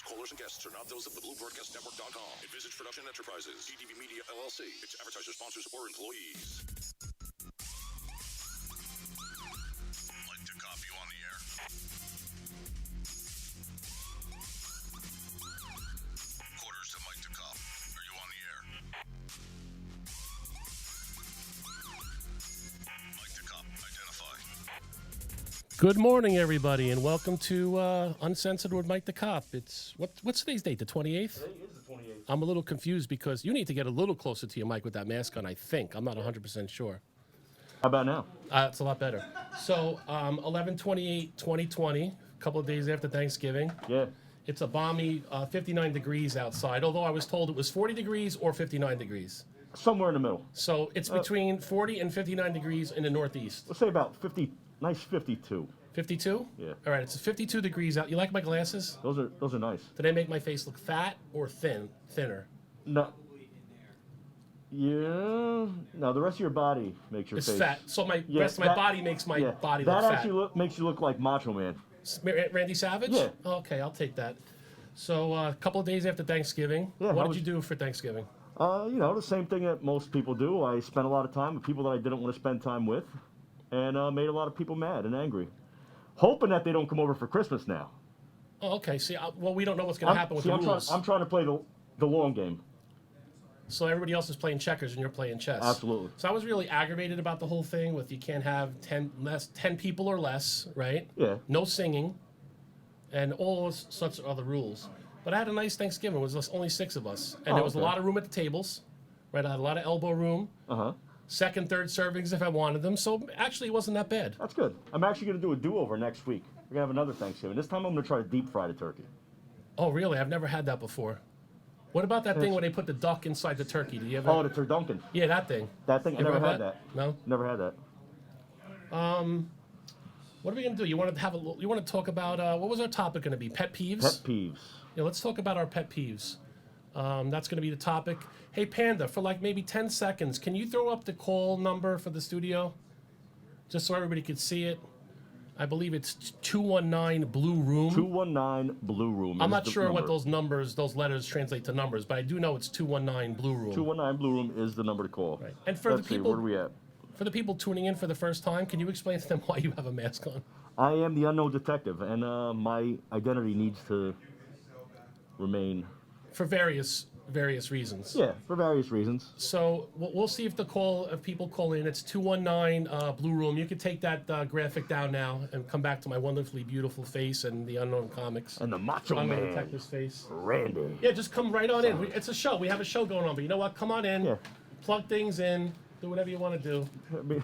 Callers and guests are not those of the BlueBroadcastNetwork.com, Envisage Production Enterprises, DDV Media LLC, its advertisers, sponsors, or employees. Like to copy you on the air? Quarters to Mike to Cop. Are you on the air? Mike to Cop, identify. Good morning, everybody, and welcome to Uncensored with Mike the Cop. It's what's today's date? The 28th? Today is the 28th. I'm a little confused because you need to get a little closer to your mic with that mask on, I think. I'm not 100% sure. How about now? It's a lot better. So, 11/28/2020, a couple of days after Thanksgiving. Yeah. It's a balmy 59 degrees outside, although I was told it was 40 degrees or 59 degrees. Somewhere in the middle. So, it's between 40 and 59 degrees in the Northeast. Let's say about 50, nice 52. 52? Yeah. All right, it's 52 degrees out. You like my glasses? Those are nice. Do they make my face look fat or thinner? No. Yeah. No, the rest of your body makes your It's face. fat. So my rest of my body makes my body look that fat. actually makes you look like Macho Man. Randy Savage? Yeah. Oh, okay, I'll take that. So a couple of days after Thanksgiving, Yeah, what did you do for Thanksgiving? The same thing that most people do. I spent a lot of time with people that I didn't want to spend time with, and made a lot of people mad and angry, hoping that they don't come over for Christmas now. Oh, okay. See, well, we don't know what's going to happen with the rules. I'm trying to play the long game. So everybody else is playing checkers and you're playing chess. Absolutely. So I was really aggravated about the whole thing with you can't have 10 people or less, right? Yeah. No singing, and all such other rules. But I had a nice Thanksgiving. It was just only 6 of us, and there was a lot of room at the tables, right? I had a lot of elbow room. Second, third servings if I wanted them. So actually, it wasn't that bad. That's good. I'm actually going to do a do-over next week. We're going to have another Thanksgiving. This time I'm going to try to deep fry the turkey. Oh, really? I've never had that before. What about that thing where they put the duck inside the turkey? Did you ever? Oh, the turducken. Yeah, that thing. That thing, I never had that. No? Never had that. What are we going to do? You want to talk about, what was our topic going to be? Pet peeves? Pet peeves. Yeah, let's talk about our pet peeves. That's going to be the topic. Hey, Panda, for like maybe 10 seconds, can you throw up the call number for the studio? Just so everybody could see it. I believe it's 219 Blue Room. 219 Blue Room. I'm not sure what those letters translate to numbers, but I do know it's 219 Blue Room. 219 Blue Room is the number to call. Right. And for Let's the people, see, where are we at? For the people tuning in for the first time, can you explain to them why you have a mask on? I am the unknown detective, and my identity needs to remain. For various reasons. Yeah, for various reasons. So we'll see if people call in. It's 219 Blue Room. You can take that graphic down now and come back to my wonderfully beautiful face and the Unknown Comics. And the Macho Unknown Man. Detective's face. Randy. Yeah, just come right on in. It's a show. We have a show going on, but you know what? Come on in. Yeah. Plug things in. Do whatever you want to do.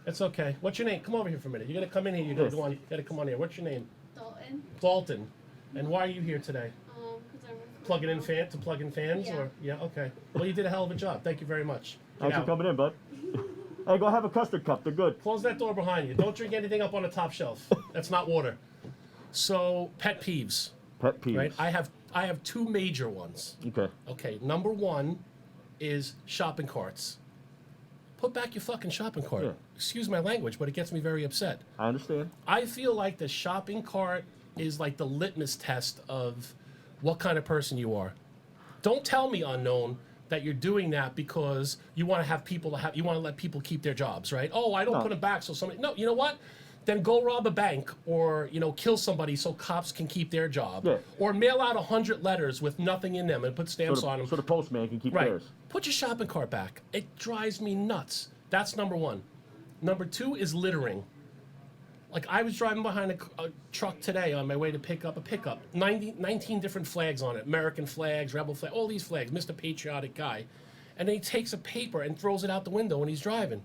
It's okay. What's your name? Come over here for a minute. You got to come in here. You got to go on. You got to come on here. What's your name? Dalton. Dalton. And why are you here today? Because I'm Plug in fans? Yeah. Or yeah, okay. Well, you did a hell of a job. Thank you very much. Thanks for coming in, bud. Hey, go have a custard cup. They're good. Close that door behind you. Don't drink anything up on the top shelf. That's not water. So, pet peeves. Pet peeves. Right? I have 2 major ones. Okay. Okay, number 1 is shopping carts. Put back your fucking shopping cart. Yeah. Excuse my language, but it gets me very upset. I understand. I feel like the shopping cart is like the litmus test of what kind of person you are. Don't tell me, unknown, that you're doing that because you want to have people you want to let people keep their jobs, right? Oh, I don't put them back so somebody. No, you know what? Then go rob a bank or kill somebody so cops can keep their job. Yeah. Or mail out 100 letters with nothing in them and put stamps on them. So the postman can keep Right. theirs. Put your shopping cart back. It drives me nuts. That's number 1. Number 2 is littering. Like, I was driving behind a truck today on my way to pick up a pickup. 19 different flags on it. American flags, rebel flags, all these flags. Mr. Patriotic Guy. And then he takes a paper and throws it out the window when he's driving.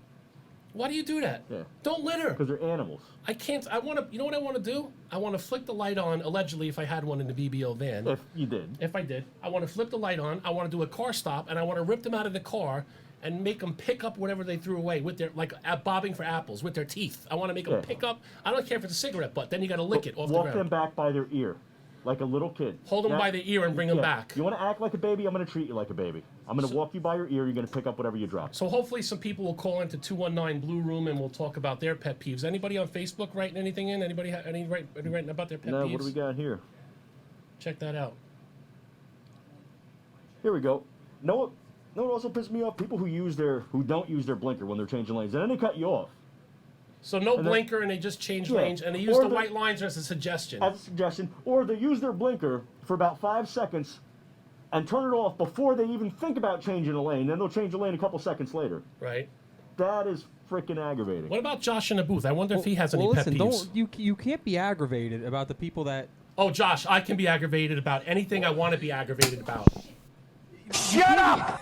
Why do you do that? Yeah. Don't litter. Because they're animals. I can't. I want to. You know what I want to do? I want to flick the light on. Allegedly, if I had one in the BBO van. If you did. If I did, I want to flip the light on. I want to do a car stop, and I want to rip them out of the car and make them pick up whatever they threw away with their bobbing for apples with their teeth. I want to make them pick up. I don't care if it's a cigarette butt. Then you got to lick it off the Walk ground. them back by their ear. like a little kid. Hold them by the ear and bring them back. You want to act like a baby? I'm going to treat you like a baby. I'm going to walk you by your ear. You're going to pick up whatever you drop. So hopefully some people will call into 219 Blue Room and we'll talk about their pet peeves. Anybody on Facebook writing anything in? Anybody writing about their pet peeves? No, what do we got here? Check that out. Here we go. Know what also pisses me off? People who don't use their blinker when they're changing lanes, and then they cut you off. So no And then- blinker, and they just change Yeah. lanes, and they use Or the the- white lines as a suggestion. As a suggestion, or they use their blinker for about 5 seconds and turn it off before they even think about changing a lane. Then they'll change the lane a couple seconds later. Right. That is freaking aggravating. What about Josh in the booth? I wonder if he has any listen, pet peeves. you can't be aggravated about the people that. Oh, Josh, I can be aggravated about anything I want to be aggravated about. Shut up!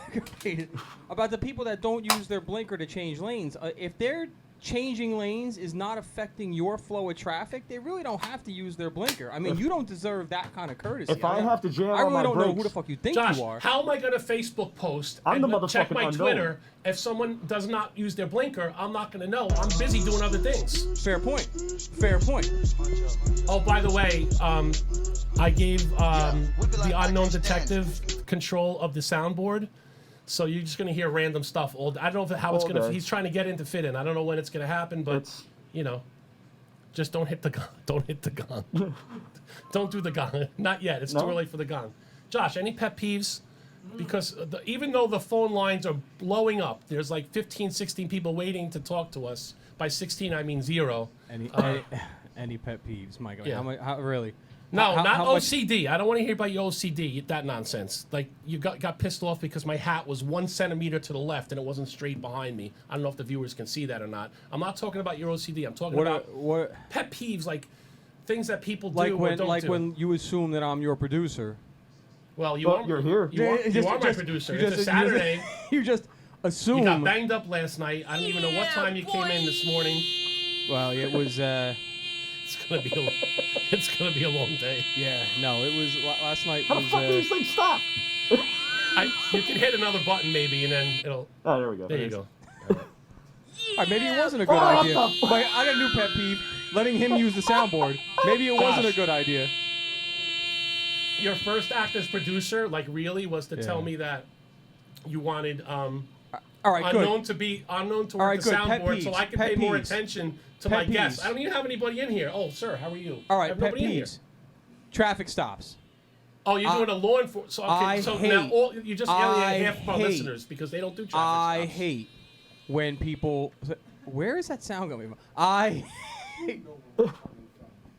About the people that don't use their blinker to change lanes. If they're changing lanes is not affecting your flow of traffic, they really don't have to use their blinker. I mean, you don't deserve that kind of courtesy. If I have to jam I on really my don't know who brakes- the fuck you think Josh, you are. how am I going to Facebook post I'm and the check motherfucking my unknown. Twitter if someone does not use their blinker? I'm not going to know. I'm busy doing other things. Fair point. Fair point. Oh, by the way, I gave the unknown detective control of the soundboard. So you're just going to hear random stuff all day. I don't know how it's All going to... day. He's trying to get into fit in. I don't know when it's going to happen, but, It's- you know, just don't hit the gong. Don't hit the gong. Don't do the gong. Not yet. It's too No? early for the gong. Josh, any pet peeves? Because even though the phone lines are blowing up, there's like 15, 16 people waiting to talk to us. By 16, I mean 0. Any pet peeves, my God? Yeah. How really? No, How- not how much- OCD. I don't want to hear about your OCD, that nonsense. Like, you got pissed off because my hat was 1 centimeter to the left and it wasn't straight behind me. I don't know if the viewers can see that or not. I'm not talking about your OCD. I'm talking about What? pet peeves, like things that people do Like or when, don't do. when you assume that I'm your producer. Well, you Well, are, you're here. You are my producer. It's a Saturday. You just assume. You got banged up last night. I don't even know what time you came in this morning. Well, it was. It's gonna be a long day. Yeah, no, it was last night. How the Was, fuck do these things stop? You can hit another button maybe, and then it'll. Oh, there we go. There you go. all right, maybe it wasn't a good Oh, what idea. the fuck? But I got a new pet peeve: letting him use the soundboard. Maybe it wasn't a Josh. good idea. Your first act as producer, like really, was to tell Yeah. me that you wanted All right, unknown good. to work All right, the good. Pet soundboard, so peeves. I can Pet pay more peeves. attention to Pet my guests. peeves. I don't even have anybody in here. Oh, sir, how are you? All I right, have pet nobody in here. peeves. Traffic stops. Oh, you're doing a law enforcement. So, okay, so now hate- you just I alienated half of our hate- listeners because they don't do traffic I stops. hate when people. Where is that sound coming from? I hate.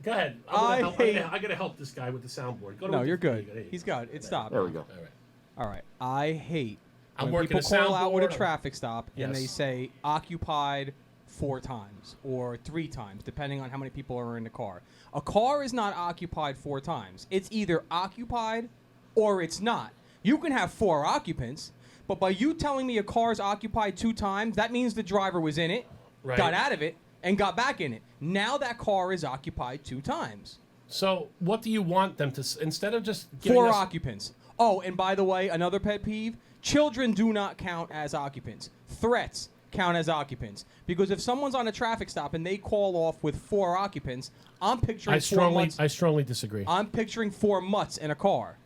Go ahead. I hate- I gotta help this guy with the soundboard. Go to No, the- you're there good. you go. He's got it. Stopped. There we go. All right. All right. I hate I'm when working people a call out with a soundboard. traffic stop and they Yes. say occupied 4 times or 3 times, depending on how many people are in the car. A car is not occupied 4 times. It's either occupied or it's not. You can have 4 occupants, but by you telling me a car's occupied 2 times, that means the driver was in it, Right. got out of it, and got back in it. Now that car is occupied 2 times. So, what do you want them to instead of just giving 4 us, occupants. Oh, and by the way, another pet peeve: children do not count as occupants. Threats count as occupants. Because if someone's on a traffic stop and they call off with 4 occupants, I'm picturing I 4 mutts. I strongly disagree. I'm picturing 4 mutts in a car.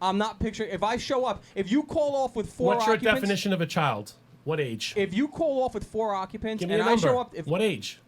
I'm not picturing. If I show up, if you call off with 4 What's your occupants, definition of a child? What age? if you call off with 4 occupants Give me and a I number. show up, if What age?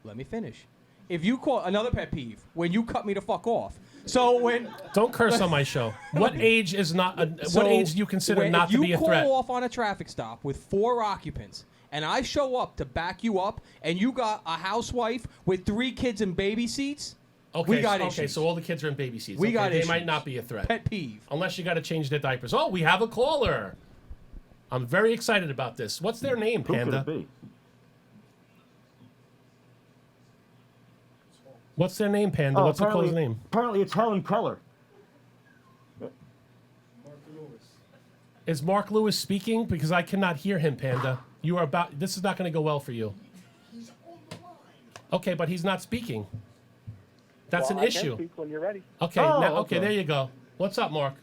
let me finish. If you call another pet peeve when you cut me the fuck off. So when Don't curse on my show. What age is not? What So, age do you consider when- not if to be a you threat? call off on a traffic stop with 4 occupants, and I show up to back you up, and you got a housewife with 3 kids in baby seats, Okay, we got okay. issues. So all the kids are in baby seats. We Okay, got They issues. might not be a threat, Pet peeve. unless you got to change their diapers. Oh, we have a caller. I'm very excited about this. What's their name, Who could Panda? it be? What's their name, Panda? Oh, What's the caller's apparently- name? Apparently, it's Helen Keller. Is Mark Lewis speaking? Because I cannot hear him, Panda. You are about. This is not going to go well for you. He's on the line. Okay, but he's not speaking. That's Well, an I can issue. speak when you're ready. Okay, Oh, now, okay. there you go. What's up, Mark?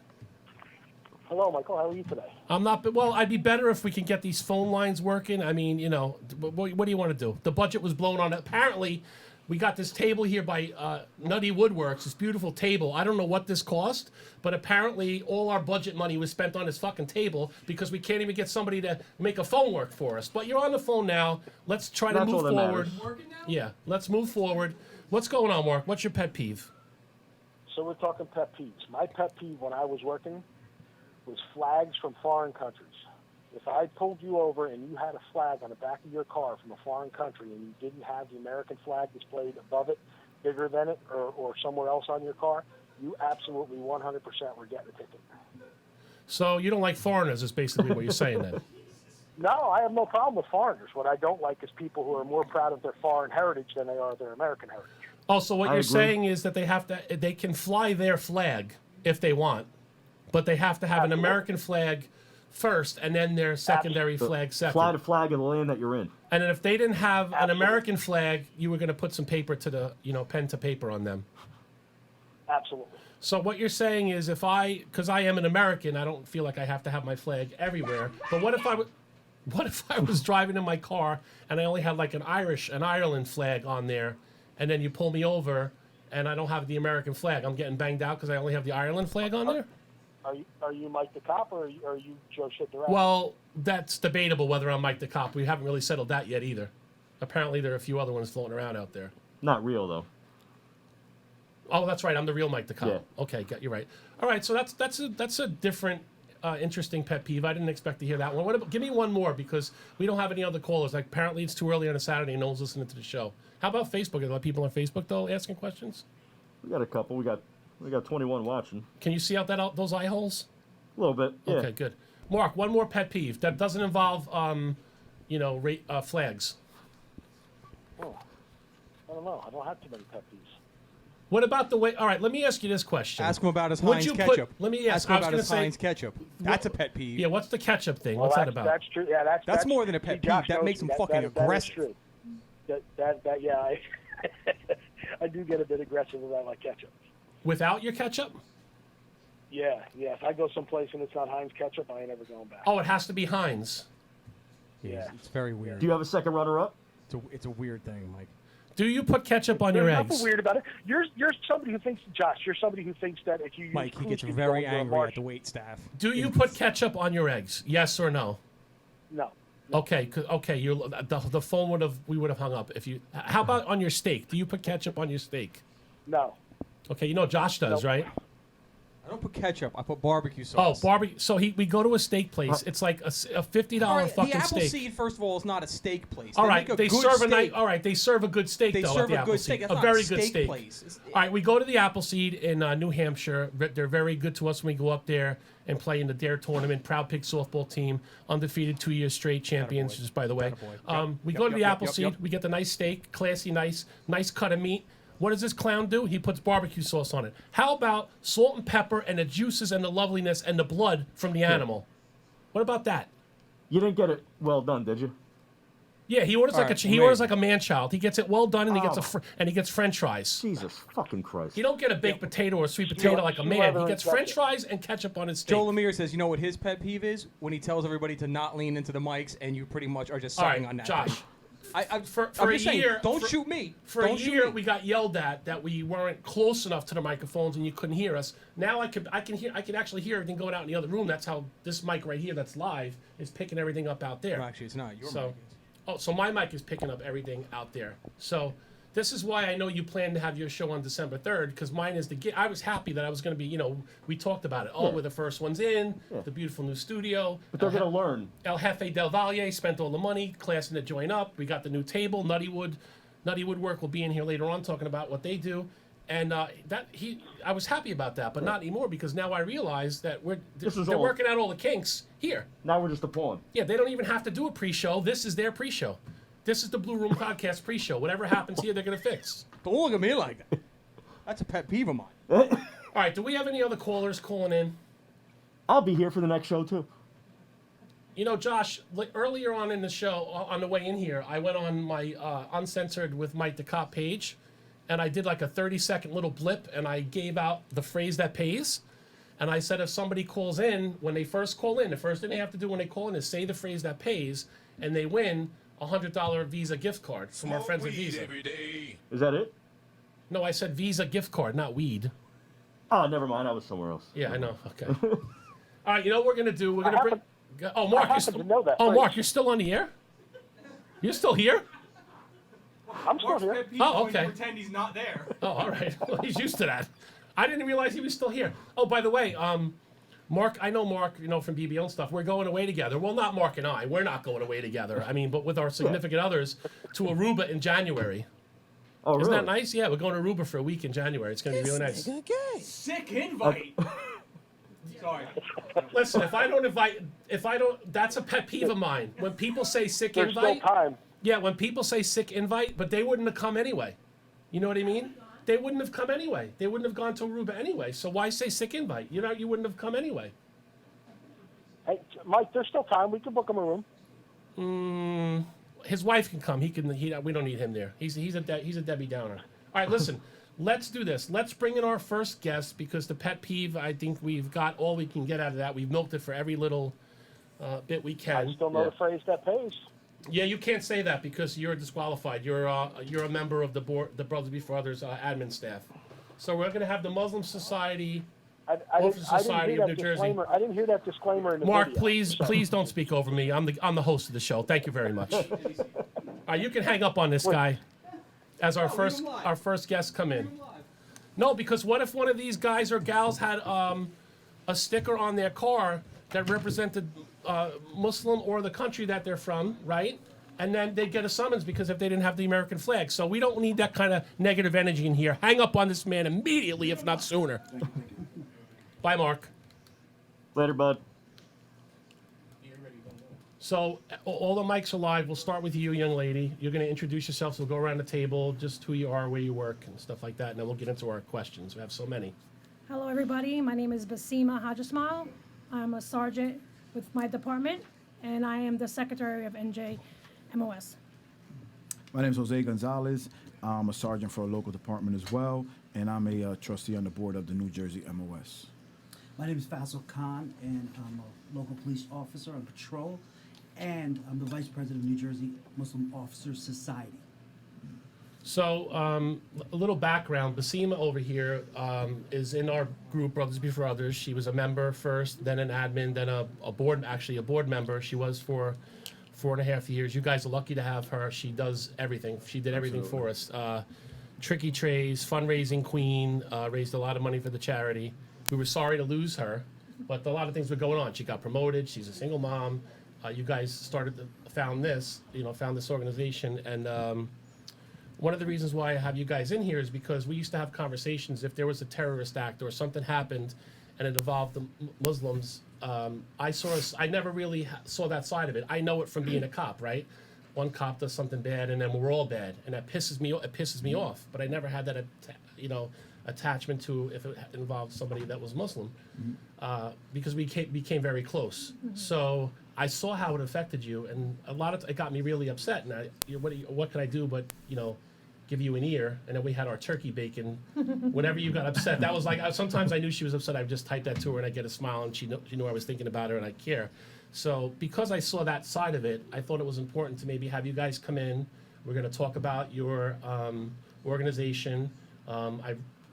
Hello, Michael. How are you today? I'm not. Well, I'd be better if we can get these phone lines working. I mean, you know, what do you want to do? The budget was blown on it. Apparently, we got this table here by Nutty Woodworks. This beautiful table. I don't know what this cost, but apparently all our budget money was spent on this fucking table because we can't even get somebody to make a phone work for us. But you're on the phone now. Let's try to That's move all that forward. matters. Yeah, let's move forward. What's going on, Mark? What's your pet peeve? So we're talking pet peeves. My pet peeve when I was working was flags from foreign countries. If I pulled you over and you had a flag on the back of your car from a foreign country and you didn't have the American flag displayed above it, bigger than it, or somewhere else on your car, you absolutely 100% were getting a ticket. So you don't like foreigners is basically what you're saying then. No, I have no problem with foreigners. What I don't like is people who are more proud of their foreign heritage than they are of their American heritage. Also, what I you're agree. saying is that they can fly their flag if they want, but they have to have an Absolutely. American flag first and then their secondary flag second. Fly the flag of the land that you're in. And then if they didn't have an Absolutely. American flag, you were going to put some paper to the, pen to paper on them. Absolutely. So what you're saying is because I am an American, I don't feel like I have to have my flag everywhere. But what if I was driving in my car and I only had like an Ireland flag on there, and then you pull me over and I don't have the American flag? I'm getting banged out because I only have the Ireland flag on there? Are you Mike the Cop or are you Joe Shit the Rat? Well, that's debatable whether I'm Mike the Cop. We haven't really settled that yet either. Apparently there are a few other ones floating around out there. Not real though. Oh, that's right. I'm the real Mike the Cop. Yeah. Okay, you're right. All right, so that's a different, interesting pet peeve. I didn't expect to hear that one. Give me one more because we don't have any other callers. Like apparently it's too early on a Saturday and no one's listening to the show. How about Facebook? Are there a lot of people on Facebook though asking questions? We got a couple. We got 21 watching. Can you see out those eye holes? A little bit. Yeah. Okay, good. Mark, one more pet peeve that doesn't involve flags. Oh, I don't know. I don't have too many pet peeves. What about the way? All right, let me ask you this question. Ask him about his Would Heinz you ketchup. Let me ask. Ask him I was about going to his say. Heinz ketchup. That's a pet peeve. Yeah, what's the ketchup thing? Well, What's that about? That's true. Yeah, That's more than a pet peeve. Josh That knows makes him that- fucking that is aggressive. true. Yeah, I do get a bit aggressive about my ketchup. Without your ketchup? Yeah. If I go someplace and it's not Heinz ketchup, I ain't ever going back. Oh, it has to be Heinz. Yeah. It's very weird. Do you have a second runner-up? It's a weird thing, Mike. Do you put ketchup on your There's eggs? nothing weird about it. You're somebody who thinks, Josh. You're somebody who thinks that if you use Mike, he cruise gets control very you're a angry at Martian. the wait staff. Do you put ketchup on your eggs? Yes or no? No. Okay, the phone we would have hung up if you. How about on your steak? Do you put ketchup on your steak? No. Okay, Josh does, Nope. right? I don't put ketchup. I put barbecue Oh, sauce. barbecue. So we go to a steak place. It's like a $50 All right, fucking the steak. Appleseed, first of all, is not a steak place. All They right, make a they good serve a steak. nice. All right, they serve a good steak They though serve at the a good steak. Appleseed. That's A not very a good steak steak. place. It's- All right, we go to the Appleseed in New Hampshire. They're very good to us when we go up there and play in the Dare tournament. Proud Pig softball team, undefeated 2 years straight, champions. Attaboy. Just by the way, Attaboy. we Yep, go to the yep, Appleseed. yep. We get the nice steak, classy, nice cut of meat. What does this clown do? He puts barbecue sauce on it. How about salt and pepper and the juices and the loveliness and the blood from the animal? What about that? You didn't get it well done, did you? Yeah, he orders All like right, he well, orders maybe. like a man child. He gets it well done and he gets Oh. and he gets French fries. Jesus fucking Christ. You don't get a baked potato or a sweet potato like a you man. rather He gets accept French it. fries and ketchup on his steak. Joe Lemire says, you know what his pet peeve is? When he tells everybody to not lean into the mics and you pretty much are just All sucking right, on that Josh. thing. I'm For just a saying, year, don't shoot me. For Don't a shoot year, me. we got yelled at that we weren't close enough to the microphones and you couldn't hear us. Now I can actually hear everything going out in the other room. That's how this mic right here, that's live, is picking everything up out there. No, actually, it's not. Your So, mic is. so my mic is picking up everything out there. So this is why I know you plan to have your show on December 3rd, because mine is I was happy that I was going to be, we talked about it. Oh, Yeah. we're the first ones in, Yeah. the beautiful new studio. But they're going to learn. El Jefe Del Valle spent all the money, class in to join up. We got the new table. Nutty Woodwork will be in here later on talking about what they do. And I was happy about that, but not anymore because now I realize that This is they're all- working out all the kinks here. Now we're just a pawn. Yeah, they don't even have to do a pre-show. This is their pre-show. This is the Blue Room Podcast pre-show. Whatever happens here, they're going to fix. Don't look at me like that. That's a pet peeve of mine. All right, do we have any other callers calling in? I'll be here for the next show, too. Josh, earlier on in the show, on the way in here, I went on my Uncensored with Mike the Cop page, and I did like a 30-second little blip, and I gave out the phrase that pays. And I said if somebody calls in, when they first call in, the first thing they have to do when they call in is say the phrase that pays, and they win a $100 Visa gift card from our friends at Visa. Is that it? No, I said Visa gift card, not weed. Oh, never mind. I was somewhere else. Yeah, I know. Okay. All right, you know what we're going to do? We're going to bring... Oh, Mark, I happen to know that Oh, phrase. Mark, you're still on the air? You're still here? I'm still here. Oh, okay. Pretend he's not there. Oh, all right. Well, he's used to that. I didn't realize he was still here. Oh, by the way, Mark, I know Mark, from BBL and stuff. We're going away together. Well, not Mark and I. We're not going away together. I mean, but with our significant others to Aruba in January. Oh, Isn't really? that nice? Yeah, we're going to Aruba for a week in January. It's going to be really nice. Sick invite. Sorry. Listen, if I don't, that's a pet peeve of mine. When people say sick There's invite. still time. Yeah, when people say sick invite, but they wouldn't have come anyway. You know what I mean? They wouldn't have come anyway. They wouldn't have gone to Aruba anyway. So why say sick invite? You wouldn't have come anyway. Hey, Mike, there's still time. We can book him a room. His wife can come. We don't need him there. He's a Debbie Downer. All right, listen. Let's do this. Let's bring in our first guest because the pet peeve. I think we've got all we can get out of that. We've milked it for every little bit we can. I still know the phrase that pays. Yeah, you can't say that because you're disqualified. You're a member of the board, the Brothers Before Others admin staff. So we're going to have the Muslim Society. I Office Society of New Jersey. I didn't hear that disclaimer in the Mark, video. please don't speak over me. I'm the host of the show. Thank you very much. All right, you can hang up on this guy as our first guest come in. No, because what if one of these guys or gals had a sticker on their car that represented Muslim or the country that they're from, right? And then they'd get a summons because if they didn't have the American flag. So we don't need that kind of negative energy in here. Hang up on this man immediately, if not sooner. Bye, Mark. Later, bud. So all the mics are live. We'll start with you, young lady. You're going to introduce yourself. So we'll go around the table, just who you are, where you work, and stuff like that. And then we'll get into our questions. We have so many. Hello, everybody. My name is Basima Hajismail. I'm a sergeant with my department, and I am the secretary of NJMOS. My name is Jose Gonzalez. I'm a sergeant for a local department as well, and I'm a trustee on the board of the New Jersey MOS. My name is Faisal Khan, and I'm a local police officer on patrol, and I'm the vice president of New Jersey Muslim Officers Society. So a little background. Basima over here is in our group, Brothers Before Others. She was a member first, then an admin, then a board member. She was for 4.5 years. You guys are lucky to have her. She does everything. She did everything for us. Tricky Trays, fundraising queen, raised a lot of money for the charity. We were sorry to lose her, but a lot of things were going on. She got promoted. She's a single mom. You guys found this organization, and one of the reasons why I have you guys in here is because we used to have conversations. If there was a terrorist act or something happened, and it involved the Muslims, I never really saw that side of it. I know it from being a cop, right? One cop does something bad, and then we're all bad, and that pisses me off. But I never had that, attachment to if it involved somebody that was Muslim, because we became very close. So I saw how it affected you, and it got me really upset. And what could I do but give you an ear? And then we had our turkey bacon. Whenever you got upset, that was like sometimes I knew she was upset. I would just type that to her, and I get a smile, and she knew I was thinking about her, and I care. So because I saw that side of it, I thought it was important to maybe have you guys come in. We're going to talk about your organization.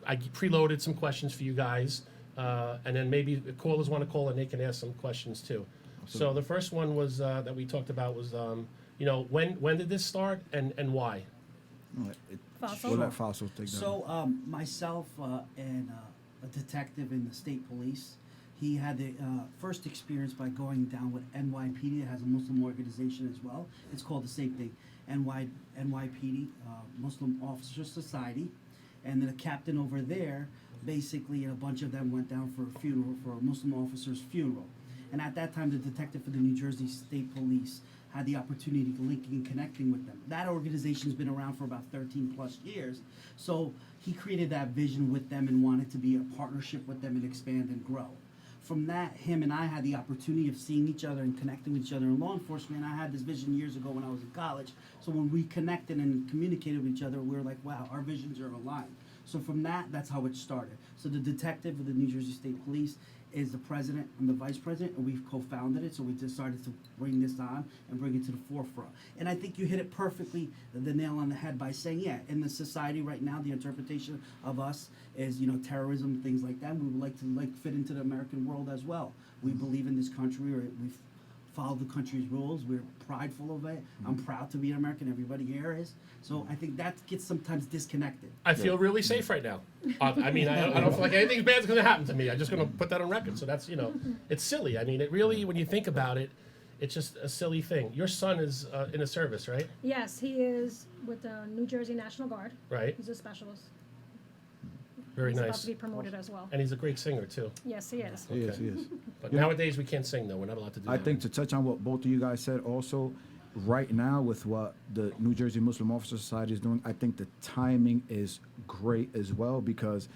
I preloaded some questions for you guys, and then maybe the callers want to call and they can ask some questions too. So the first one was that we talked about was, when did this start and why? We'll let Faisal take that. So myself and a detective in the state police, he had the first experience by going down with NYPD. It has a Muslim organization as well. It's called the same thing, NYPD, Muslim Officer Society. And then a captain over there, basically, a bunch of them went down for a funeral, for a Muslim officer's funeral. And at that time, the detective for the New Jersey State Police had the opportunity to link and connecting with them. That organization's been around for about 13 plus years. So he created that vision with them and wanted to be a partnership with them and expand and grow. From that, him and I had the opportunity of seeing each other and connecting with each other in law enforcement. I had this vision years ago when I was in college. So when we connected and communicated with each other, we were like, wow, our visions are aligned. So from that's how it started. So the detective of the New Jersey State Police is the president. I'm the vice president, and we've co-founded it. So we decided to bring this on and bring it to the forefront. And I think you hit it perfectly, the nail on the head by saying, yeah, in the society right now, the interpretation of us is, terrorism, things like that. We would like to fit into the American world as well. We believe in this country, or we've follow the country's rules. We're prideful of it. I'm proud to be an American. Everybody here is. So I think that gets sometimes disconnected. I feel really safe right now. I mean, I don't feel like anything bad's going to happen to me. I'm just going to put that on record. So that's, it's silly. I mean, it really, when you think about it, it's just a silly thing. Your son is in the service, right? Yes, he is with the New Jersey National Guard. Right. He's a specialist. Very He's about nice. to be promoted as well. And he's a great singer, too. Yes, he is. He is, he is. But nowadays, we can't sing, though. We're not allowed to do that. I think to touch on what both of you guys said also, right now with what the New Jersey Muslim Officer Society is doing, I think the timing is great as well, because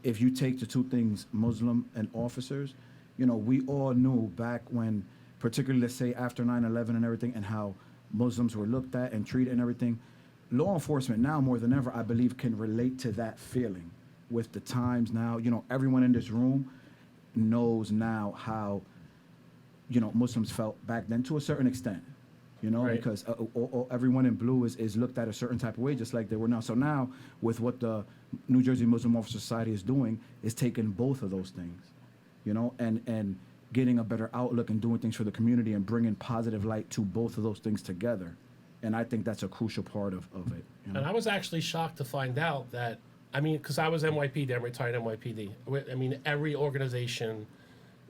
if you take the two things, Muslim and officers, we all knew back when, particularly let's say after 9/11 and everything, and how Muslims were looked at and treated and everything, law enforcement now more than ever, I believe, can relate to that feeling with the times now. Everyone in this room knows now how, Muslims felt back then to a certain extent. Right. Because everyone in blue is looked at a certain type of way, just like they were now. So now, with what the New Jersey Muslim Officer Society is doing, is taking both of those things, and getting a better outlook and doing things for the community and bringing positive light to both of those things together. And I think that's a crucial part of it. And I was actually shocked to find out that, because I was NYPD, I'm retired NYPD. Every organization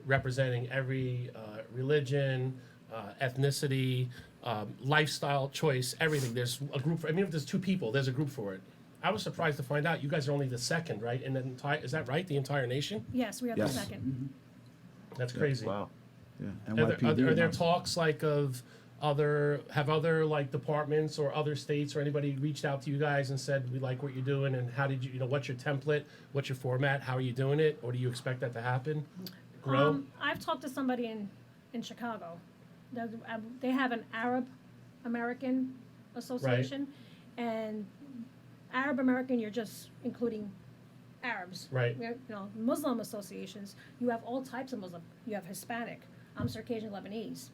representing every religion, ethnicity, lifestyle choice, everything. There's a group for, if there's two people, there's a group for it. I was surprised to find out you guys are only the second, right? In the entire, is that right? The entire nation? Yes, we are Yes. the 2nd. That's crazy. Wow. Yeah. Are there announced- talks like of other like departments or other states or anybody reached out to you guys and said, we like what you're doing, and how did you, what's your template, what's your format, how are you doing it, or do you expect that to happen? Grow? I've talked to somebody in Chicago. They have an Arab American Association, and Arab American, you're just including Arabs. Right. Muslim associations, you have all types of Muslim. You have Hispanic. I'm Circassian Lebanese.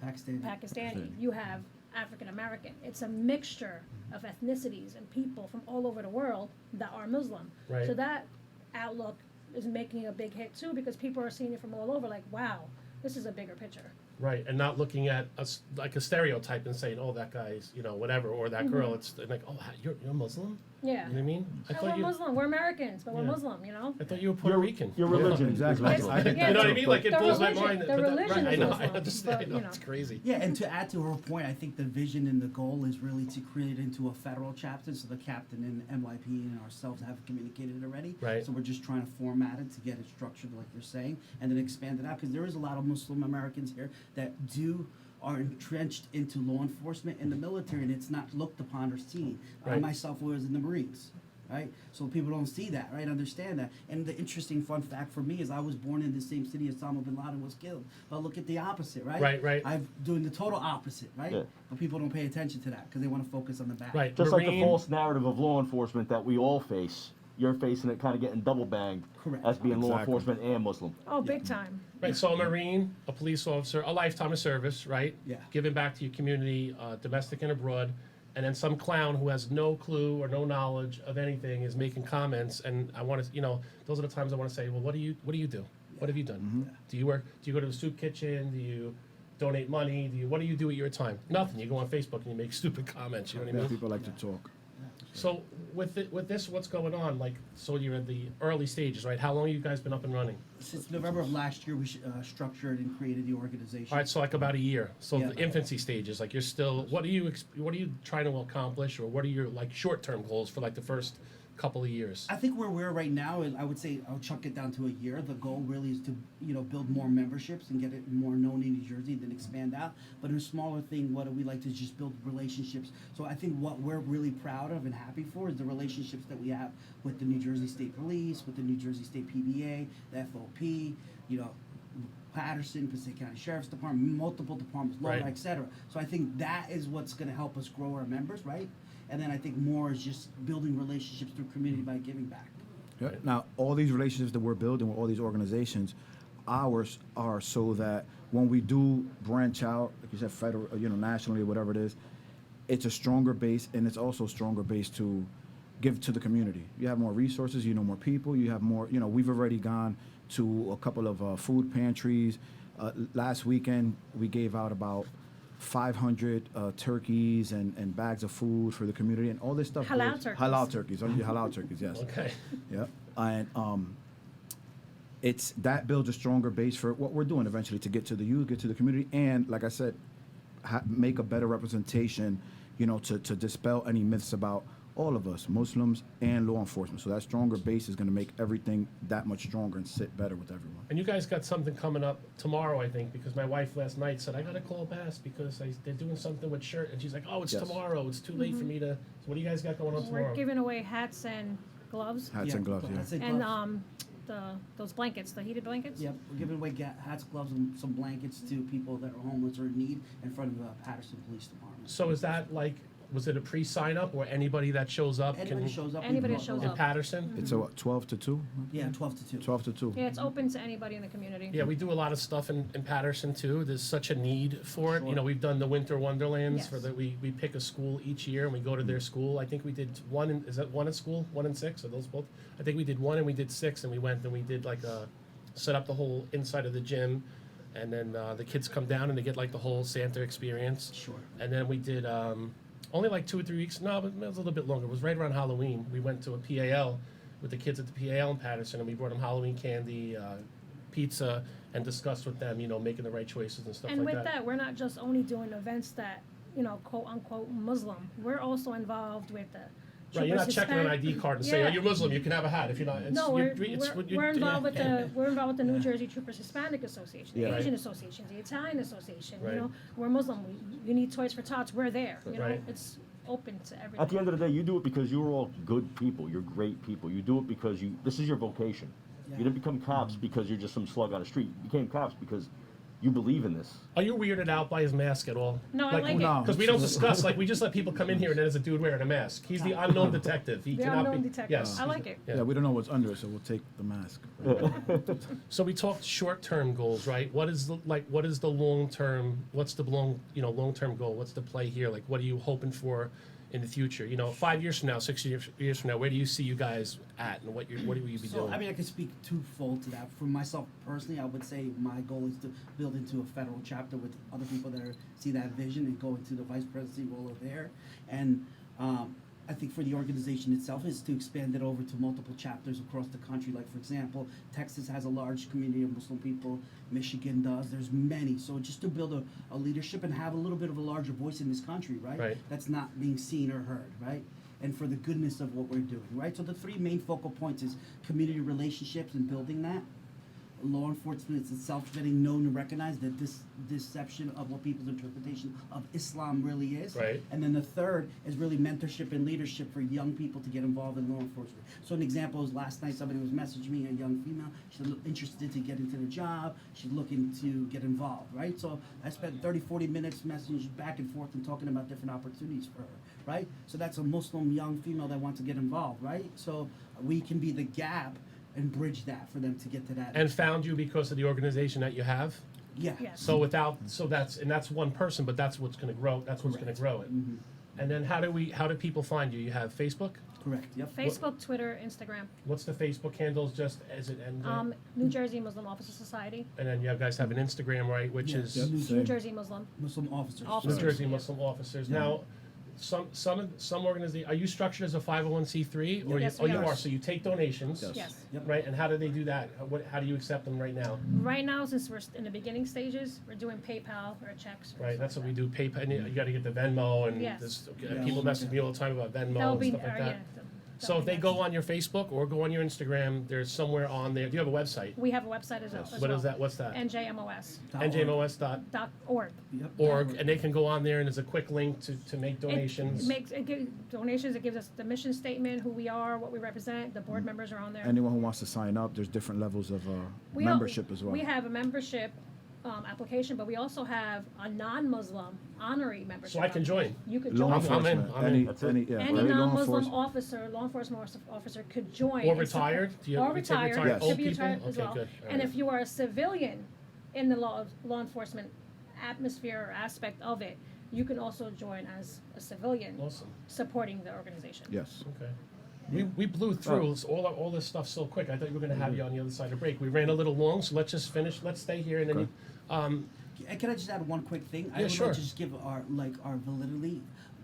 Pakistani. You have African American. It's a mixture of ethnicities and people from all over the world that are Muslim. Right. So that outlook is making a big hit too, because people are seeing it from all over. Like, wow, this is a bigger picture. Right, and not looking at us like a stereotype and saying, oh, that guy's, whatever, or that girl. It's like, oh, you're Muslim? Yeah. You know what I mean? We're Muslim. We're Americans, but we're Yeah. Muslim. I thought you were Puerto Rican. Your religion. Exactly. is Muslim. Yeah, You know what I mean? Like, it the blows my religion- mind. the but religion right, is I know, Muslim, I understand. but, I know, it's crazy. Yeah, and to add to her point, I think the vision and the goal is really to create into a federal chapter. So the captain and NYP and ourselves have communicated already. Right. So we're just trying to format it to get it structured like you're saying, and then expand it out, because there is a lot of Muslim Americans here that are entrenched into law enforcement and the military, and it's not looked upon or seen. I Right. myself was in the Marines. Right? So people don't see that, right? Understand that. And the interesting fun fact for me is I was born in the same city as Osama bin Laden was killed. But look at the opposite, right? Right. I'm doing the total opposite, right? Yeah. But people don't pay attention to that because they want to focus on the back. Right. Just like the Marine- false narrative of law enforcement that we all face. You're facing it, kind of getting double banged Correct. as being law Exactly. enforcement and Muslim. Oh, big time. Right, so a Marine, a police officer, a lifetime of service, right? Yeah. Giving back to your community, domestic and abroad, and then some clown who has no clue or no knowledge of anything is making comments, and I want to, those are the times I want to say, well, what do you do? What have you done? Do you work? Do you go to the soup kitchen? Do you donate money? What do you do at your time? Nothing. You go on Facebook and you make stupid comments. You know what I Yeah, mean? people like to talk. So with this, what's going on? Like, so you're in the early stages, right? How long have you guys been up and running? Since November of last year, we structured and created the organization. All right, so like about a year. So Yeah. the infancy stages, like you're still. What are you trying to accomplish, or what are your like short-term goals for like the first couple of years? I think where we're right now is, I would say, I'll chunk it down to a year. The goal really is to, build more memberships and get it more known in New Jersey, then expand out. But in a smaller thing, what do we like to just build relationships? So I think what we're really proud of and happy for is the relationships that we have with the New Jersey State Police, with the New Jersey State PBA, the FOP, Patterson, Passaic County Sheriff's Department, multiple departments, Right. et cetera. So I think that is what's going to help us grow our members, right? And then I think more is just building relationships through community by giving back. Yeah. Now, all these relationships that we're building with all these organizations, ours are so that when we do branch out, like you said, federal, nationally, whatever it is, it's a stronger base, and it's also a stronger base to give to the community. You have more resources, more people, you have more, we've already gone to a couple of food pantries, Last weekend, we gave out about 500 turkeys and bags of food for the community, and all this stuff. Halal goes- turkeys. Halal turkeys. Only halal turkeys. Yes. Okay. Yep. And it's that builds a stronger base for what we're doing eventually to get to the youth, get to the community, and like I said, make a better representation. To dispel any myths about all of us, Muslims and law enforcement. So that stronger base is going to make everything that much stronger and sit better with everyone. And you guys got something coming up tomorrow, I think, because my wife last night said, I got to call Bass because they're doing something with shirt. And she's like, oh, it's Yes. tomorrow. It's too late for me to. So what do you guys got going on tomorrow? We're giving away hats and gloves. Hats and gloves, yeah. Hats and And gloves. those blankets, the heated blankets. Yep, we're giving away hats, gloves, and some blankets to people that are homeless or in need in front of the Patterson Police Department. So is that like, was it a pre-sign up or anybody that shows up Anybody can shows up. we Anybody brought shows those in up. Patterson? It's a what, 12 to 2? Yeah, 12 to 2. 12 to 2. Yeah, it's open to anybody in the community. Yeah, we do a lot of stuff in Patterson too. There's such a need for it. You know, we've done the Winter Wonderlands for Yes. the we pick a school each year and we go to their school. I think we did one in, is that one at school? 1 and 6? Are those both? I think we did 1 and we did 6 and we went and we did like set up the whole inside of the gym and then the kids come down and they get like the whole Santa experience. Sure. And then we did only like 2 or 3 weeks. No, but it was a little bit longer. It was right around Halloween. We went to a PAL with the kids at the PAL in Patterson, and we brought them Halloween candy, pizza, and discussed with them, making the right choices and stuff And like with that, we're not just only doing events that, quote unquote Muslim. We're also involved with the. Right, you're not Troopers checking an Hispanic- ID card and saying, Yeah. "Oh, you're Muslim. You can have a hat." If you're not, it's, No, you're involved with the New Jersey Troopers Hispanic Association, the Yeah. Asian Association, the Italian Association. Right. We're Muslim. You need Toys for Tots. We're there. Right. It's open to everything. At the end of the day, you do it because you're all good people. You're great people. You do it because this is your vocation. Yeah. You didn't become cops because you're just some slug on the street. You became cops because you believe in this. Are you weirded out by his mask at all? No, I like it. No. Because we don't discuss, like, we just let people come in here and there's a dude wearing a mask. He's the unknown detective. He The cannot unknown be. detective. Yes. I like it. Yeah. Yeah, we don't know what's under it, so we'll take the mask. So we talked short-term goals, right? What is the long-term? What's the long-term goal? What's the play here? Like, what are you hoping for in the future? 5 years from now, 6 years from now, where do you see you guys at, and what will you be So, doing? I could speak twofold to that. For myself personally, I would say my goal is to build into a federal chapter with other people that see that vision and go into the vice presidency role over there. And I think for the organization itself is to expand it over to multiple chapters across the country. Like, for example, Texas has a large community of Muslim people. Michigan does. There's many. So just to build a leadership and have a little bit of a larger voice in this country, right? Right. That's not being seen or heard, right? And for the goodness of what we're doing, right? So the 3 main focal points is community relationships and building that. Law enforcement is itself getting known and recognized that this deception of what people's interpretation of Islam really is. Right. And then the third is really mentorship and leadership for young people to get involved in law enforcement. So an example is last night somebody was messaging me, a young female. She's interested to get into the job. She's looking to get involved, right? So I spent 30, 40 minutes messaging back and forth and talking about different opportunities for her, right? So that's a Muslim young female that wants to get involved, right? So we can be the gap and bridge that for them to get to that. And found you because of the organization that you have. Yeah. Yes. So that's one person, but that's what's going to grow. That's what's going to grow it. Mm-hmm. And then how do people find you? You have Facebook. Correct. Yep. Facebook, Twitter, Instagram. What's the Facebook handles? Just as it ends. New Jersey Muslim Officer Society. And then you guys have an Instagram, right? Which Yes. is Yep. New Jersey Muslim. Muslim officers. New Officers. Jersey Yeah. Muslim officers. Now, some organizations, are you structured as a 501c3 or Yes, you, we you are. are? So you take donations, Yes. Yep. right? And how do they do that? How do you accept them right now? Right now, since we're in the beginning stages, we're doing PayPal or checks. or Right, stuff that's what like we do. PayPal, and you got to get the Venmo, and Yes. there's, Yeah. people message me all the time about Venmo That'll and be, stuff like that. yeah. So if they go on your Facebook or go on your Instagram, there's somewhere on there. Do you have a website? We have a website as well. What is that? What's that? NJMOS.org. NJMOS.org, and they can go on there, and there's a quick link to make donations. It gives donations. It gives us the mission statement, who we are, what we represent. The board members are on there. Anyone who wants to sign up, there's different levels of We membership as well. We have a membership application, but we also have a non-Muslim honorary membership. So I can join. You could Law join. I'm in. enforcement. That's it. Any law non-Muslim enforcement- law enforcement officer could join. Or and support- retired? Do you or take retired. retired Yes. Could old be people? retired as Okay, well. good. All And right. if you are a civilian in the law enforcement atmosphere or aspect of it, you can also join as a civilian Awesome. supporting the organization. Yes. Okay. We blew through all this stuff so quick. I thought we were going to have you on the other side of break. We ran a little long, so let's just finish. Let's stay here, and then Can I just add one quick thing? I Yeah, would sure. like to just give our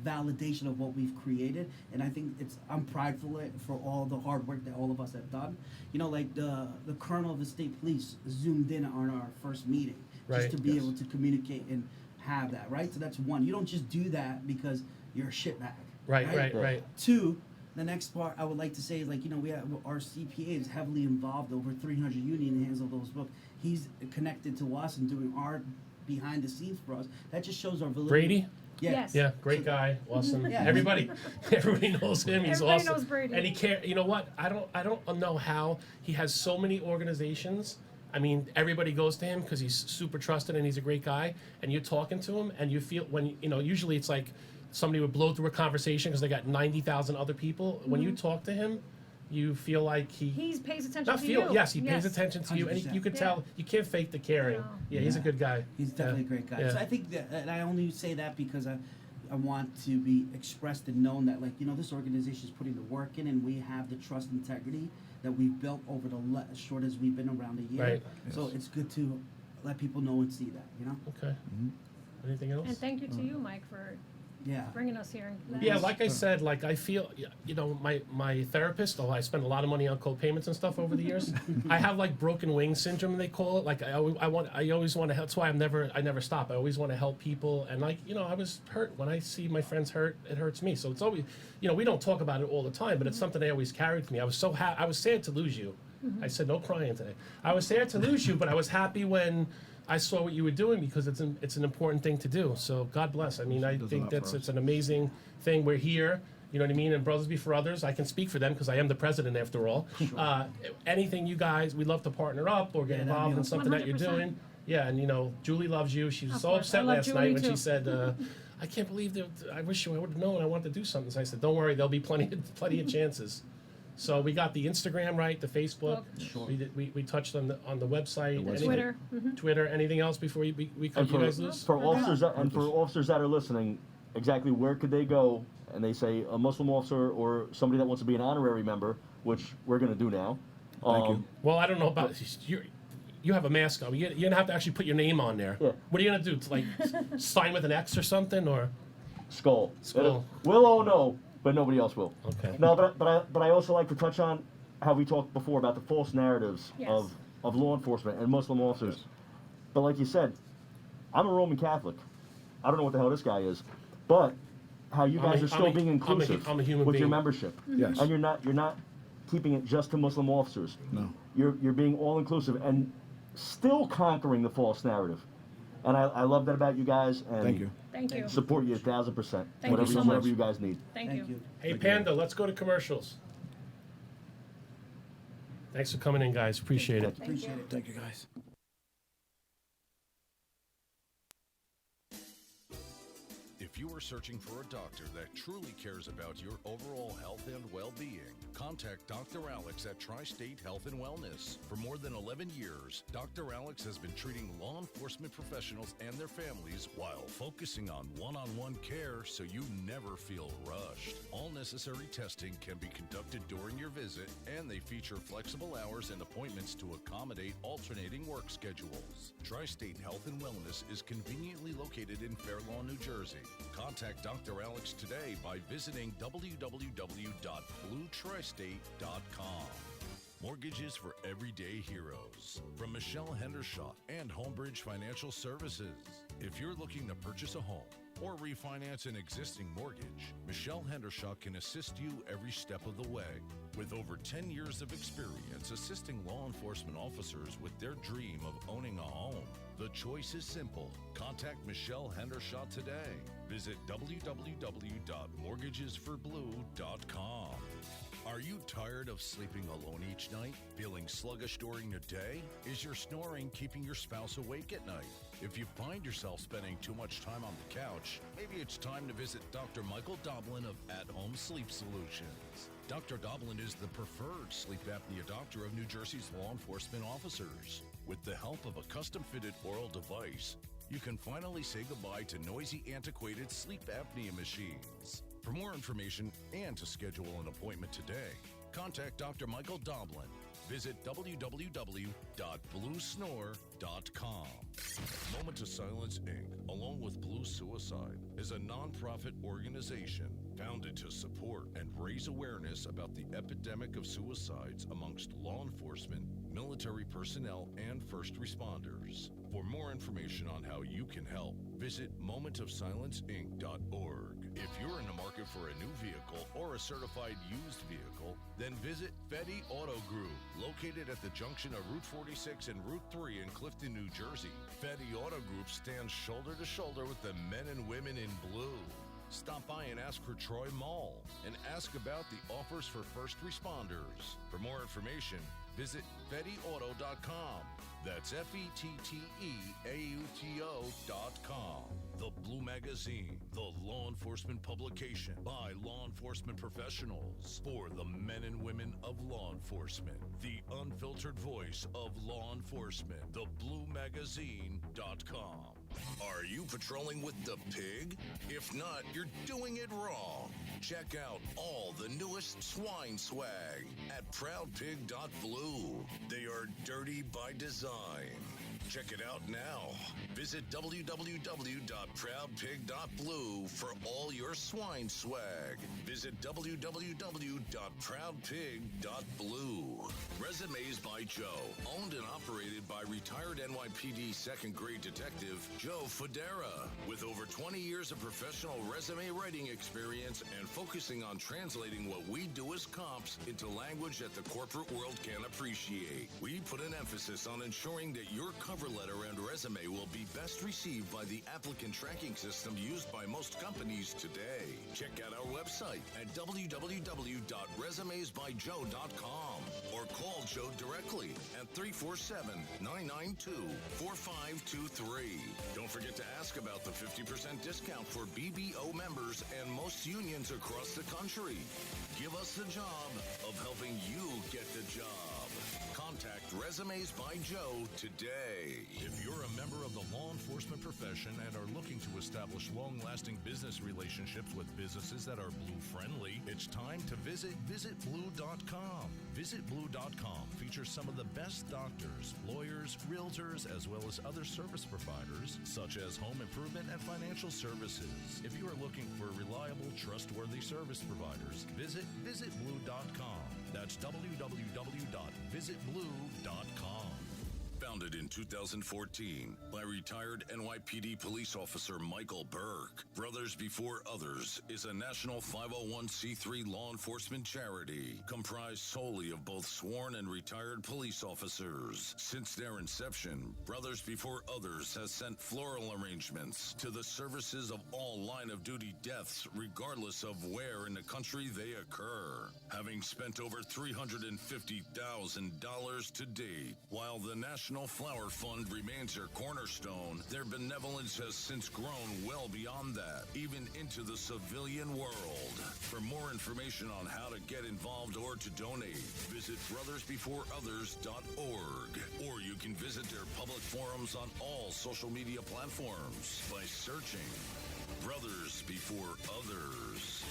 validation of what we've created, and I think I'm prideful for all the hard work that all of us have done. You know, like the colonel of the state police zoomed in on our first meeting Right. just to be able to communicate and have that, right? So that's one. You don't just do that because you're a shitbag. right. Two, the next part I would like to say is, like, you know, we have our CPA is heavily involved, over 300 union hands on those books. He's connected to us and doing our behind the scenes for us. That just shows our validity. Brady. Yeah. Yes. Yeah, great guy, awesome. Yeah. Everybody knows him. He's Everybody awesome. knows Brady. And he care. You know what? I don't know how he has so many organizations. I mean, everybody goes to him because he's super trusted and he's a great guy. And you're talking to him, and you feel usually it's like somebody would blow through a conversation because they got 90,000 other people. When you talk to him, you feel like he pays attention not to feel you. yes he pays attention to you, and 100%. you could Yeah. tell you can't fake the caring. No. Yeah, he's a Yeah. good guy. He's definitely a great guy. Yeah. So I think that, and I only say that because I want to be expressed and known that, like, you know, this organization is putting the work in, and we have the trust and integrity that we've built over the as short as we've been around a year. Right. So it's good to let people know and see that, you know? Okay. Anything else? And thank you to you, Mike, for Yeah. bringing us here. And letting Yeah, us- like I said, like I feel, my therapist, I spend a lot of money on co-payments and stuff over the years. I have like broken wing syndrome, they call it. Like I always want to help. That's why I never stop. I always want to help people. And like, I was hurt. When I see my friends hurt, it hurts me. So it's always, we don't talk about it all the time, but it's something I always carried with me. I was I was sad to lose you. I said, no crying today. I was sad to lose you, but I was happy when I saw what you were doing because it's an important thing to do. So God bless. I mean, I think it's an amazing thing. We're here, you know what I mean? And Brothers Before Others, I can speak for them because I am the president after all. Anything you guys, we love to partner up or get Yeah, that'd be involved in awesome. something that you're 100%. doing. Yeah, and Julie loves you. She was Of so course. upset I love last Julie night when too. she said, I can't believe that. I wish I would have known I wanted to do something. So I said, don't worry, there'll be plenty of chances. So we got the Instagram right, the Facebook. Sure. We touched on the website. Anything- Twitter. Twitter. Anything else before we cut And you guys loose? for officers that are listening, exactly where could they go? And they say a Muslim officer or somebody that wants to be an honorary member, which we're going to do now. Thank you. Well, I don't know about you have a mask on. You're gonna have to actually put your name on there. Yeah. What are you gonna do? To, like sign with an X or something, or? Skull. Skull. We'll all know, but nobody else will. Okay. No, but I also like to touch on how we talked before about the false narratives Yes. of law enforcement and Muslim officers. But like you said, I'm a Roman Catholic. I don't know what the hell this guy is, but how you guys are still being inclusive I'm a human with your being. membership. Yes. And you're not keeping it just to Muslim officers. No. You're being all inclusive and still conquering the false narrative. And I love that about you guys. And Thank you. Thank you. support you 1,000%. Thank you so Whatever much. you guys need. Thank you. Hey Panda, let's go to commercials. Thanks for coming in, guys. Appreciate it. Appreciate it. Thank you, guys. If you are searching for a doctor that truly cares about your overall health and well-being, contact Dr. Alex at Tri-State Health and Wellness. For more than 11 years, Dr. Alex has been treating law enforcement professionals and their families while focusing on one-on-one care so you never feel rushed. All necessary testing can be conducted during your visit, and they feature flexible hours and appointments to accommodate alternating work schedules. Tri-State Health and Wellness is conveniently located in Fair Lawn, New Jersey. Contact Dr. Alex today by visiting www.bluetristate.com. Mortgages for everyday heroes. From Michelle Hendershot and Homebridge Financial Services. If you're looking to purchase a home or refinance an existing mortgage, Michelle Hendershot can assist you every step of the way. With over 10 years of experience assisting law enforcement officers with their dream of owning a home, the choice is simple. Contact Michelle Hendershot today. Visit www.mortgagesforblue.com. Are you tired of sleeping alone each night? Feeling sluggish during the day? Is your snoring keeping your spouse awake at night? If you find yourself spending too much time on the couch, maybe it's time to visit Dr. Michael Doblin of At Home Sleep Solutions. Dr. Doblin is the preferred sleep apnea doctor of New Jersey's law enforcement officers. With the help of a custom-fitted oral device, you can finally say goodbye to noisy, antiquated sleep apnea machines. For more information and to schedule an appointment today, contact Dr. Michael Doblin. Visit www.bluesnore.com. Moment to Silence, Inc., along with Blue Suicide, is a nonprofit organization founded to support and raise awareness about the epidemic of suicides amongst law enforcement, military personnel, and first responders. For more information on how you can help, visit momentofsilenceinc.org. If you're in the market for a new vehicle or a certified used vehicle, then visit Fetty Auto Group, located at the junction of Route 46 and Route 3 in Clifton, New Jersey. Fetty Auto Group stands shoulder to shoulder with the men and women in blue. Stop by and ask for Troy Mall and ask about the offers for first responders. For more information, visit FettyAuto.com. That's FettyAuto.com. The Blue Magazine, the law enforcement publication by law enforcement professionals for the men and women of law enforcement. The unfiltered voice of law enforcement. TheBlueMagazine.com. Are you patrolling with the pig? If not, you're doing it wrong. Check out all the newest swine swag at ProudPig.blue. They are dirty by design. Check it out now. Visit www.proudpig.blue for all your swine swag. Visit www.proudpig.blue. Resumes by Joe, owned and operated by retired NYPD second grade detective Joe Federa. With over 20 years of professional resume writing experience and focusing on translating what we do as cops into language that the corporate world can appreciate. We put an emphasis on ensuring that your cover letter and resume will be best received by the applicant tracking system used by most companies today. Check out our website at www.resumesbyjoe.com or call Joe directly at 347-992-4523. Don't forget to ask about the 50% discount for BBO members and most unions across the country. Give us the job of helping you get the job. Contact Resumes by Joe today. If you're a member of the law enforcement profession and are looking to establish long-lasting business relationships with businesses that are blue-friendly, it's time to visit visitblue.com. Visitblue.com features some of the best doctors, lawyers, realtors, as well as other service providers, such as home improvement and financial services. If you are looking for reliable, trustworthy service providers, visit visitblue.com. That's www.visitblue.com. Founded in 2014 by retired NYPD police officer Michael Burke, Brothers Before Others is a national 501c3 law enforcement charity comprised solely of both sworn and retired police officers. Since their inception, Brothers Before Others has sent floral arrangements to the services of all line-of-duty deaths, regardless of where in the country they occur, having spent over $350,000 to date. While the National Flower Fund remains their cornerstone, their benevolence has since grown well beyond that, even into the civilian world. For more information on how to get involved or to donate, visit brothersbeforeothers.org, or you can visit their public forums on all social media platforms by searching Brothers Before Others.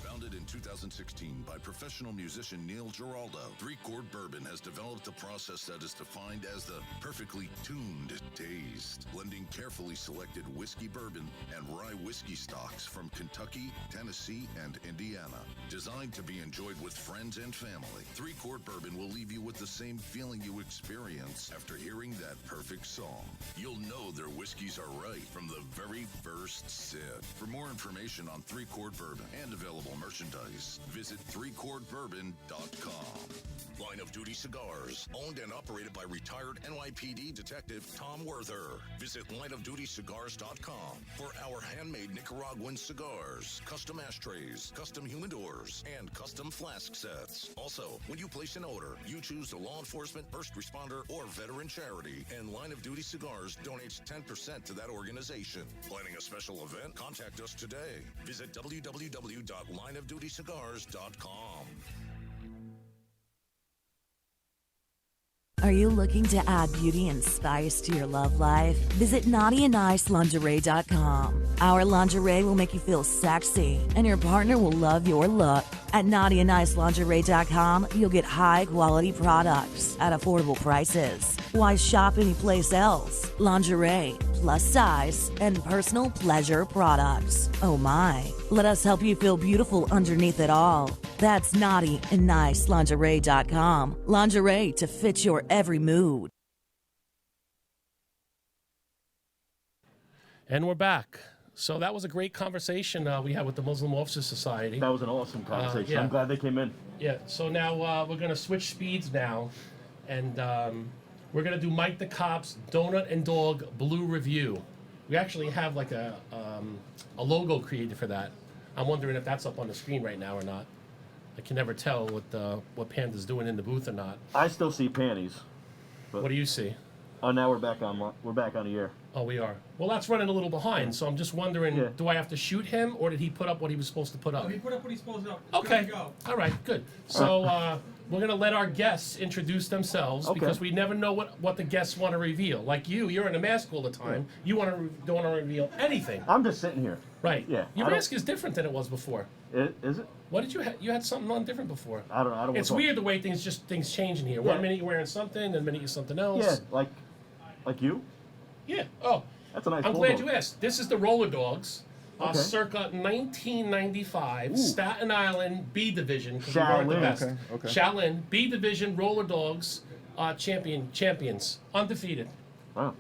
Founded in 2016 by professional musician Neil Giraldo, 3-Chord Bourbon has developed a process that is defined as the perfectly tuned taste, blending carefully selected whiskey bourbon and rye whiskey stocks from Kentucky, Tennessee, and Indiana. Designed to be enjoyed with friends and family, 3-Chord Bourbon will leave you with the same feeling you experience after hearing that perfect song. You'll know their whiskeys are right from the very first sip. For more information on 3-Chord Bourbon and available merchandise, visit 3chordbourbon.com. Line of Duty Cigars, owned and operated by retired NYPD Detective Tom Werther. Visit lineofdutycigars.com for our handmade Nicaraguan cigars, custom ashtrays, custom humidors, and custom flask sets. Also, when you place an order, you choose the law enforcement, first responder, or veteran charity, and Line of Duty Cigars donates 10% to that organization. Planning a special event? Contact us today. Visit www.lineofdutycigars.com. Are you looking to add beauty and spice to your love life? Visit NaughtyandNiceLingerie.com. Our lingerie will make you feel sexy, and your partner will love your look. At NaughtyandNiceLingerie.com, you'll get high-quality products at affordable prices. Why shop anyplace else? Lingerie, plus size, and personal pleasure products. Oh my. Let us help you feel beautiful underneath it all. That's NaughtyandNiceLingerie.com. Lingerie to fit your every mood. And we're back. So that was a great conversation we had with the Muslim Officers Society. That was an awesome conversation. yeah. I'm glad they came in. Yeah, so now we're going to switch speeds now, and we're going to do Mike the Cop's Donut and Dog Blue Review. We actually have like a logo created for that. I'm wondering if that's up on the screen right now or not. I can never tell what Panda's doing in the booth or not. I still see panties. But What do you see? Oh, now we're back on the air. Oh, we are. Well, that's running a little behind, so I'm just wondering, Yeah. do I have to shoot him, or did he put up what he was supposed to put up? Oh, he put up what he's supposed to up. Okay. Good to go. All right, good. So we're going to let our guests introduce themselves Okay. because we never know what the guests want to reveal. Like you're in a mask all the time. You don't want to reveal anything. I'm just sitting here. Right. Yeah, Your I don't- mask is different than it was before. Is it? What did you have? You had something on different before. I don't know. It's weird the way things change in here. Yeah. One minute you're wearing something, and the minute you're something else. Yeah, like you. Yeah. Oh, That's a nice. I'm bulldog. glad you asked. This is the Roller Dogs. Okay. Circa 1995, Ooh. Staten Island B Division. 'Cause we weren't the Shaolin. best. Okay. Shaolin B Division Roller Dogs, champions, undefeated. Wow.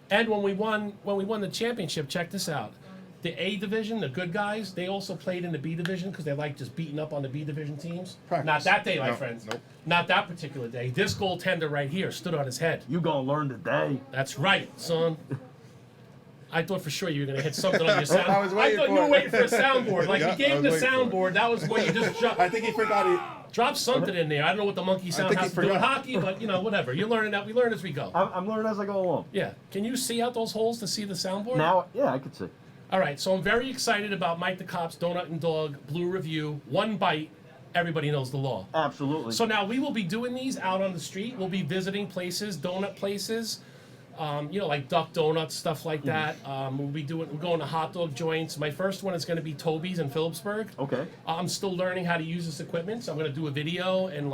And when we won the championship, check this out. The A Division, the good guys, they also played in the B Division because they like just beating up on the B Division teams. Practice. Not that day, my No, friends. nope. Not that particular day. This goaltender right here stood on his head. You gonna learn today. That's right, son. I thought for sure you were gonna hit something on your sound. I was waiting thought for you were it. waiting for a soundboard. Like Yeah, you gave I him the was waiting for it. soundboard. That was what you just dropped. I think he forgot it. Drop something in there. I don't know what the monkey sound think has he to do with forgot. hockey, but whatever. You're learning that. We learn as we go. I'm learning as I go along. Yeah. Can you see out those holes to see the soundboard? Now, yeah, I could see. All right. So I'm very excited about Mike the Cop's Donut and Dog Blue Review. One bite. Everybody knows the law. Absolutely. So now we will be doing these out on the street. We'll be visiting places, donut places, like Duck Donuts, stuff like that. We're going to hot dog joints. My first one is going to be Toby's in Phillipsburg. Okay. I'm still learning how to use this equipment, so I'm going to do a video and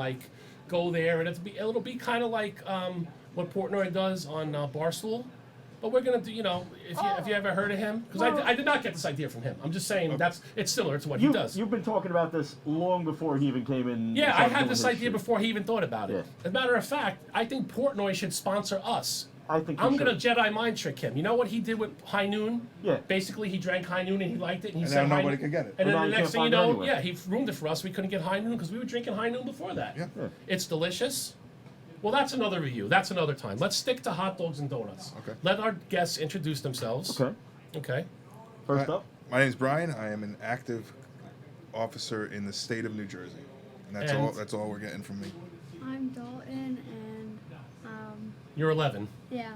go there, and it'll be kind of like what Portnoy does on Barstool. But we're gonna do, if you ever heard of him, because I did not get this idea from him. I'm just saying it's similar to what he does. You've been talking about this long before he even came in. Yeah, I started had doing this idea shit. before he even thought about it. Yeah. As a matter of fact, I think Portnoy should sponsor us. I think he I'm should. gonna Jedi mind trick him. You know what he did with High Noon? Yeah. Basically, he drank High Noon and he liked it, and he And said now High nobody Noon. could get it. And Well, now then you the next can't thing you find it know, anywhere. yeah, he ruined it for us. We couldn't get High Noon because we were drinking High Noon before that. Yeah. Yeah. It's delicious. Well, that's another review. That's another time. Let's stick to hot dogs and donuts. Okay. Let our guests introduce themselves. Okay. Okay. First up. My name is Brian. I am an active officer in the state of New Jersey, and that's And- all. That's all we're getting from me. I'm Dalton, and You're 11. yeah.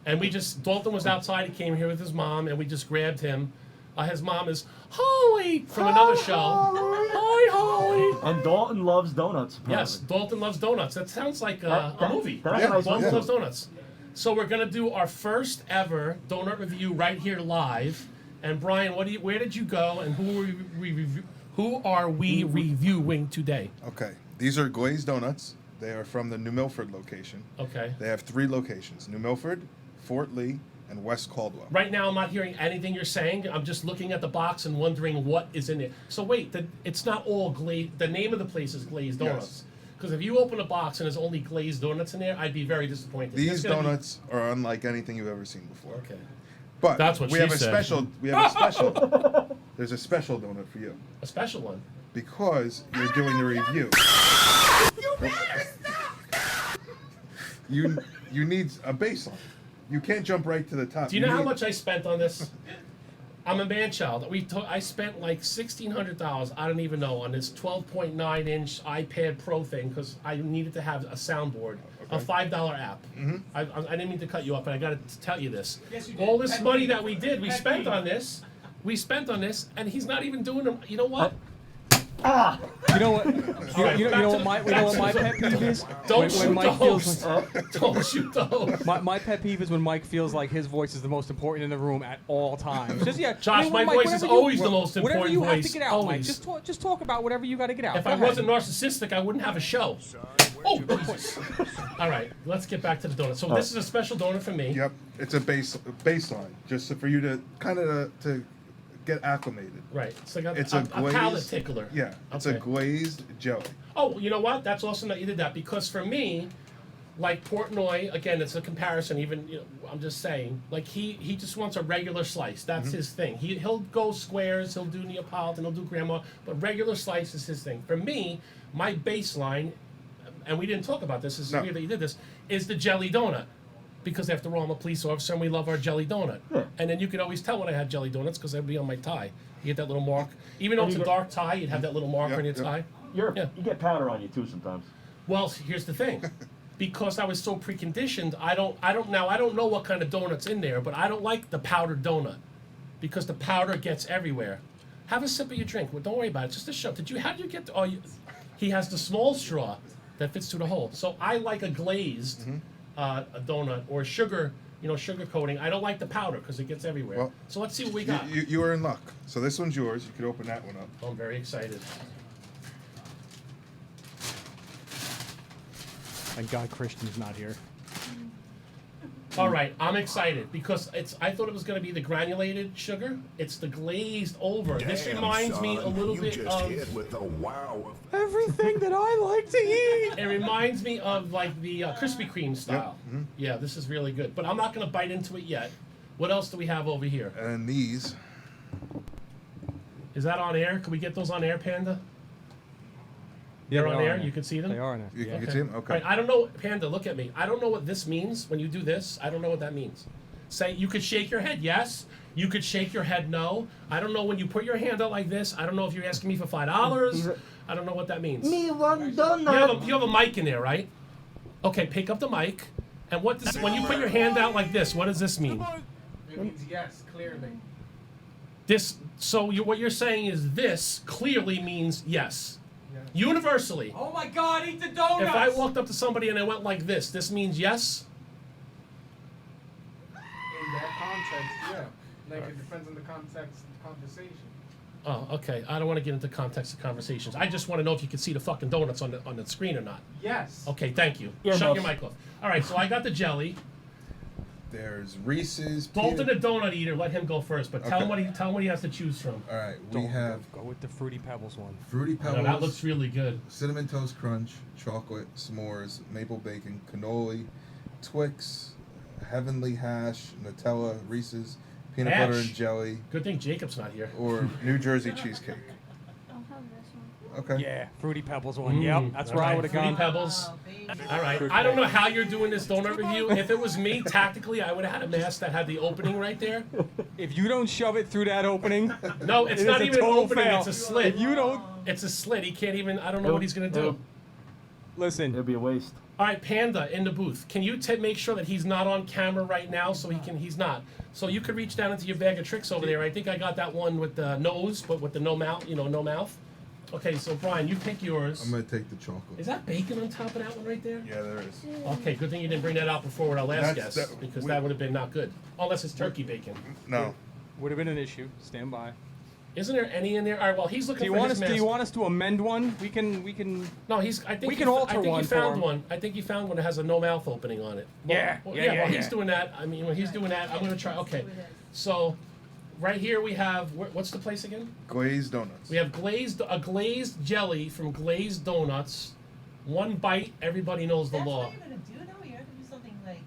And Dalton was outside. He came here with his mom, and we just grabbed him. His mom is Holly from another show. Hi, Holly. And Dalton loves donuts. Apparently. Yes, Dalton loves donuts. That sounds like a That- movie. that's a nice Dalton movie. loves donuts. So we're gonna do our first ever donut review right here live. And Brian, where did you go, and who are we reviewing today? Okay, these are glazed donuts. They are from the New Milford location. Okay. They have 3 locations: New Milford, Fort Lee, and West Caldwell. Right now, I'm not hearing anything you're saying. I'm just looking at the box and wondering what is in it. So wait, it's not all glazed. The name of the place is Glazed Donuts. Yes. Because if you open a box and there's only glazed donuts in there, I'd be very disappointed. These There's gonna be- donuts are unlike anything you've ever seen before. Okay. But That's what we she have a said. special. We have a special. There's a special donut for you A special one. because you're doing the review. You need a baseline. You can't jump right to the top. Do you know how need- much I spent on this? I'm a man child. I spent like $1,600. I don't even know on this 12.9-inch iPad Pro thing because I needed to have a soundboard, a $5 app. I didn't mean to cut you off, but I got to tell you this. Yes, you did. All this Pet money peeve. that we spent on this, and he's not even doing them. You know what? You know what? You know what my pet peeve is? Don't when shoot Mike the feels host. Don't shoot the host. my pet peeve is when Mike feels like his voice is the most important in the room at all times. Just yeah, Josh, my Mike, voice is whatever you- always the most important Whatever you have to voice, get out, Mike. always. Just talk about whatever you got to get out. If Go I ahead. wasn't narcissistic, I wouldn't have a show. Oh, Jesus. All right, let's get back to the donut. So this is a special donut for me. Yep, it's a baseline, just for you to kind of to get acclimated. Right. It's like It's a a glazed palate tickler. Yeah, it's a Okay. glazed jelly. Oh, you know what? That's awesome that you did that because for me, like Portnoy, again, it's a comparison. Even I'm just saying, like he just wants a regular slice. That's his thing. He'll go squares. He'll do Neapolitan. He'll do grandma. But regular slice is his thing. For me, my baseline, and we didn't talk about this. It's weird that you did this. Is the jelly donut. Because after all, I'm a police officer and we love our jelly donut. Yeah. And then you could always tell when I had jelly donuts because they'd be on my tie. You get that little mark. Even though it's a dark tie, you'd have that little mark on your tie. You get powder on you too sometimes. Well, here's the thing. Because I was so preconditioned, I don't know what kind of donut's in there, but I don't like the powdered donut. Because the powder gets everywhere. Have a sip of your drink. Well, don't worry about it. Just a shot. How did you get he has the small straw that fits through the hole. So I like a glazed a donut or sugar coating. I don't like the powder because it gets everywhere. Well, so let's see what we got. You are in luck. So this one's yours. You could open that one up. Oh, I'm very excited. Thank God Christian's not here. All right, I'm excited because I thought it was going to be the granulated sugar. It's the glazed over. This reminds me a little bit of with a wow. Everything that I like to eat. It reminds me of like the Krispy Kreme style. Mhm. Yeah, this is really good. But I'm not going to bite into it yet. What else do we have over here? And these. Is that on air? Can we get those on air, Panda? Yeah, They're they on are air. on You air. can see them. They are on air. You can see them? Okay. Right, I don't know, Panda. Look at me. I don't know what this means when you do this. I don't know what that means. Say you could shake your head yes. You could shake your head no. I don't know when you put your hand out like this. I don't know if you're asking me for $5. I don't know what that means. Me one donut. You have a mic in there, right? Okay, pick up the mic. And when you put your hand out like this, what does this mean? It means yes, clearly. What you're saying is this clearly means yes. Universally. Oh my God, eat the donuts! If I walked up to somebody and I went like this means yes? In that context, yeah. Like it depends on the context of the conversation. Oh, okay. I don't want to get into context of conversations. I just want to know if you can see the fucking donuts on the screen or not. Yes. Okay, thank you. Yeah, Shut no. your mic off. All right, so I got the jelly. There's Reese's. Bolton, the donut eater, let him go first, but tell him what he has to choose from. All right, we have Go with the Fruity Pebbles one. Fruity Oh, Pebbles. that looks really good. Cinnamon Toast Crunch, chocolate, s'mores, maple bacon, cannoli, Twix, Heavenly Hash, Nutella, Reese's, peanut butter and Hash. jelly, Good thing Jacob's not here. or New Jersey cheesecake. I'll have this one. Okay. Yeah, Fruity Pebbles one. Yep, that's where I would have Fruity gone. Pebbles. All right. I don't know how you're doing this donut review. If it was me, tactically, I would have had a mask that had the opening right there. If you don't shove it through that opening, No, it's it not is a even an total opening. fail. It's a slit. If you don't It's a slit. He can't even. I don't know what he's gonna do. listen, It'd be a waste. All right, Panda in the booth. Can you make sure that he's not on camera right now, so he's not. So you could reach down into your bag of tricks over there. I think I got that one with the nose, but with the no mouth. No mouth. Okay, so Brian, you pick yours. I'm gonna take the chocolate. Is that bacon on top of that one right there? Yeah, there is. Okay, good thing you didn't bring that out before with our last That's- guest, that- because we- that would have been not good. Unless it's turkey bacon. No. would have been an issue. Stand by. Isn't there any in there? All right, well, he's looking Do you for want his us? Do you mask. want us to amend one? We can. No, I think We he can I alter think one he for found him. one. I think he found one that has a no mouth opening on it. Yeah, yeah, While yeah. he's doing that, I mean, when he's doing that, I'm gonna try. Okay, so right here we have what's the place again? Glazed donuts. We have a glazed jelly from Glazed Donuts. One bite, everybody knows the That's law. what you're gonna do now? You're gonna do something like.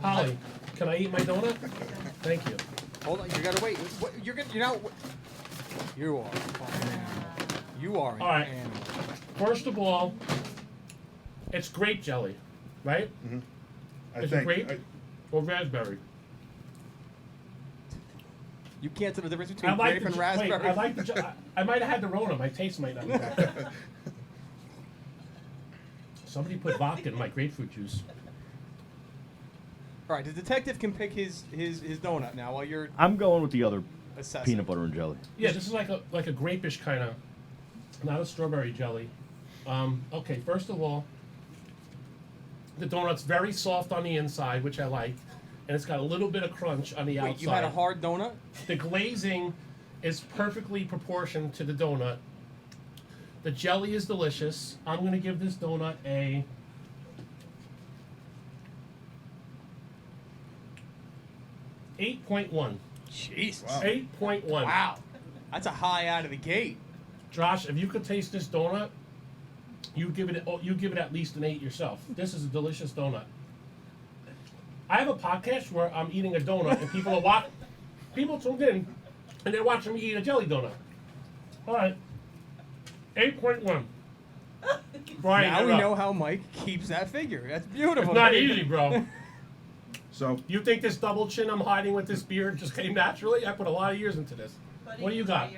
Holly, can I eat my donut? Thank you. Hold on, you gotta wait. You're not. You are. You are. An All right. animal. First of all, it's grape jelly, right? Mm-hmm. I Is it think. grape or raspberry? You can't tell the difference between I like grape and the, raspberry. wait, I like the. I might have had the Rona. My taste might not be back. Somebody put vodka in my grapefruit juice. All right, the detective can pick his donut now while you're. I'm going with the other assess Peanut it. butter and jelly. Yeah, this is like a grapish kind of, not a strawberry jelly. Okay, first of all, the donut's very soft on the inside, which I like, and it's got a little bit of crunch on the outside. Wait, you had a hard donut? The glazing is perfectly proportioned to the donut. The jelly is delicious. I'm going to give this donut a 8.1. Jesus. Wow. 8.1. Wow. That's a high out of the gate. Josh, if you could taste this donut, you give it at least an 8 yourself. This is a delicious donut. I have a podcast where I'm eating a donut and people tuned in and they're watching me eat a jelly donut. All right. 8.1. Brian, Now you're we up. know how Mike keeps that figure. That's beautiful. It's not easy, bro. So You think this double chin I'm hiding with this beard just came naturally? I put a lot of years into this. What do you got?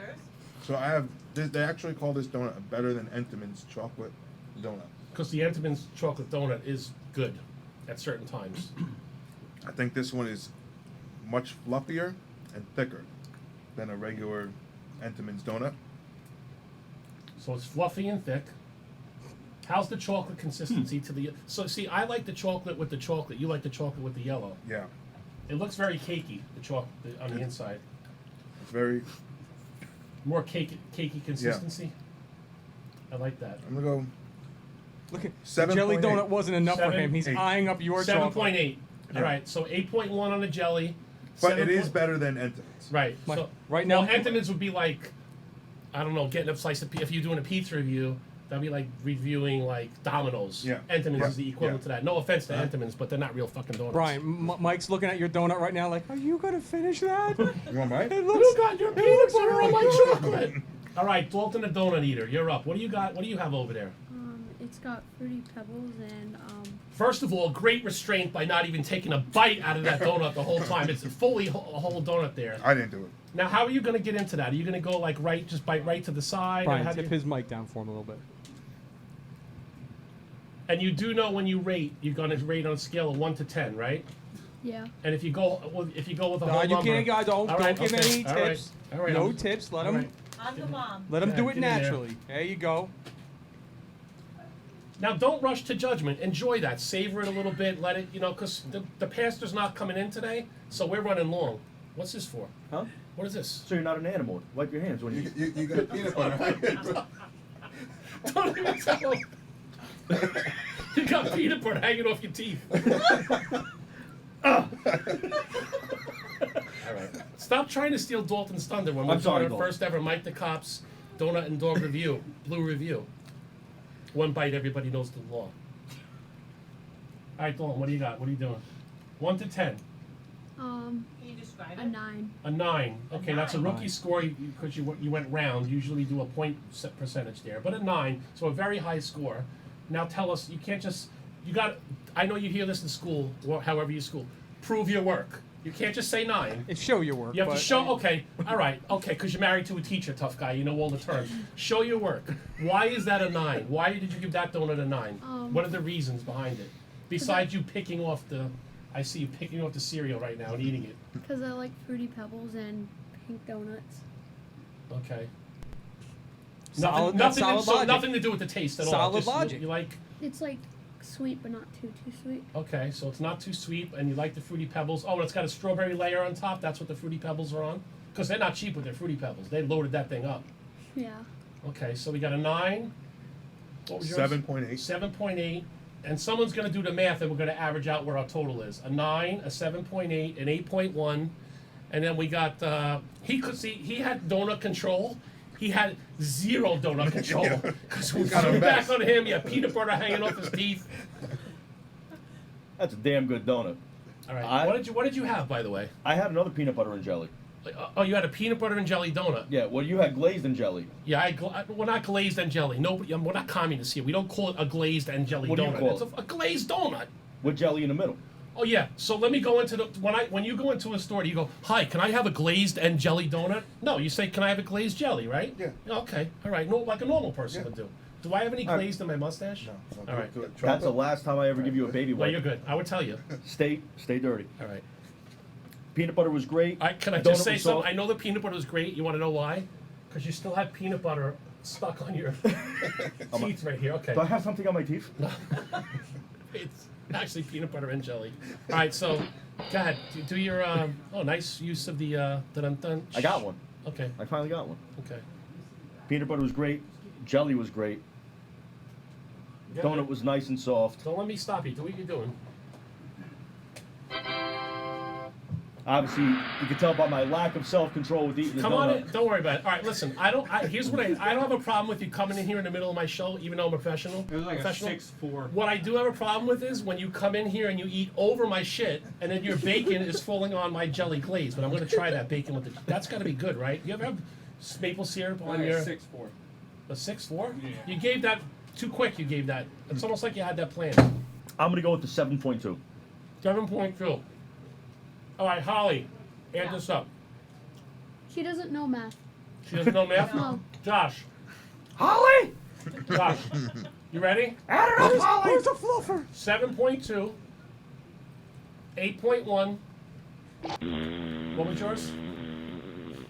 So I have. They actually call this donut better than Entenmann's chocolate donut. Because the Entenmann's chocolate donut is good at certain times. I think this one is much fluffier and thicker than a regular Entenmann's donut. So it's fluffy and thick. How's the chocolate consistency to the... So, see, I like the chocolate with the chocolate. You like the chocolate with the yellow. Yeah, It looks very cakey, the chocolate on the inside. it's very. More cakey consistency. I like that. I'm gonna go. Look at 7.8. jelly donut wasn't enough for him. He's 7.8. eyeing up your chocolate. 7.8. Yeah. All right, so 8.1 on the jelly. But it 7. is better than Entenmann's. Right. Mike, So, right now- well, Entenmann's would be like, I don't know, getting a slice of... If you're doing a pizza review, that'd be like reviewing, like, Domino's. Yeah. Entenmann's Yeah. is the equivalent Yeah. to that. No offense to Entenmann's, but they're not real fucking donuts. Brian, Mike's looking at your donut right now like, are you going to finish that? You want mine? It You looks... got your peanut butter on my chocolate. All right, Dalton the donut eater, you're up. What do you got? What do you have over there? It's got fruity pebbles and First of all, great restraint by not even taking a bite out of that donut the whole time. It's fully a whole donut there. I didn't do it. Now, how are you going to get into that? Are you going to go like right, just bite right to the side? or Brian, how do tip you- his mic down for him a little bit. And you do know when you rate, you're going to rate on a scale of 1 to 10, right? yeah. And if you go with a No, whole you number, can't, guys. Don't All right, give okay, any all right, tips. all right, No I'm- tips. Let all him right. I'm the mom. let him Yeah, do it get in there. naturally. There you go. Now, don't rush to judgment. Enjoy that. Savor it a little bit. Let it, because the pastor's not coming in today, so we're running long. What's this for? Huh? What is this? So you're not an animal. Wipe your hands when you. You got peanut butter. Don't even tell him. You got peanut butter hanging off your teeth. All right. Stop trying to steal Dalton's thunder when we're I'm sorry, doing our Dalton. first ever Mike the Cop's Donut and Dog review, Blue Review. One bite, everybody knows the law. All right, Dalton, what do you got? What are you doing? 1 to 10. Can you describe A it? 9. A 9. Okay, that's a nine. rookie score because you went round. Usually do a point percentage there, but a 9, so a very high score. Now tell us, you can't just I know you hear this in school, or however you school. Prove your work. You can't just say 9. It's show your work. You have to but- show. Okay, all right, okay, because you're married to a teacher, tough guy. You know all the terms. Show your work. Why is that a 9? Why did you give that donut a 9? What are the reasons behind it? Besides you picking off I see you picking off the cereal right now and eating it. Because I like fruity pebbles and pink donuts. Okay. Solid- nothing, that's solid logic. nothing to do with the taste at all. Solid Just, logic. You like. It's like sweet, but not too sweet. Okay, so it's not too sweet, and you like the Fruity Pebbles. Oh, and it's got a strawberry layer on top. That's what the Fruity Pebbles are on. Because they're not cheap with their Fruity Pebbles. They loaded that thing up. Yeah. Okay, so we got a 9. What was yours? 7.8. 7.8. And someone's going to do the math, and we're going to average out where our total is. A 9, a 7.8, an 8.1. And then we got, he had donut control. He had 0 donut control. Because we got a threw back mess. on him. He had peanut butter hanging off his teeth. That's a damn good donut. All right. What did you have, by the way? I had another peanut butter and jelly. Oh, you had a peanut butter and jelly donut. Yeah, well, you had glazed and jelly. Yeah, we're not glazed and jelly. No, we're not communists here. We don't call it a glazed and jelly What do you donut. call It's it? a glazed donut. With jelly in the middle. Oh yeah. So let me go into when you go into a store, do you go, "Hi, can I have a glazed and jelly donut?" No, you say, "Can I have a glazed jelly?" Right? Yeah. Okay. All right. No, like a normal person Yeah. would do. Do I have any glazed in my mustache? No. All right. Good. That's the Chocolate. last time I ever give you a baby Well, wipe. you're good. I would tell you. Stay dirty. All right. Peanut butter was great. Can I Donut just say was something? soft. I know the peanut butter was great. You want to know why? Because you still have peanut butter stuck on your teeth right here. Okay. Do I have something on my teeth? It's actually peanut butter and jelly. All right, so go ahead. Do your nice use of the dun-dun-dun. I got one. Okay. I finally got one. Okay. Peanut butter was great. Jelly was great. Donut was nice and soft. Don't let me stop you. Do what you're doing. Obviously, you can tell by my lack of self-control with eating the Come donut. on in. Don't worry about it. All right, listen. Here's what I don't have a problem with you coming in here in the middle of my show, even though I'm a professional. It was like a professional. 6'4". What I do have a problem with is when you come in here and you eat over my shit, and then your bacon is falling on my jelly glaze. But I'm going to try that bacon with the. That's got to be good, right? You ever have maple syrup on your? 6'4". A 6'4"? Yeah. You gave that too quick. You gave that. It's almost like you had that planned. I'm going to go with the 7.2. 7.2. All right, Holly, add this up. She doesn't know math. She doesn't know math? No. Josh. Holly! Josh, you ready? Add it up, Holly! Where's the fluffer? 7.2, 8.1. What was yours?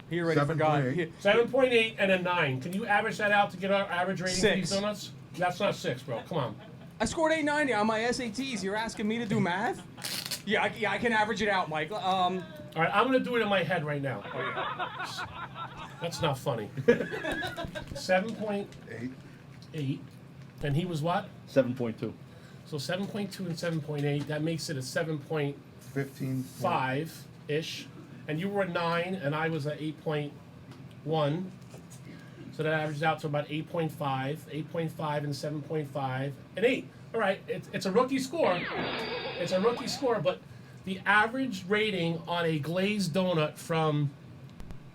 He already forgot. 7.8. 7.8 and a 9. Can you average that out to get our average rating for these 6. donuts? That's not 6, bro. Come on. I scored 890 on my SATs. You're asking me to do math? Yeah, I can average it out, Mike. All right, I'm going to do it in my head right now. That's not funny. 7.8. 8. And he was what? 7.2. So 7.2 and 7.8. That makes it a 7.5 15. ish. And you were a 9, and I was a 8.1. So that averages out to about 8.5, 8.5 and 7.5, and 8. All right, it's a rookie score. It's a rookie score, but the average rating on a glazed donut from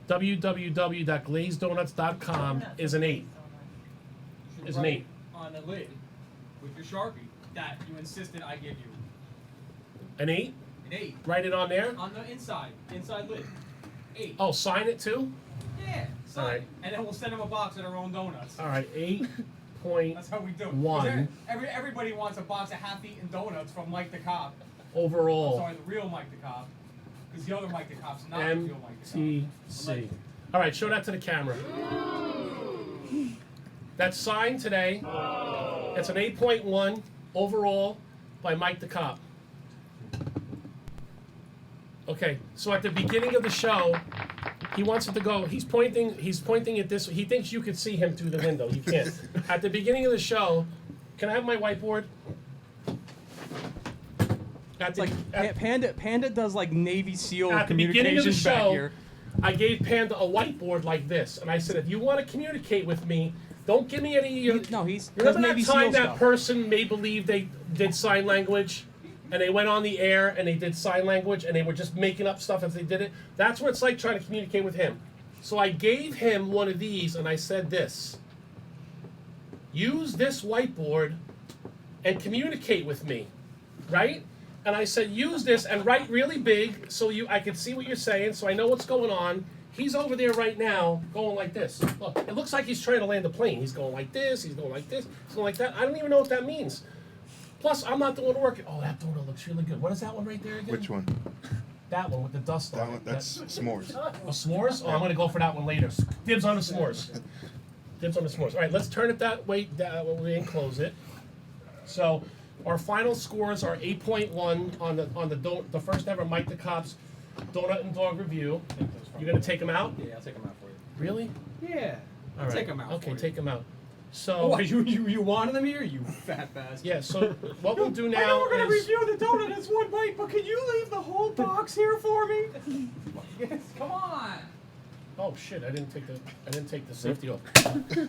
www.glazeddonuts.com is an 8. Is an 8. On the lid with your Sharpie that you insisted I give you. An 8? An 8. Write it on there? On the inside lid. 8. Oh, sign it too? Yeah, sign. All right. And then we'll send them a box of their own donuts. All right, 8.1 That's how we do it. 'Cause everybody wants a box of half-eaten donuts from Mike the Cop. overall. Sorry, the real Mike the Cop. Because the other Mike the Cop's not the real Mike the Cop. MTC. All right, show that to the camera. That's signed today. It's an 8.1 overall by Mike the Cop. Okay, so at the beginning of the show, he wants it to go. He's pointing at this. He thinks you can see him through the window. You can't. At the beginning of the show, can I have my whiteboard? It's like Panda does like Navy SEAL At the beginning of the communications back show, here. I gave Panda a whiteboard like this, and I said, if you want to communicate with me, don't give me any. No, he's Remember that Navy time SEAL that stuff. person may believe they did sign language, and they went on the air and they did sign language, and they were just making up stuff as they did it? That's what it's like trying to communicate with him. So I gave him one of these, and I said this. Use this whiteboard and communicate with me, right? And I said, use this and write really big so I can see what you're saying, so I know what's going on. He's over there right now going like this. Look, it looks like he's trying to land a plane. He's going like this, he's going like this, he's going like that. I don't even know what that means. Plus, I'm not doing the work. Oh, that donut looks really good. What is that one right there again? Which one? That one with the dust That on one, it. that's s'mores. Oh, s'mores? Oh, I'm going to go for that one later. Dibs on the s'mores. Dibs on the s'mores. All right, let's turn it that way and close it. So our final scores are 8.1 on the first ever Mike the Cop's Donut and Dog review. You're going to take them out? Yeah, I'll take them out for you. Really? Yeah. All right. Take them out. Okay, for take them out. So. Oh, you wanted them here, you fat bastard. Yeah. So what we'll do now I know we're gonna is review the donut as one bite, but can you leave the whole box here for me? Yes, come on. Oh shit! I didn't take the safety off.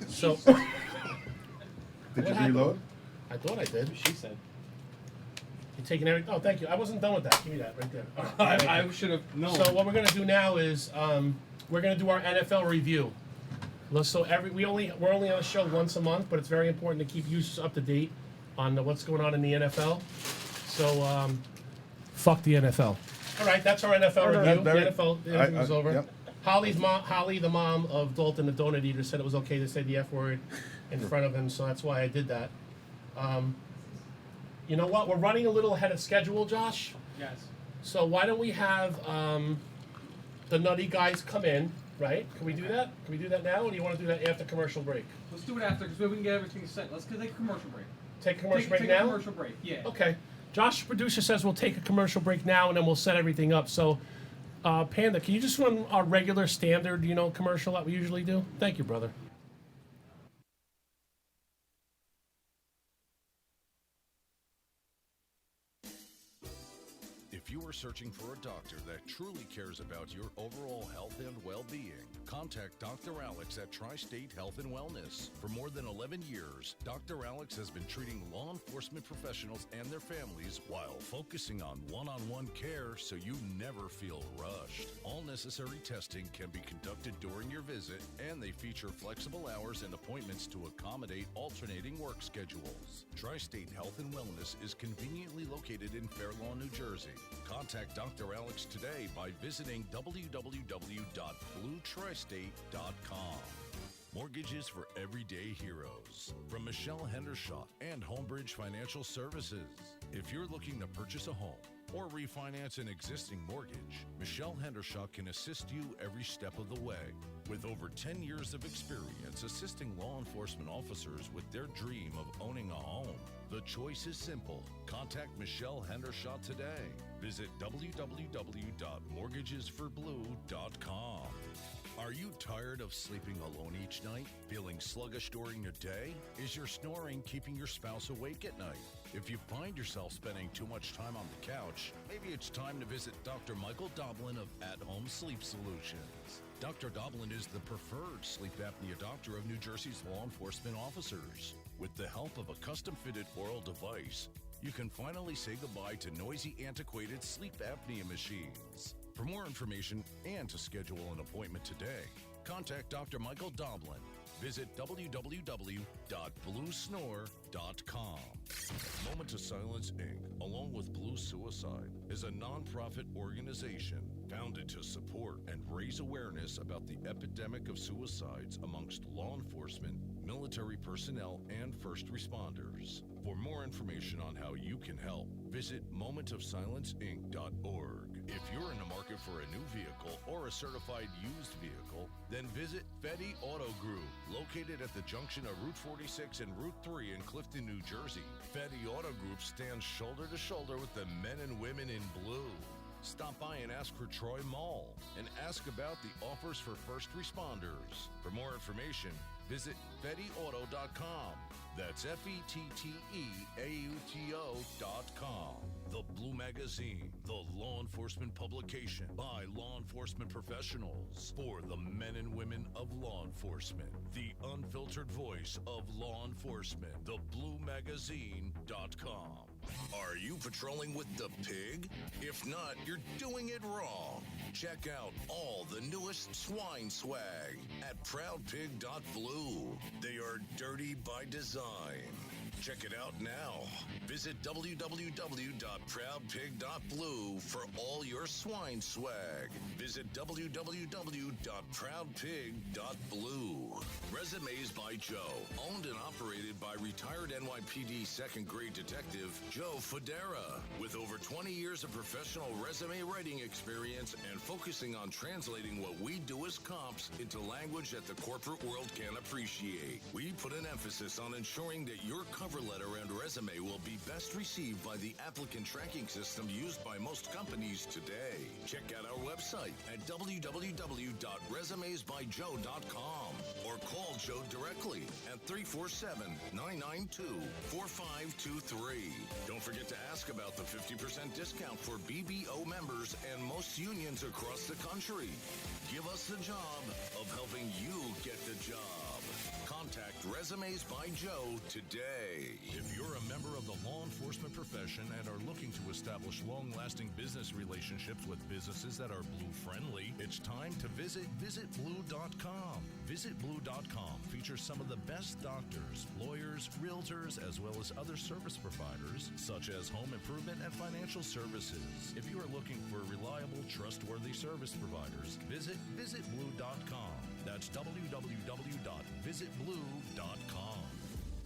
So. Did What you happened? reload? I thought I did. She said. You taking everything? Oh, thank you. I wasn't done with that. Give me that right there. All right, thank I you. should have known. So what we're gonna do now is we're gonna do our NFL review. So we're only on a show once a month, but it's very important to keep you up to date on what's going on in the NFL. So fuck the NFL. All right, that's our NFL review. The NFL interview is over. Yep. Holly, the mom of Dalton the Donut Eater, said it was okay to say the F word in front of him, so that's why I did that. You know what? We're running a little ahead of schedule, Josh. Yes. So why don't we have the nutty guys come in, right? Can we do that? Can we do that now, or do you want to do that after commercial break? Let's do it after, because we can get everything set. Let's take a commercial break. Take a commercial break take now? a commercial break, yeah. Okay. Josh, producer, says we'll take a commercial break now, and then we'll set everything up. So, Panda, can you just run our regular standard, commercial that we usually do? Thank you, brother. If you are searching for a doctor that truly cares about your overall health and well-being, contact Dr. Alex at Tri-State Health and Wellness. For more than 11 years, Dr. Alex has been treating law enforcement professionals and their families while focusing on one-on-one care so you never feel rushed. All necessary testing can be conducted during your visit, and they feature flexible hours and appointments to accommodate alternating work schedules. Tri-State Health and Wellness is conveniently located in Fair Lawn, New Jersey. Contact Dr. Alex today by visiting www.bluetristate.com. Mortgages for everyday heroes. From Michelle Hendershot and Homebridge Financial Services. If you're looking to purchase a home or refinance an existing mortgage, Michelle Hendershot can assist you every step of the way. With over 10 years of experience assisting law enforcement officers with their dream of owning a home, the choice is simple. Contact Michelle Hendershot today. Visit www.mortgagesforblue.com. Are you tired of sleeping alone each night? Feeling sluggish during the day? Is your snoring keeping your spouse awake at night? If you find yourself spending too much time on the couch, maybe it's time to visit Dr. Michael Doblin of At Home Sleep Solutions. Dr. Doblin is the preferred sleep apnea doctor of New Jersey's law enforcement officers. With the help of a custom-fitted oral device, you can finally say goodbye to noisy, antiquated sleep apnea machines. For more information and to schedule an appointment today, contact Dr. Michael Doblin. Visit www.bluesnore.com. Moment of Silence, Inc., along with Blue Suicide, is a nonprofit organization founded to support and raise awareness about the epidemic of suicides amongst law enforcement, military personnel, and first responders. For more information on how you can help, visit momentofsilenceinc.org. If you're in the market for a new vehicle or a certified used vehicle, then visit Fetty Auto Group, located at the junction of Route 46 and Route 3 in Clifton, New Jersey. Fetty Auto Group stands shoulder to shoulder with the men and women in blue. Stop by and ask for Troy Mall and ask about the offers for first responders. For more information, visit FettyAuto.com. That's FettyAuto.com. The Blue Magazine, the law enforcement publication by law enforcement professionals for the men and women of law enforcement. The unfiltered voice of law enforcement. The BlueMagazine.com. Are you patrolling with the pig? If not, you're doing it wrong. Check out all the newest swine swag at proudpig.blue. They are dirty by design. Check it out now. Visit www.proudpig.blue for all your swine swag. Visit www.proudpig.blue. Resumes by Joe. Owned and operated by retired NYPD second grade detective Joe Federa. With over 20 years of professional resume writing experience and focusing on translating what we do as cops into language that the corporate world can appreciate. We put an emphasis on ensuring that your cover letter and resume will be best received by the applicant tracking system used by most companies today. Check out our website at www.resumesbyjoe.com or call Joe directly at 347-992-4523. Don't forget to ask about the 50% discount for BBO members and most unions across the country. Give us the job of helping you get the job. Contact Resumes by Joe today. If you're a member of the law enforcement profession and are looking to establish long-lasting business relationships with businesses that are blue-friendly, it's time to visit visitblue.com. Visitblue.com features some of the best doctors, lawyers, realtors, as well as other service providers, such as home improvement and financial services. If you are looking for reliable, trustworthy service providers, visit visitblue.com. That's www.visitblue.com.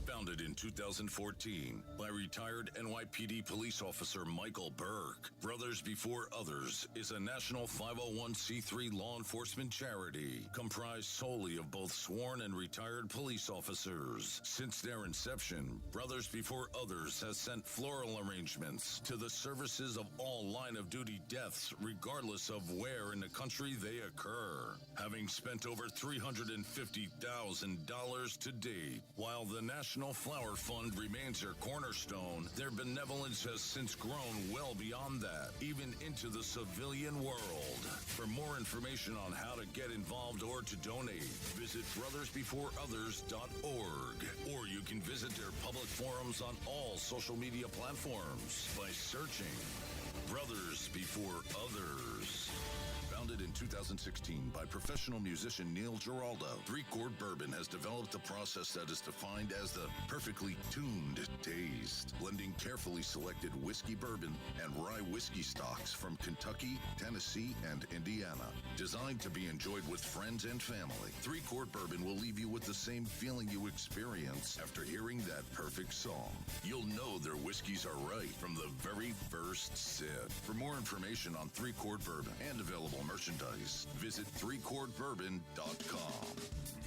Founded in 2014 by retired NYPD police officer Michael Burke, Brothers Before Others is a national 501c3 law enforcement charity comprised solely of both sworn and retired police officers. Since their inception, Brothers Before Others has sent floral arrangements to the services of all line-of-duty deaths, regardless of where in the country they occur. Having spent over $350,000 to date, while the National Flower Fund remains their cornerstone, their benevolence has since grown well beyond that, even into the civilian world. For more information on how to get involved or to donate, visit brothersbeforeothers.org, or you can visit their public forums on all social media platforms by searching Brothers Before Others. Founded in 2016 by professional musician Neil Giraldo, 3-Chord Bourbon has developed a process that is defined as the perfectly tuned taste, blending carefully selected whiskey bourbon and rye whiskey stocks from Kentucky, Tennessee, and Indiana. Designed to be enjoyed with friends and family, 3-Chord Bourbon will leave you with the same feeling you experience after hearing that perfect song. You'll know their whiskeys are right from the very first sip. For more information on 3-Chord Bourbon and available merchandise, visit 3chordbourbon.com.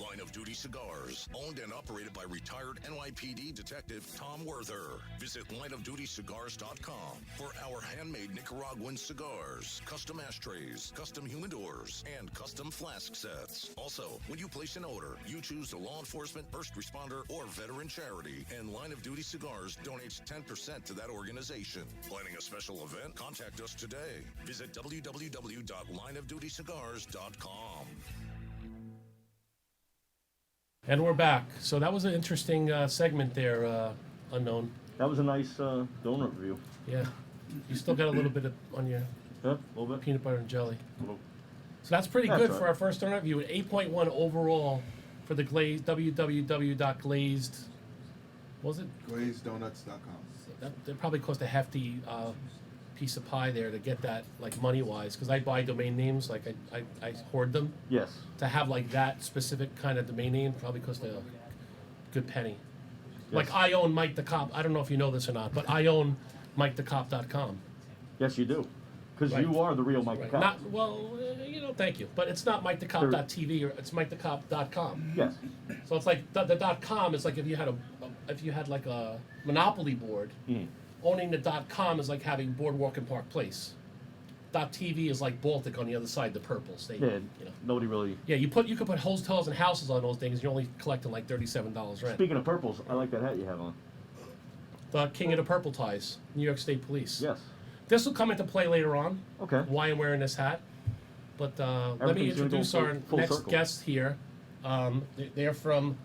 Line of Duty Cigars, owned and operated by retired NYPD Detective Tom Werther. Visit lineofdutycigars.com for our handmade Nicaraguan cigars, custom ashtrays, custom humidors, and custom flask sets. Also, when you place an order, you choose the law enforcement, first responder, or veteran charity, and Line of Duty Cigars donates 10% to that organization. Planning a special event? Contact us today. Visit www.lineofdutycigars.com. And we're back. So that was an interesting segment there, Unknown. That was a nice donut review. Yeah. You still got a little bit on your little bit. peanut butter and jelly. So that's pretty good for our first donut review. 8.1 overall for the glazed, www.glazed, what was it? GlazedDonuts.com. That probably cost a hefty piece of pie there to get that, like, money-wise, because I buy domain names, like I hoard them. Yes. To have like that specific kind of domain name probably cost a good penny. Yes. Like I own Mike the Cop. I don't know if you know this or not, but I own MikeTheCop.com. Yes, you do. Because Right. you are the real Mike the Cop. Not well, thank you, but it's not MikeTheCop.tv or it's MikeTheCop.com. Yes. So it's like the .com is like if you had like a Monopoly board. Owning the .com is like having Boardwalk and Park Place. .tv is like Baltic on the other side, the purples. Nobody really. Yeah, you could put hotels and houses on those things. You're only collecting like $37 rent. Speaking of purples, I like that hat you have on. The King of the Purple Ties, New York State Police. Yes. This will come into play later on. Okay. Why I'm wearing this hat. But let me Everything's gonna go introduce our full next circle. guest here. They're from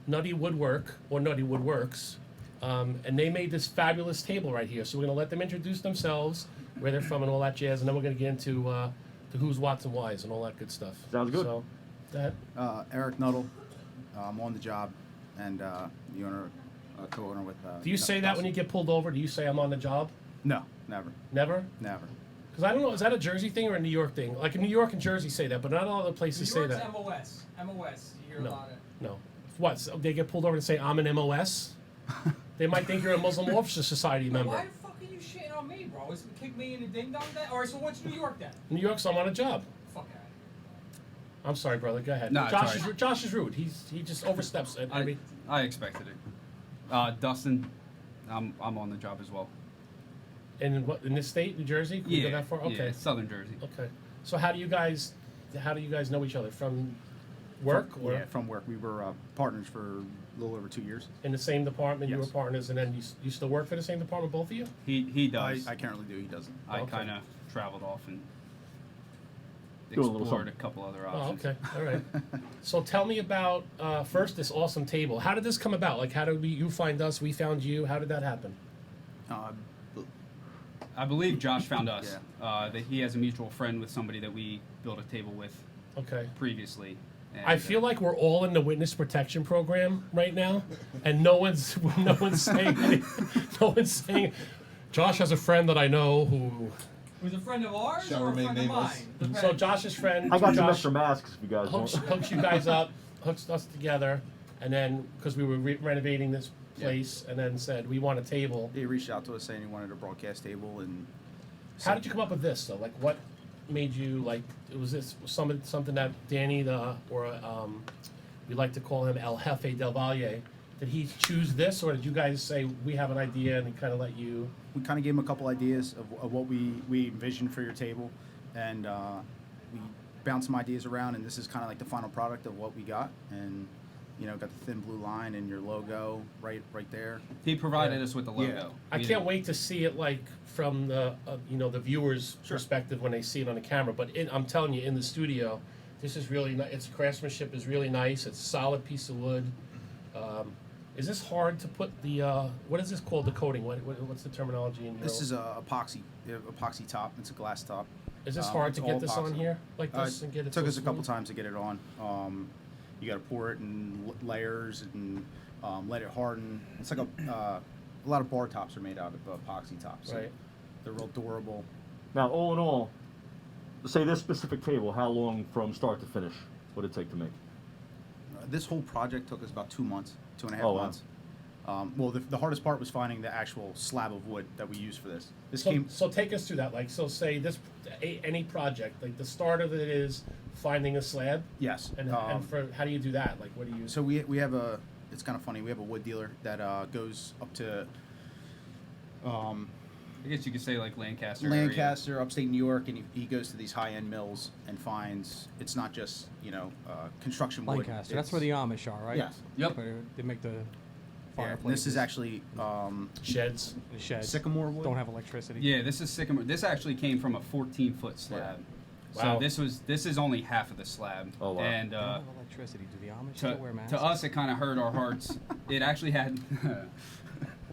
Nutty Woodwork or Nutty Woodworks. And they made this fabulous table right here. So we're going to let them introduce themselves, where they're from and all that jazz. And then we're going to get into the who's, what's, and whys and all that good stuff. Sounds good. So, that. Eric Nuttall. I'm on the job and the owner, co-owner with... Do you say that when you get pulled over? Do you say I'm on the job? No, never. Never? Never. Because I don't know, is that a Jersey thing or a New York thing? Like in New York and Jersey say that, but not all other places say that. MOS. MOS. You hear a lot of... No. What? So they get pulled over and say, I'm an MOS? They might think you're a Muslim Officer Society member. Why the fuck are you shitting on me, bro? Is it kick me in the ding dong then? Alright, so what's New York then? New York, so I'm on a job. Fuck out. I'm sorry, brother. Go ahead. No, it's Josh, all right. Josh is rude. He just oversteps it. I expected it. Dustin, I'm on the job as well. In what? In this state, New Jersey? Can we go Yeah, that far? Okay. yeah, Southern Jersey. Okay. So how do you guys know each other? From work or from work. We were partners for a little over 2 years. in the same department? You Yes. were partners, and then you still work for the same department, both of you? He does. I currently do. He doesn't. I Okay. kind of traveled off and Do a little explored a something. couple other Oh, options. okay. All right. So tell me about first this awesome table. How did this come about? Like, how did you find us? We found you. How did that happen? I believe Josh found us. That he has a mutual friend with somebody that we built a table with. Okay. Previously. And, I feel like we're all in the witness protection program right now, and no one's saying anything. No one's saying. Josh has a friend that I know who. Who's a friend of ours Shall or a remain friend nameless. of mine? So Josh's friend. I got some Josh extra masks if you guys want. hooks you guys up, hooks us together, and then because we were renovating this place and then said, we want a table. He reached out to us saying he wanted a broadcast table, and How did you come up with this, though? Like, what made you, like, was this something that Danny, we like to call him El Jefe del Valle, did he choose this, or did you guys say, we have an idea, and he kind of let you? we kind of gave him a couple ideas of what we envisioned for your table, and we bounced some ideas around, and this is kind of like the final product of what we got, and got the thin blue line and your logo right there. He provided us with the logo. Yeah. I can't wait to see it, like, from the the viewer's perspective when they see it on the camera. But I'm telling you, in the studio, this is really nice. Its craftsmanship is really nice. It's a solid piece of wood. Is this hard to put the what is this called? The coating? What's the terminology in here? This is a epoxy top. It's a glass top. Is this hard to it's get all this epoxy. on here like this and get it? Took so us a couple smooth? times to get it on. You got to pour it in layers and let it harden. It's like a lot of bar tops are made out of epoxy tops. So Right. they're real durable. Now, all in all, say this specific table, how long from start to finish would it take to make? This whole project took us about 2 months, 2.5 Oh, wow. months. Well, the hardest part was finding the actual slab of wood that we used for this. This So, came. so take us through that. Like, so say this, any project, like the start of it is finding a slab. Yes. And for how do you do that? Like, what do you? So we have a. It's kind of funny. We have a wood dealer that goes up to. I guess you could say like Lancaster. Lancaster, upstate New York, and he goes to these high-end mills and finds it's not just construction wood. Lancaster. That's where the Amish are, right? Yes. Yep. Where they make the Yeah, fireplaces. and this is actually sheds. The sheds. sycamore wood. Don't have electricity. Yeah, this is sycamore. This actually came from a 14-foot slab. Wow. So this is only half of the slab. Oh, wow. And Don't have electricity. Do the Amish still wear masks? to us, it kind of hurt our hearts. It actually had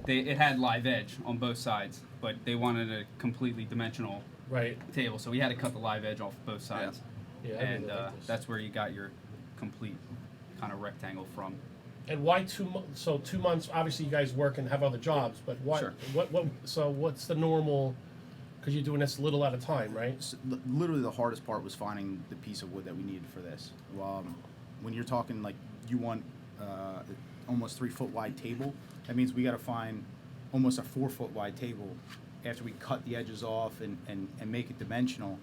it had live edge on both sides, but they wanted a completely dimensional Right. table, so we had to cut the live edge off both sides. Yeah. I And really like this. that's where you got your complete kind of rectangle from. And why 2 months? So 2 months. Obviously, you guys work and have other jobs, but what? Sure. What? So what's the normal? Because you're doing this little at a time, right? Literally, the hardest part was finding the piece of wood that we needed for this. When you're talking like you want almost 3 foot wide table, that means we got to find almost a 4 foot wide table. After we cut the edges off and make it dimensional,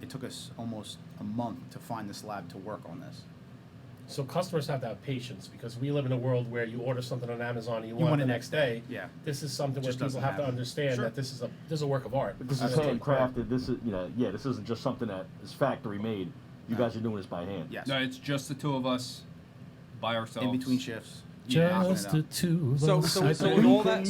it took us almost a month to find the slab to work on this. So customers have to have patience because we live in a world where you order something on Amazon and you want it the next day. Yeah. This is something where Just people doesn't have to happen. understand Sure. that this is a work of art. This is handcrafted. This is this isn't just something that is factory made. You guys are doing this by hand. Yes. No, it's just the two of us by ourselves. In between shifts. Just the two of So us. with all that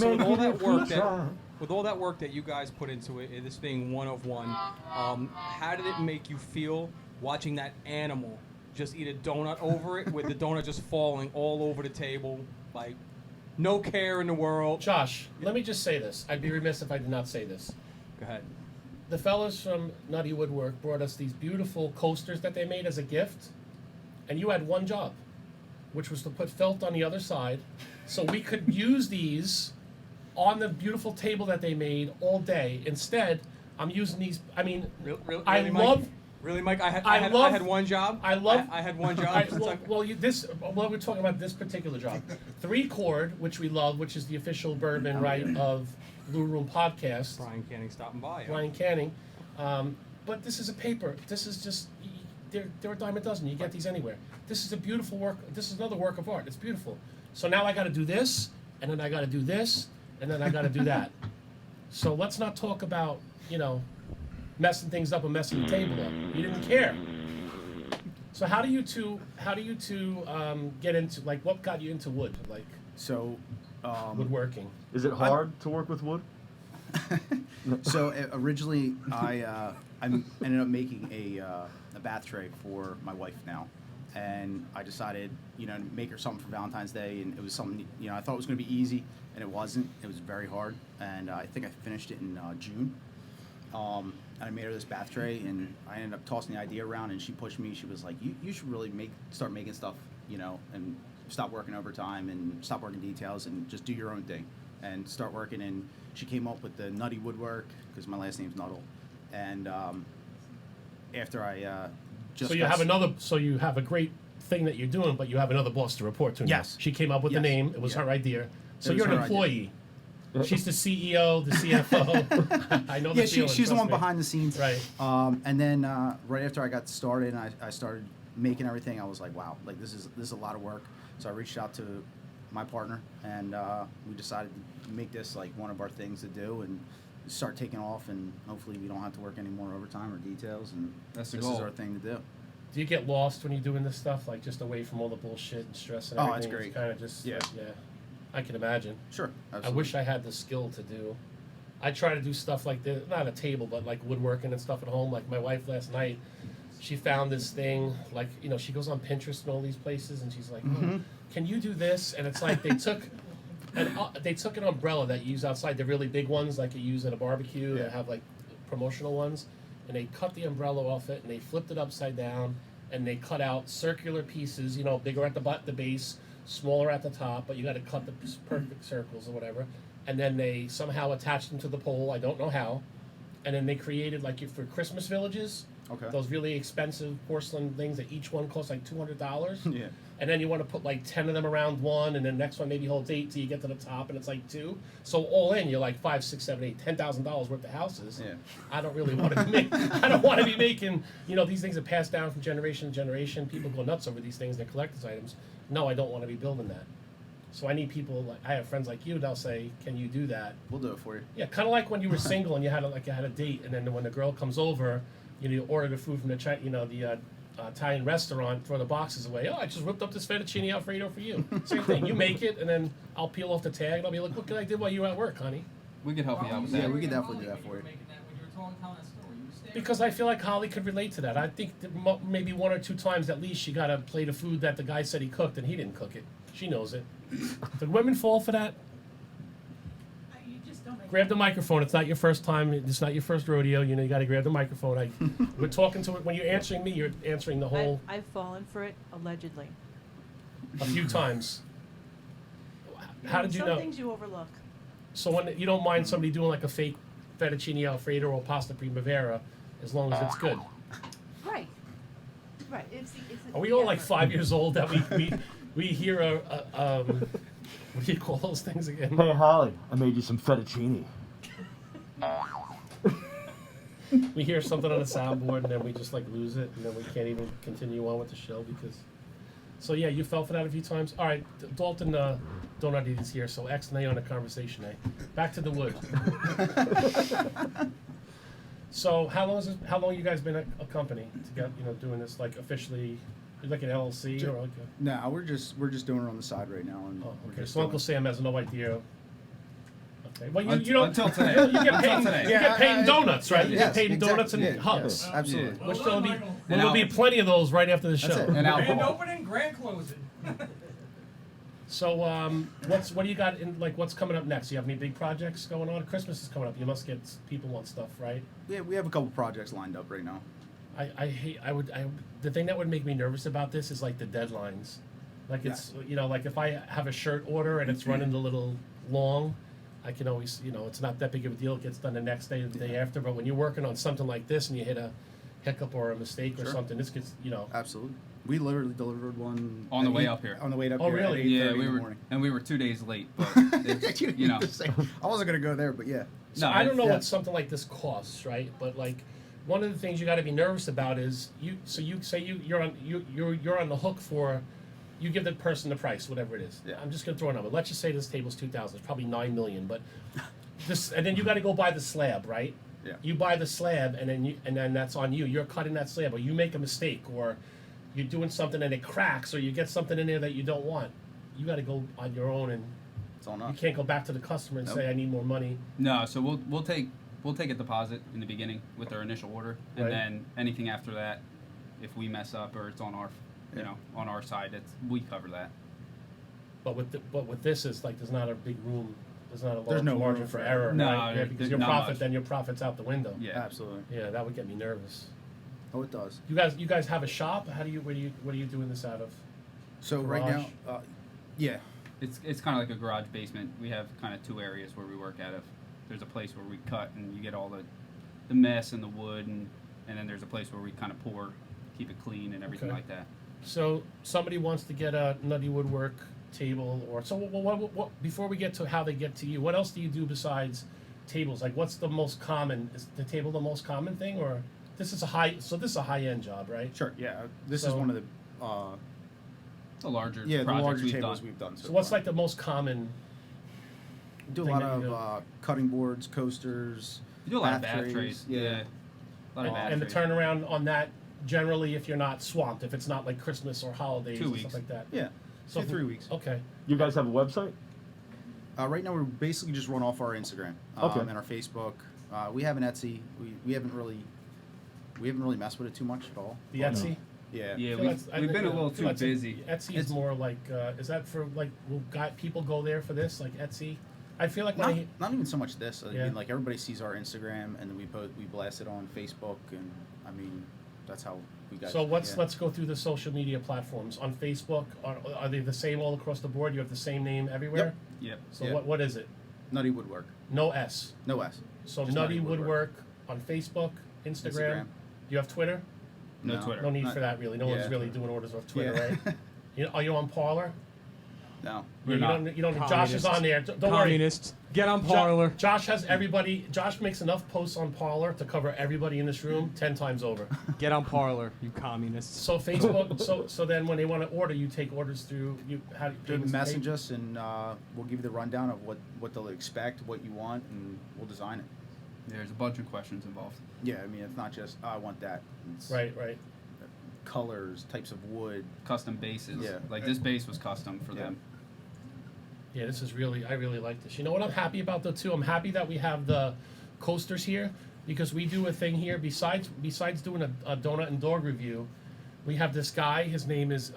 with all that work that you guys put into it, this being one of one, how did it make you feel watching that animal just eat a donut over it, with the donut just falling all over the table, like no care in the world? Josh, let me just say this. I'd be remiss if I did not say this. Go ahead. The fellas from Nutty Woodwork brought us these beautiful coasters that they made as a gift, and you had one job, which was to put felt on the other side, so we could use these on the beautiful table that they made all day. Instead, I'm using these. I mean, I love. Really, Mike? I had one job. I love. I had one job. We're talking about this particular job. 3-chord, which we love, which is the official bourbon, right, of Blue Room Podcast. Brian Canning stopping by. Brian Canning. But this is a paper. This is just, they're a dime a dozen. You get these anywhere. This is a beautiful work. This is another work of art. It's beautiful. So now I got to do this, and then I got to do this, and then I got to do that. So let's not talk about, messing things up and messing the table up. You didn't care. So how do you two get into, like, what got you into wood? Like, So, woodworking. Is it hard to work with wood? So originally, I ended up making a bath tray for my wife now, and I decided to make her something for Valentine's Day, and it was something I thought it was going to be easy, and it wasn't. It was very hard, and I think I finished it in June. And I made her this bath tray, and I ended up tossing the idea around, and she pushed me. She was like, "You should really start making stuff, and stop working overtime and stop working details and just do your own thing and start working." And she came up with the Nutty Woodwork, because my last name's Nuttall. And after I So you have a great thing that you're doing, but you have another boss to report to. now. Yes. She came up with the Yes. name. It was Yeah. her idea. So It was you're an her idea. employee. She's the CEO, the CFO. I know the Yeah, feeling, she's the trust one me. behind the scenes. Right. And then right after I got started and I started making everything, I was like, wow, like this is a lot of work. So I reached out to my partner and we decided to make this like one of our things to do and start taking off, and hopefully we don't have to work any more overtime or details, and That's the this goal. is our thing to do. Do you get lost when you're doing this stuff, like just away from all the bullshit and stress and Oh, everything? it's great. Kind of just, Yeah. yeah. I can imagine. Sure, I absolutely. wish I had the skill to do. I try to do stuff like this, not a table, but like woodworking and stuff at home. Like my wife last night, she found this thing, like, you know, she goes on Pinterest and all these places, and she's like, oh, can you do this? And it's like they took an umbrella that you use outside, the really big ones, like you use at a barbecue, that have like promotional ones, and they cut the umbrella off it, and they flipped it upside down, and they cut out circular pieces, you know, bigger at the base, smaller at the top, but you got to cut the perfect circles or whatever. And then they somehow attached them to the pole. I don't know how. And then they created, like, for Christmas villages, Okay. those really expensive porcelain things that each one costs like $200. Yeah. And then you want to put like 10 of them around one, and then the next one maybe holds 8 till you get to the top, and it's like 2. So all in, you're like $5, $6, $7, $8, $10,000 worth of houses. Yeah. I don't really want to be I don't want to be making, you know, these things are passed down from generation to generation. People go nuts over these things. They're collector's items. No, I don't want to be building that. So I need people, like, I have friends like you, they'll say, can you do that? We'll do it for you. Yeah, kind of like when you were single and you had a date, and then when the girl comes over, you order the food from the Italian restaurant, throw the boxes away. Oh, I just whipped up this fettuccine Alfredo for you. Same thing. You make it, and then I'll peel off the tag, and I'll be like, look what I did while you were at work, honey. We could help you out with Yeah, that. we could definitely do that for you. Because I feel like Holly could relate to that. I think that maybe 1 or 2 times at least she got a plate of food that the guy said he cooked, and he didn't cook it. She knows it. Did women fall for that? You just don't make Grab the microphone. It's not your first time. It's not your first rodeo. You know, you got to grab the microphone. We're talking to it. When you're answering me, you're answering the whole I've fallen for it, allegedly. a few times. How did you Some know? things you overlook. So when you don't mind somebody doing like a fake fettuccine Alfredo or pasta primavera, as long as it's good. Right. Right. Are we all like 5 years old that we hear what do you call those things again? Hey, Holly, I made you some fettuccine. We hear something on the soundboard and then we just like lose it, and then we can't even continue on with the show because. So yeah, you fell for that a few times. All right, Dalton Donati is here, so X and A on the conversation. Back to the wood. So how long you guys been a company to get doing this like officially? You're like an LLC or like a, No, we're just doing it on the side right now. And oh, we're okay. just So Uncle doing- Sam has no idea. Okay. Well, you Until- don't until today. You get Until paid. today. You get paid in donuts, right? You yes, get paid in exactly. donuts and Yeah, hugs. yes, absolutely. Which there'll be And there'll be plenty of those right after the show. it. And Grand alcohol. opening, grand closing. So what do you got in what's coming up next? You have any big projects going on? Christmas is coming up. You must get people want stuff, right? Yeah, we have a couple projects lined up right now. The thing that would make me nervous about this is like the deadlines. Like it's like if I have a shirt order and it's running a little long, I can always it's not that big of a deal. It gets done the next day or the day after. But when you're working on something like this and you hit a hiccup or a mistake or Sure. something, this gets Absolutely. We literally delivered one On the at way 8 up here. On the way up Oh, here. really? At Yeah, 8:30 we in the were, morning. and we were 2 days late, but it's, you know. I wasn't gonna go there, but yeah. So No, I don't know yeah. what something like this costs, right? But like, one of the things you got to be nervous about is you're on the hook for, you give the person the price, whatever it is. Yeah. I'm just gonna throw a number. Let's just say this table's 2,000. It's probably 9 million, but this, and then you got to go buy the slab, right? Yeah. You buy the slab, and then that's on you. You're cutting that slab, or you make a mistake, or you're doing something and it cracks, or you get something in there that you don't want. You got to go on your own, and It's on you us. can't go back to the customer and Nope. say I need more money. No, so we'll take a deposit in the beginning with our initial order, and Right. then anything after that, if we mess up or it's on our, on our side, we cover that. But with this is like there's not a big room. There's not a large There's no margin room for for error. error. No, right? Yeah, there- because your not profit, much. then your profit's out the window. Yeah. Absolutely. Yeah, that would get me nervous. Oh, it does. You guys have a shop? What are you doing this out of? So right Garage? now, yeah. It's kind of like a garage basement. We have kind of 2 areas where we work out of. There's a place where we cut and you get all the mess and the wood, and then there's a place where we kind of pour, keep it clean and everything Okay. like that. So somebody wants to get a Nutty Woodwork table, or so. What, before we get to how they get to you, what else do you do besides tables? Like, what's the most common? Is the table the most common thing, or this is a high? So this is a high end job, right? Sure. Yeah. This is So- one of The larger the projects larger we've tables done. we've done. So what's like the most common? We do a thing lot that you of do? cutting boards, coasters. We do a lot of bath trays. Yeah. Yeah. A lot of bath And the trays. turnaround on that, generally, if you're not swamped, if it's not like Christmas or holidays 2 or weeks. stuff like that. Yeah. So 3 weeks. Okay. You guys have a website? Right now, we're basically just run off our Instagram Okay. and our Facebook. We have an Etsy. We haven't really messed with it too much at all. The But, Etsy? Yeah. Yeah, I feel we've been a I little feel too busy. Etsy is more like, is that for like, will people go there for this, like Etsy? I feel like when Not, I, not even so much this. I Yeah. mean, like everybody sees our Instagram, and then we blast it on Facebook, and I mean, that's how we got. so yeah. let's go through the social media platforms. On Facebook, are they the same all across the board? You have the same name everywhere? Yep. So Yep. what is it? Nutty Woodwork. No S. No S. So Just Nutty Woodwork on Facebook, Instagram. Do you have Twitter? No Twitter. No need Not- for that, really. No one's yeah. really doing orders off Twitter, Yeah. right? Are you on Parlor? No. Yeah, you don't. Josh is Communists. on there. Don't Communists. Get on worry. Parlor. Josh has everybody. Josh makes enough posts on Parlor to cover everybody in this room 10 times over. Get on Parlor, you communists. So Facebook. so then when they want to order, you take orders through you. How do you Just message us, and we'll give you the rundown of what they'll expect, what you want, and we'll design it. There's a bunch of questions involved. Yeah, I mean, it's not just I want that. It's Right. colors, types of wood. Custom bases. Yeah. Like this base was custom for them. Yeah, this is really. I really like this. You know what I'm happy about though too? I'm happy that we have the coasters here because we do a thing here. Besides doing a donut and dog review, we have this guy. His name is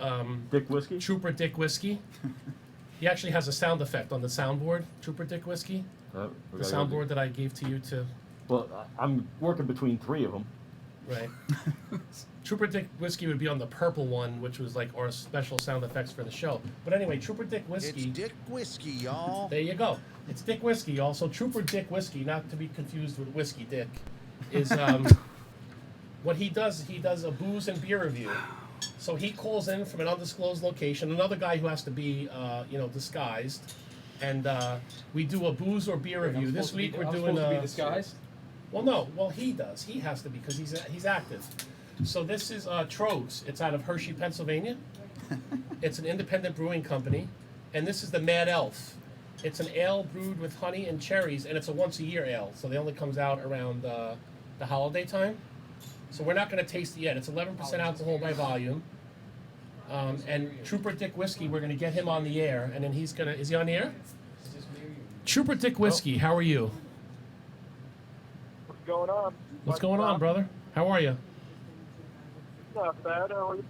Dick Whiskey? Trooper Dick Whiskey. He actually has a sound effect on the soundboard. Trooper Dick Whiskey. We The gotta go soundboard that I gave to you to. Well, I'm working between 3 of them. Right. Trooper Dick Whiskey would be on the purple one, which was like our special sound effects for the show. But anyway, Trooper Dick Whiskey. It's Dick Whiskey, y'all. There you go. It's Dick Whiskey, y'all. So Trooper Dick Whiskey, not to be confused with Whiskey Dick, is what he does. He does a booze and beer review. So he calls in from an undisclosed location, another guy who has to be, disguised, and we do a booze or beer review. This week we're doing. disguised? Well, no. Well, he does. He has to be because he's active. So this is Trogs. It's out of Hershey, Pennsylvania. It's an independent brewing company, and this is the Mad Elf. It's an ale brewed with honey and cherries, and it's a once-a-year ale. So they only comes out around the holiday time. So we're not going to taste it yet. It's 11% alcohol by volume. And Trooper Dick Whiskey, we're going to get him on the air, and then he's going to. Is he on the air? Trooper Dick Whiskey, how are you? What's going on? What's going on, brother? How are you? Not bad. How are you?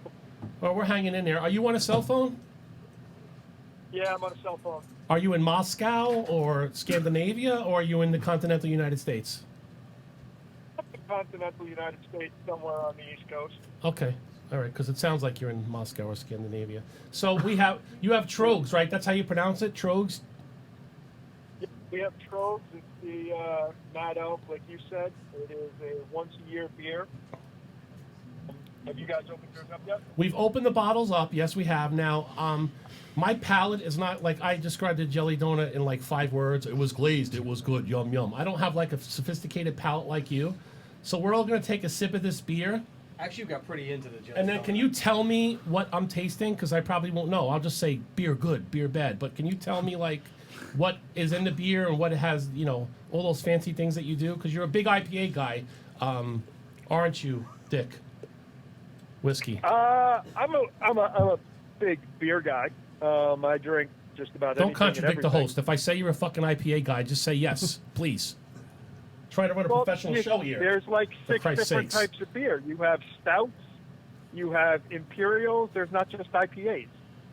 Well, we're hanging in there. Are you on a cell phone? Yeah, I'm on a cell phone. Are you in Moscow or Scandinavia, or are you in the continental United States? Continental United States, somewhere on the East Coast. Okay, all right, because it sounds like you're in Moscow or Scandinavia. So you have Trogs, right? That's how you pronounce it, Trogs? Yeah, we have Trogs. It's the Mad Elf, like you said. It is a once-a-year beer. Have you guys opened yours up yet? We've opened the bottles up. Yes, we have. Now, my palate is not like I described the jelly donut in like 5 words. It was glazed. It was good. Yum, yum. I don't have like a sophisticated palate like you. So we're all going to take a sip of this beer. Actually, you got pretty into the jelly. And then can you tell me what I'm tasting? Because I probably won't know. I'll just say beer good, beer bad. But can you tell me like what is in the beer and what it has, all those fancy things that you do? Because you're a big IPA guy, aren't you, Dick? Whiskey. I'm a big beer guy. I drink just about Don't anything contradict and the everything. host. If I say you're a fucking IPA guy, just say yes, please. Try to run a Well, professional show here. There's like For 6 Christ's different sakes. types of beer. You have stouts, you have imperials. There's not just IPAs.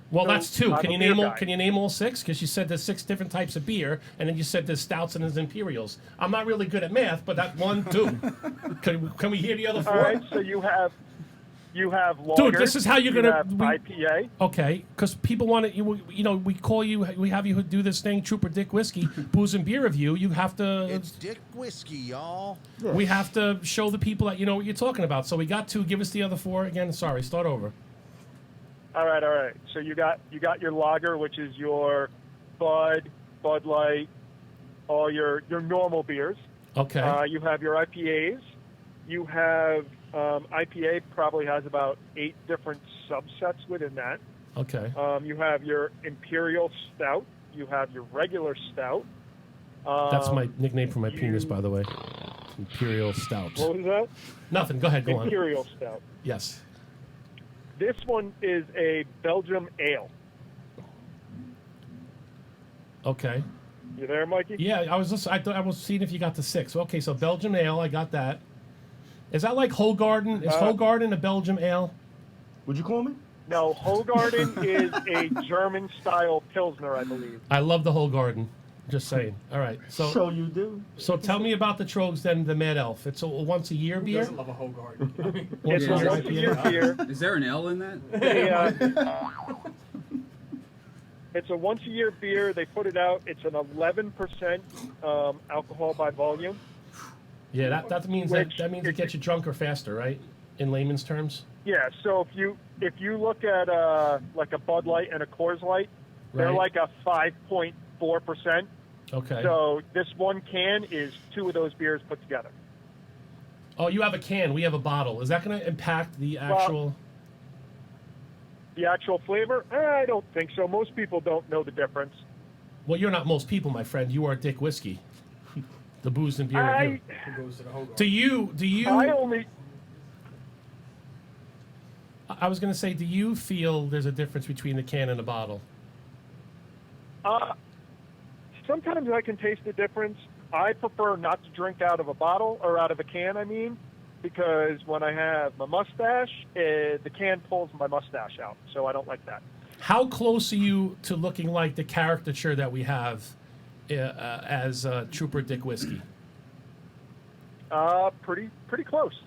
Well, So, that's 2. I'm Can a you beer name all? guy. Can you name all 6? Because you said there's 6 different types of beer, and then you said there's stouts and there's imperials. I'm not really good at math, but that 1, 2. Can we hear the other 4? All right, so you have lager. Dude, this is how you're you gonna. have IPA. Okay, because people want to. We call you. We have you do this thing, Trooper Dick Whiskey, booze and beer review. You have to. It's Dick Whiskey, y'all. We have to show the people that you know what you're talking about. So we got 2. Give us the other 4 again. Sorry, start over. All right. So you got your lager, which is your Bud Light, all your normal beers. Okay. You have your IPAs. You have IPA probably has about 8 different subsets within that. Okay. You have your Imperial Stout. You have your regular Stout. That's my nickname for my penis, by the way. Imperial Stout. What was that? Nothing. Go ahead. Go on. Imperial Stout. Yes. This one is a Belgium Ale. Okay. You there, Mikey? Yeah, I was listening. I thought I was seeing if you got the 6. Okay, so Belgian ale, I got that. Is that like Hoegaarden? Is Hoegaarden a Belgian ale? Would you call me? No, Hoegaarden is a German-style Pilsner, I believe. I love the Hoegaarden. Just saying. All right. So you do. So tell me about the Trogs then, the Mad Elf. It's a once a year Who beer? doesn't love a Hoegaarden? It's a once-a-year beer. Is there an L in that? It's a once-a-year beer. They put it out. It's an 11% alcohol by volume. Yeah, that means that it gets you drunker faster, right? In layman's terms. Yeah. So if you look at like a Bud Light and a Coors Light, they're Right. like a 5.4%. Okay. So this one can is 2 of those beers put together. Oh, you have a can. We have a bottle. Is that going to impact the actual? The actual flavor? I don't think so. Most people don't know the difference. Well, you're not most people, my friend. You are Dick Whiskey, the booze and beer I- review. Who goes to the Hoegaarden? Do you? I only. I was going to say, do you feel there's a difference between the can and the bottle? Sometimes I can taste the difference. I prefer not to drink out of a bottle or out of a can, because when I have my mustache, the can pulls my mustache out, so I don't like that. How close are you to looking like the caricature that we have as Trooper Dick Whiskey? Pretty close.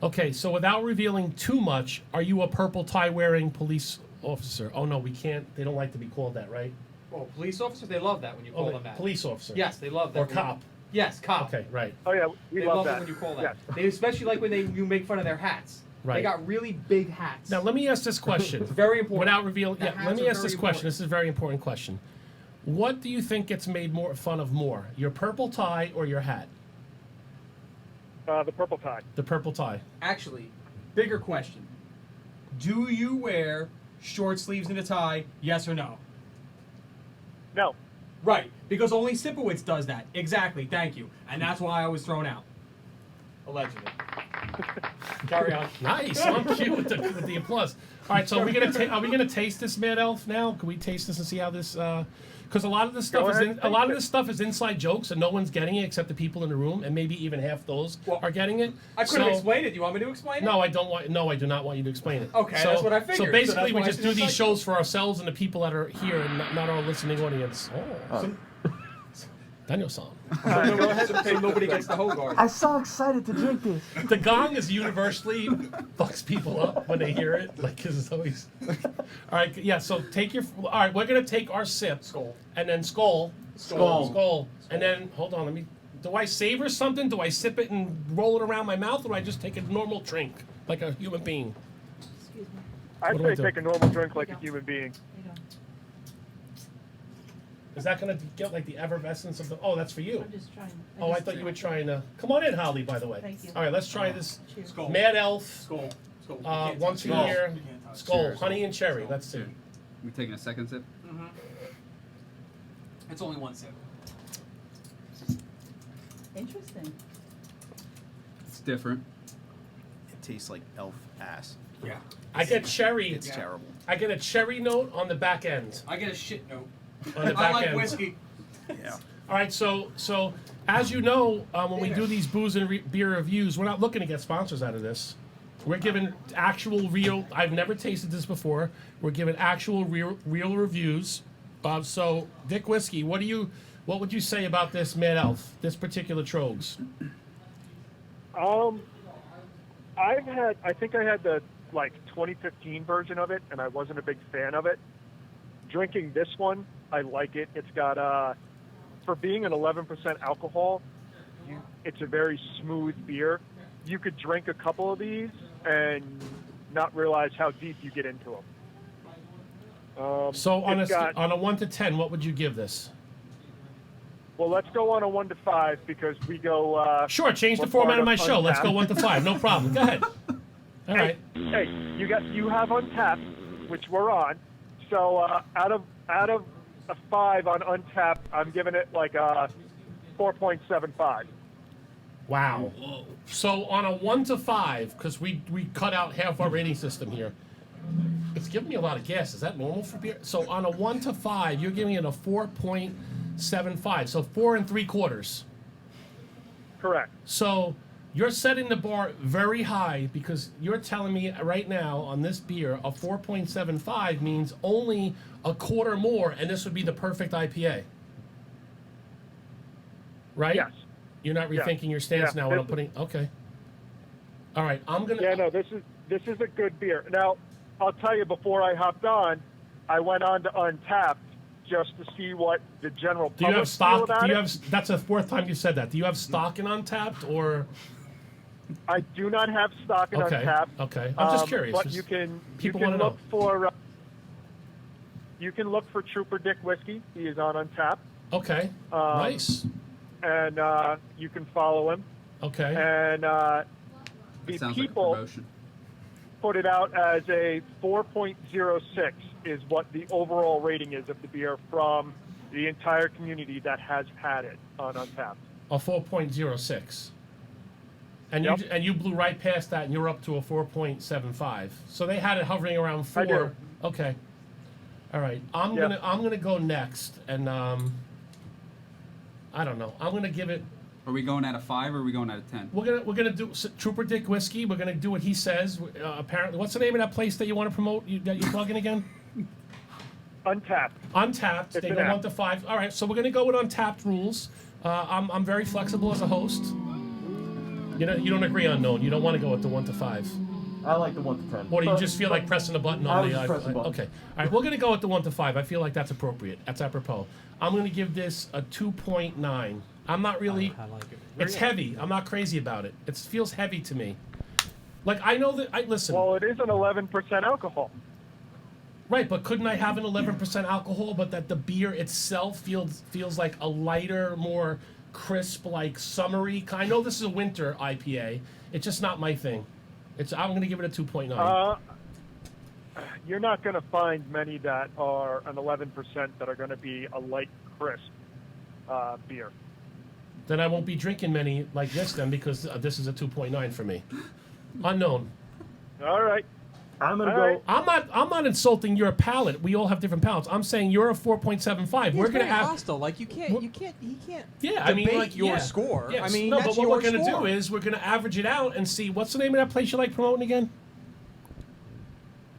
Okay, so without revealing too much, are you a purple tie wearing police officer? Oh no, we can't. They don't like to be called that, right? Oh, police officers, they love that when you call them that. Police officer. Yes, they love that. Or when cop. Yes, cop. Okay, right. Oh yeah, we They love love that. it when you call that. Yes. They especially like when you make fun of their hats. Right. They got really big hats. Now let me ask this question. It's very important. Without revealing, The yeah. hats Let me are ask this very question. important. This is a very important question. What do you think gets made more fun of more, your purple tie or your hat? The purple tie. The purple tie. Actually, bigger question. Do you wear short sleeves and a tie, yes or no? No. Right, because only Sipowicz does that. Exactly, thank you. And that's why I was thrown out. Allegedly. Carry on. Nice. I'm cute with the applause. All right, so are we gonna taste this Mad Elf now? Can we taste this and see how this? Because a lot of this stuff this stuff is inside jokes and no one's getting it except the people in the room, and maybe even half those are getting it. I could have explained it. Do you want me to explain it? No, I don't want. No, I do not want you to explain it. Okay, so, that's what I figured. So So basically, that's we why I just said do it's these like- shows for ourselves and the people that are here, and not our listening audience. Oh, Daniel-san. Go ahead and say nobody gets the Hoegaarden. I'm so excited to drink this. The gong is universally fucks people up when they hear it, like, 'cause it's always. All right, yeah. So take your. All right, we're gonna take our sip. Skull. And then skull. Skull. And then hold on. Let me. Do I savor something? Do I sip it and roll it around my mouth, or do I just take a normal drink like a human being? Excuse me. I'd What do I say do? take a normal drink like a human being. Is that gonna get like the effervescence of the? Oh, that's for you. I'm just trying. Oh, I thought you were trying to. Come on in, Holly. By the way. Thank you. All right, let's try this. Cheers. Skull. Mad Elf. Skull. Skull. You can't Once a touch it. year. You can't touch it. Skull, Cheers. honey and cherry. Let's see. We taking a second sip? Mm-hmm. It's only one sip. Interesting. It's different. It tastes like elf ass. Yeah. I get cherry. It's terrible. I get a cherry note on the back end. I get a shit note. On the I back like end. whiskey. Yeah. All right, so as you know, when we do these booze and beer reviews, we're not looking to get sponsors out of this. We're giving actual, real. I've never tasted this before. We're giving actual, real reviews. So, Dick Whiskey, what would you say about this Mad Elf, this particular Trogs? I think I had the 2015 version of it, and I wasn't a big fan of it. Drinking this one, I like it. It's got for being an 11% alcohol, it's a very smooth beer. You could drink a couple of these and not realize how deep you get into them. So on it's on a 1 to 10, what would you give this? Well, let's go on a 1 to 5 because we go. Sure, change the one format part of my show. Let's go Untapped. 1 to 5. No problem. Go ahead. All right. Hey, you have Untapped, which we're on. So out of a 5 on Untapped, I'm giving it like a 4.75. Wow. So on a 1 to 5, because we cut out half our rating system here, it's giving me a lot of gas. Is that normal for beer? So on a 1 to 5, you're giving it a 4.75. So 4 3/4. Correct. So you're setting the bar very high because you're telling me right now on this beer, a 4.75 means only a quarter more, and this would be the perfect IPA. Right? Yes. You're not Yeah. rethinking your stance Yeah, now when this I'm putting. Okay. All right. I'm gonna. Yeah, no, this is a good beer. Now, I'll tell you, before I hopped on, I went on to Untapped just to see what the general Do you public have stock? feel about Do you it. have? That's the fourth time you said that. Do you have stock in Untapped or? I do not have stock in Okay. Untapped. Okay. I'm just curious. But Just- you can people you wanna can know. look for you can look for Trooper Dick Whiskey. He is on Untapped. Okay. Nice. And you can follow him. Okay. And the sounds like a people promotion. put it out as a 4.06 is what the overall rating is of the beer from the entire community that has had it on Untapped. A 4.06. And Yep. you blew right past that, and you're up to a 4.75. So they had it hovering around 4. I do. Okay. All right. I'm Yep. gonna go next, and I don't know. I'm gonna give it. Are we going at a 5 or are we going at a 10? We're gonna do Trooper Dick Whiskey. We're gonna do what he says. Apparently, what's the name of that place that you want to promote? That you're plugging again? Untapped. Untapped. It's They an go app. 1 to 5. All right. So we're gonna go with Untapped rules. I'm very flexible as a host. You don't agree on known. You don't want to go with the 1 to 5. I like the 1 to 10. Or do you But- just feel like pressing a button I on was the just pressing a button. Okay. All right, we're going to go with the 1 to 5. I feel like that's appropriate. That's apropos. I'm going to give this a 2.9. I'm not really. I like it. It's heavy. I'm not crazy about it. It feels heavy to me. Like, I know that. Listen. Well, it is an 11% alcohol. Right, but couldn't I have an 11% alcohol, but that the beer itself feels like a lighter, more crisp, like summery? I know this is a winter IPA. It's just not my thing. I'm going to give it a 2.9. You're not going to find many that are an 11% that are going to be a light, crisp beer. Then I won't be drinking many like this then because this is a 2.9 for me. Unknown. All right. I'm gonna All go. right. I'm not insulting your palate. We all have different palates. I'm saying you're a 4.75. We're It's gonna very have. hostile. Like he can't. Yeah, I mean, debate like your yeah. score. Yes. I mean, no, that's but what your we're gonna score. do is we're gonna average it out and see what's the name of that place you like promoting again?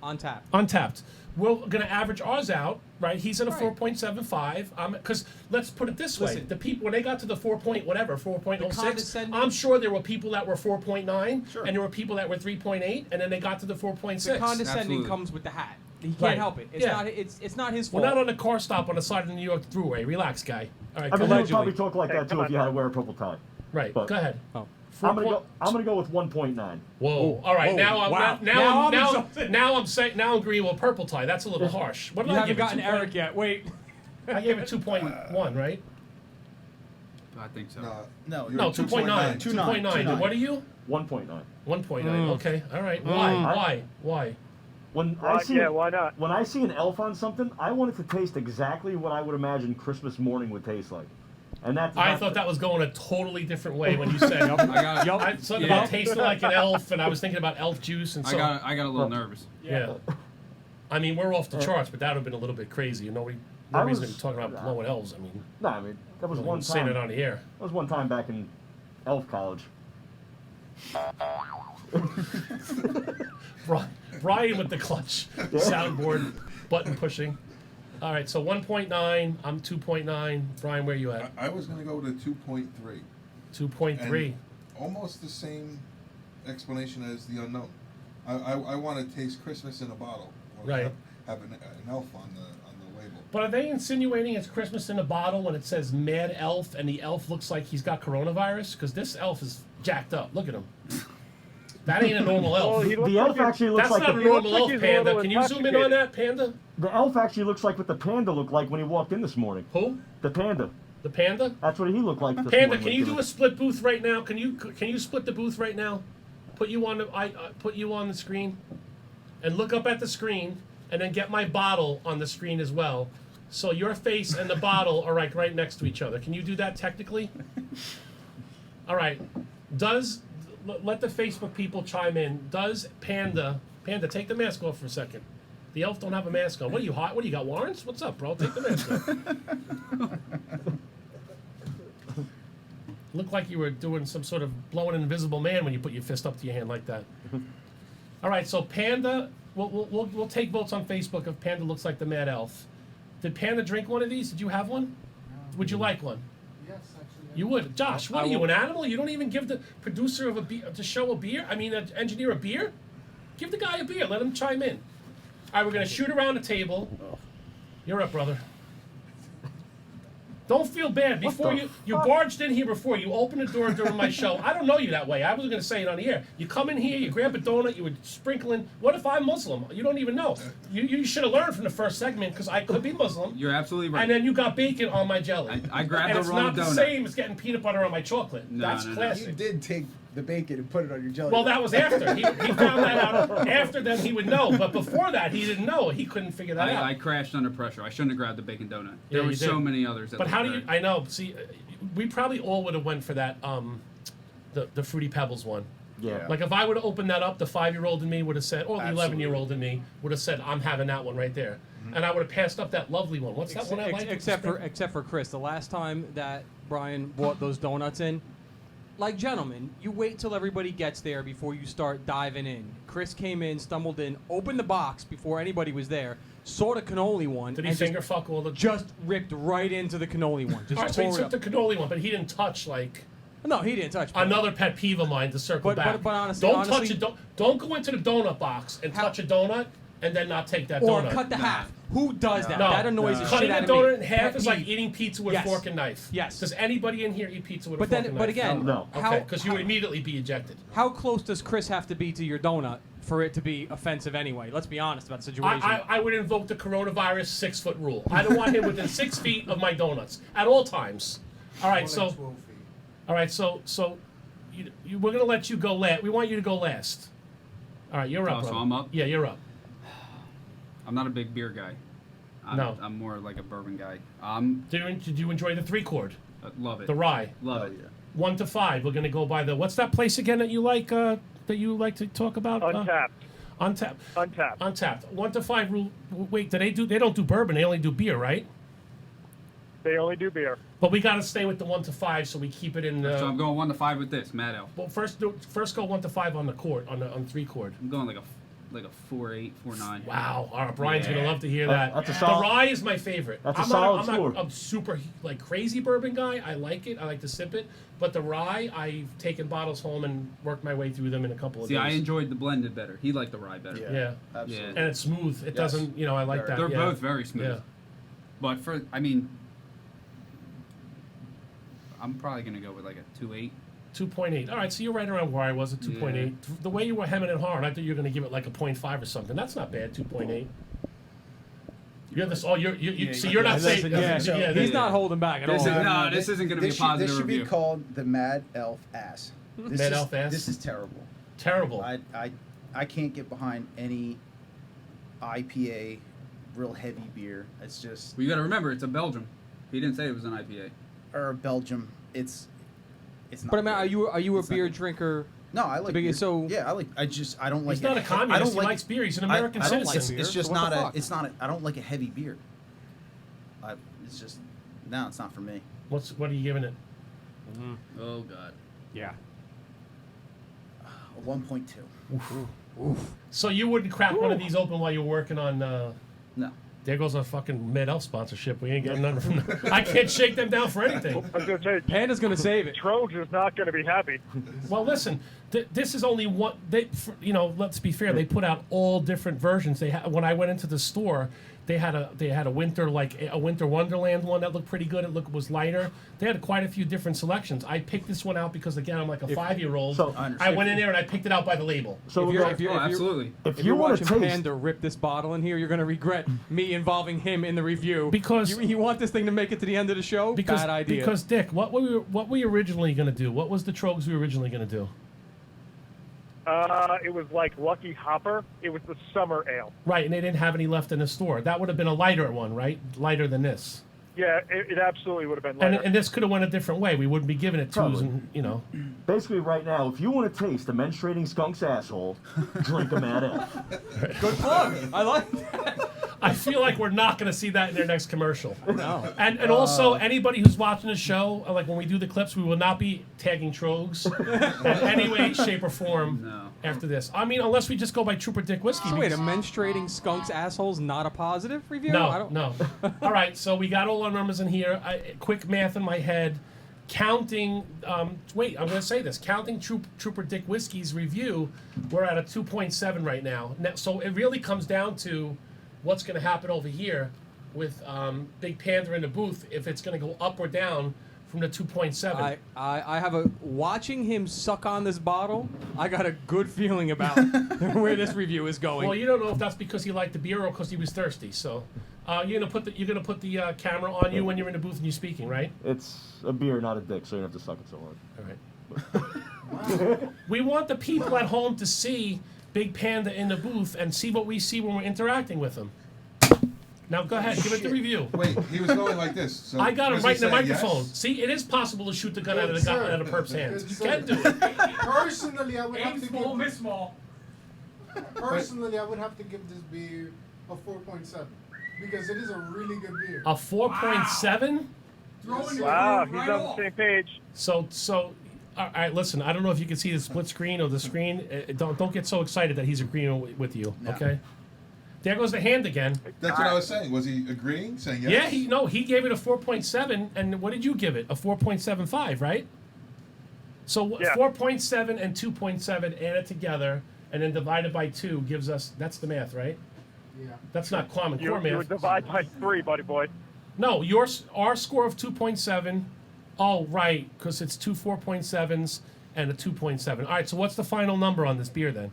Untapped. Untapped. We're gonna average ours out, right? He's in a Right. 4.75. Because let's put it this way: Listen. the people when they got to the 4.06, condescending- I'm sure there were people that were 4.9, Sure. and there were people that were 3.8, and then they got to the 4.6. The condescending Absolutely. comes with the hat. He can't Right. help it. It's Yeah. not. It's not his We're fault. not on a car stop on the side of the New York Thruway. Relax, guy. All right, I go mean, you ahead. would probably talk like Hey, that too come if you on, had to wear a purple tie. Right, But- go ahead. Oh. I'm gonna go with 1.9. Whoa! All right, Whoa, now I'm wow. now Now I'm insulted. I'm agreeing with purple tie. That's a little harsh. What did You I haven't give it? gotten 2 Eric yet. Wait. I gave it 2.1, right? I think so. No, No, 2.9. 2.9. What are you? 1.9. 1.9. Okay. All right. Why? Why? When Why- I see yeah, why not? When I see an elf on something, I want it to taste exactly what I would imagine Christmas morning would taste like. And that's I not- thought that was going a totally different way when you said something yeah. about tasting like an elf, and I was thinking about elf juice and so. I got a little nervous. Yeah. I mean, we're off the charts, but that would have been a little bit crazy. No I reason to was- be talking about blowing elves. I mean, No, I mean that was I'm one saying time. it on the air. That was one time back in elf college. Brian with the clutch, soundboard, button pushing. All right, so 1.9. I'm 2.9. Brian, where you at? I was going to go to 2.3. 2.3. And almost the same explanation as the unknown. I want to taste Christmas in a bottle. Or Right. Have an elf on the label. But are they insinuating it's Christmas in a bottle when it says Mad Elf and the elf looks like he's got coronavirus? Because this elf is jacked up. Look at him. That ain't a normal elf. Well, he looks The elf like he's- actually looks That's like not a the normal like elf, he's a Panda. little Can you zoom in on that, Panda? The elf actually looks like what the panda looked like when he walked in this morning. Who? The panda. The Panda? That's what he looked like this Panda, morning. can you do a split booth right now? Can you split the booth right now? Put you on the screen, and look up at the screen, and then get my bottle on the screen as well. So your face and the bottle are like right next to each other. Can you do that technically? All right. Let the Facebook people chime in. Does Panda, take the mask off for a second. The elf don't have a mask on. What are you, hot? What do you got, Warrants? What's up, bro? Take the mask off. Looked like you were doing some sort of blowing an invisible man when you put your fist up to your hand like that. All right, so Panda, we'll take votes on Facebook if Panda looks like the Mad Elf. Did Panda drink one of these? Did you have one? Would you like one? Yes, actually. You would. Josh, what are you, an animal? You don't even give the producer of the show a beer? I mean, an engineer a beer? Give the guy a beer. Let him chime in. All right, we're going to shoot around the table. You're up, brother. Don't feel bad. Before you barged in here before. You opened the door during my show. I don't know you that way. I wasn't going to say it on the air. You come in here, you grab a donut, you would sprinkle in. What if I'm Muslim? You don't even know. You should have learned from the first segment because I could be Muslim. You're absolutely right. And then you got bacon on my jelly. I grabbed and the wrong donut. it's not the same as getting peanut butter on my chocolate. No, That's no. classic. You did take the bacon and put it on your jelly. Well, that was after. He found that out after. Then he would know. But before that, he didn't know. He couldn't figure that out. I crashed under pressure. I shouldn't have grabbed the bacon donut. Yeah, There were you so did. many others. That But how do looked you? great. I know. See, we probably all would have went for that. The Fruity Pebbles one. Yeah. Like if I would have opened that up, the 5-year-old in me would have said, or the 11-year-old in me would have said, I'm having that one right there, and I would have passed up that lovely one. What's that one I like? Except for Chris, the last time that Brian brought those donuts in, like gentlemen, you wait till everybody gets there before you start diving in. Chris came in, stumbled in, opened the box before anybody was there, saw the cannoli one, Did he and finger fuck all the? just ripped right into the cannoli one. Just All right, so he tore it took up. the cannoli one, but he didn't touch like. No, he didn't touch. but- Another pet peeve of mine to circle But- back. but honestly- don't honestly- touch it. Don't go into the donut box and touch a donut and then not take that Or donut. cut the half. Who does that? No. That annoys the Cutting shit out a of me. donut in half Pet is like peeve. eating pizza with Yes. a fork and knife. Yes. Does anybody in here eat pizza with But a then- fork and but knife? again, No. how- Okay, because you would immediately be ejected. How close does Chris have to be to your donut for it to be offensive anyway? Let's be honest about the situation. I would invoke the coronavirus 6-foot rule. I don't want him within 6 feet of my donuts at all times. All right, so. All right, so we're gonna let you go last. We want you to go last. All right, you're up. Oh, so brother. I'm up? Yeah, you're up. I'm not a big beer guy. No. I'm more like a bourbon guy. Did you enjoy the 3-chord? Love it. The rye. Love it. 1 to 5. We're gonna go by the. What's that place again that you like? That you like to talk about? Untapped. Untapped. 1 to 5 rule. Wait, They don't do bourbon. They only do beer, right? They only do beer. But we got to stay with the 1 to 5, so we keep it in. So I'm going 1 to 5 with this, Mad Elf. Well, first go 1 to 5 on the chord on 3-chord. I'm going like a 4.8, 4.9. Wow, all right, Brian's gonna love to hear That- that. that's a solid- The rye is my favorite. That's a I'm solid not, score. I'm super like crazy bourbon guy. I like it. I like to sip it. But the rye, I've taken bottles home and worked my way through them in a couple of See, days. I enjoyed the blended better. He liked the rye better. Yeah, absolutely. And it's smooth. It doesn't, I like that. They're yeah. both very smooth. Yeah. But I'm probably gonna go with like a 2.8. 2.8. All right, so you're right around where I was at 2.8. The way you were hemming and hawing, I thought you were going to give it like a 0.5 or something. That's not bad. 2.8. You're this. Oh, so you're not saying. He's not holding back at all. This isn't going to be a positive This should review. be called the Mad Elf Ass. Elf Ass? This is terrible. Terrible. I can't get behind any IPA, real heavy beer. It's just. Well, you got to remember, it's a Belgium. He didn't say it was an IPA. Or Belgium. It's not. But I mean, good. are you a beer drinker? No, I like. beer. Beer. So yeah, I don't like. He's not a communist. I don't He like, likes beer. He's an American I don't citizen. Like, it's just So what not the a. fuck? It's not. I don't like a heavy beer. It's just. No, it's not for me. What are you giving it? Oh God. Yeah. A 1.2. So you wouldn't crack one of these open while you're working on. No. There goes our fucking Med Elf sponsorship. We ain't getting none from them. I can't shake them down for anything. I was going to say, Panda's going to save it. Trogs is not going to be happy. Well, listen, this is only one. Let's be fair. They put out all different versions. When I went into the store, They had a winter wonderland one that looked pretty good. It was lighter. They had quite a few different selections. I picked this one out because again I'm like a 5-year-old. So- I went in there and I picked it out by the label. So If you're wanna watching taste- Panda rip this bottle in here, you're gonna regret me involving him in the review. Because you want this thing to make it to the end of the show. Bad idea. Because Dick, what were we originally gonna do? What was the Trogs we were originally gonna do? It was like Lucky Hopper. It was the summer ale. Right, and they didn't have any left in the store. That would have been a lighter one, right? Lighter than this. Yeah, it absolutely would have been lighter. And this could have went a different way. We wouldn't be giving it twos, Probably. and you know. Basically, right now, if you want to taste a menstruating skunk's asshole, drink a Mad Elf. Good plug. I like that. I feel like we're not going to see that in their next commercial. No. And also, anybody who's watching the show, like when we do the clips, we will not be tagging Trogs in any way, shape, or form after this. I mean, unless we just go by Trooper Dick Whiskey. So wait, a because- menstruating skunk's asshole's not a positive review? No. All right, so we got all our numbers in here. Quick math in my head. Counting, I'm going to say this. Counting Trooper Dick Whiskey's review, we're at a 2.7 right now. So it really comes down to what's going to happen over here with Big Panda in the booth, if it's going to go up or down from the 2.7. I have watching him suck on this bottle, I got a good feeling about where this review is going. Well, you don't know if that's because he liked the beer or because he was thirsty. So you're gonna put the camera on you when you're in the booth and you're speaking, right? It's a beer, not a dick, so you don't have to suck it so hard. All right. We want the people at home to see Big Panda in the booth and see what we see when we're interacting with him. Now go ahead, give it the review. Wait, he was going like this. So I got him was he right in the saying microphone. yes? See, it is possible to shoot the gun out of the perp's hands. You sir. can do it. Personally, I would have to small, give miss small. Personally, I would have to give this beer a 4.7 because it is a really good beer. A 4.7. Wow, he's on the same page. So, all right. Listen, I don't know if you can see the split screen or the screen. Don't get so excited that he's agreeing with you. No. Okay. There goes the hand again. That's what I was saying. Was he agreeing, saying yes? Yeah, he gave it a 4.7, and what did you give it? A 4.75, right? So 4.7 and 2.7 added together, and then divided by 2 gives us. That's the math, right? Yeah. That's not common core You math. would divide by 3, buddy boy. No, our score of 2.7. Oh, right, because it's 2 4.7s and a 2.7. All right, so what's the final number on this beer then?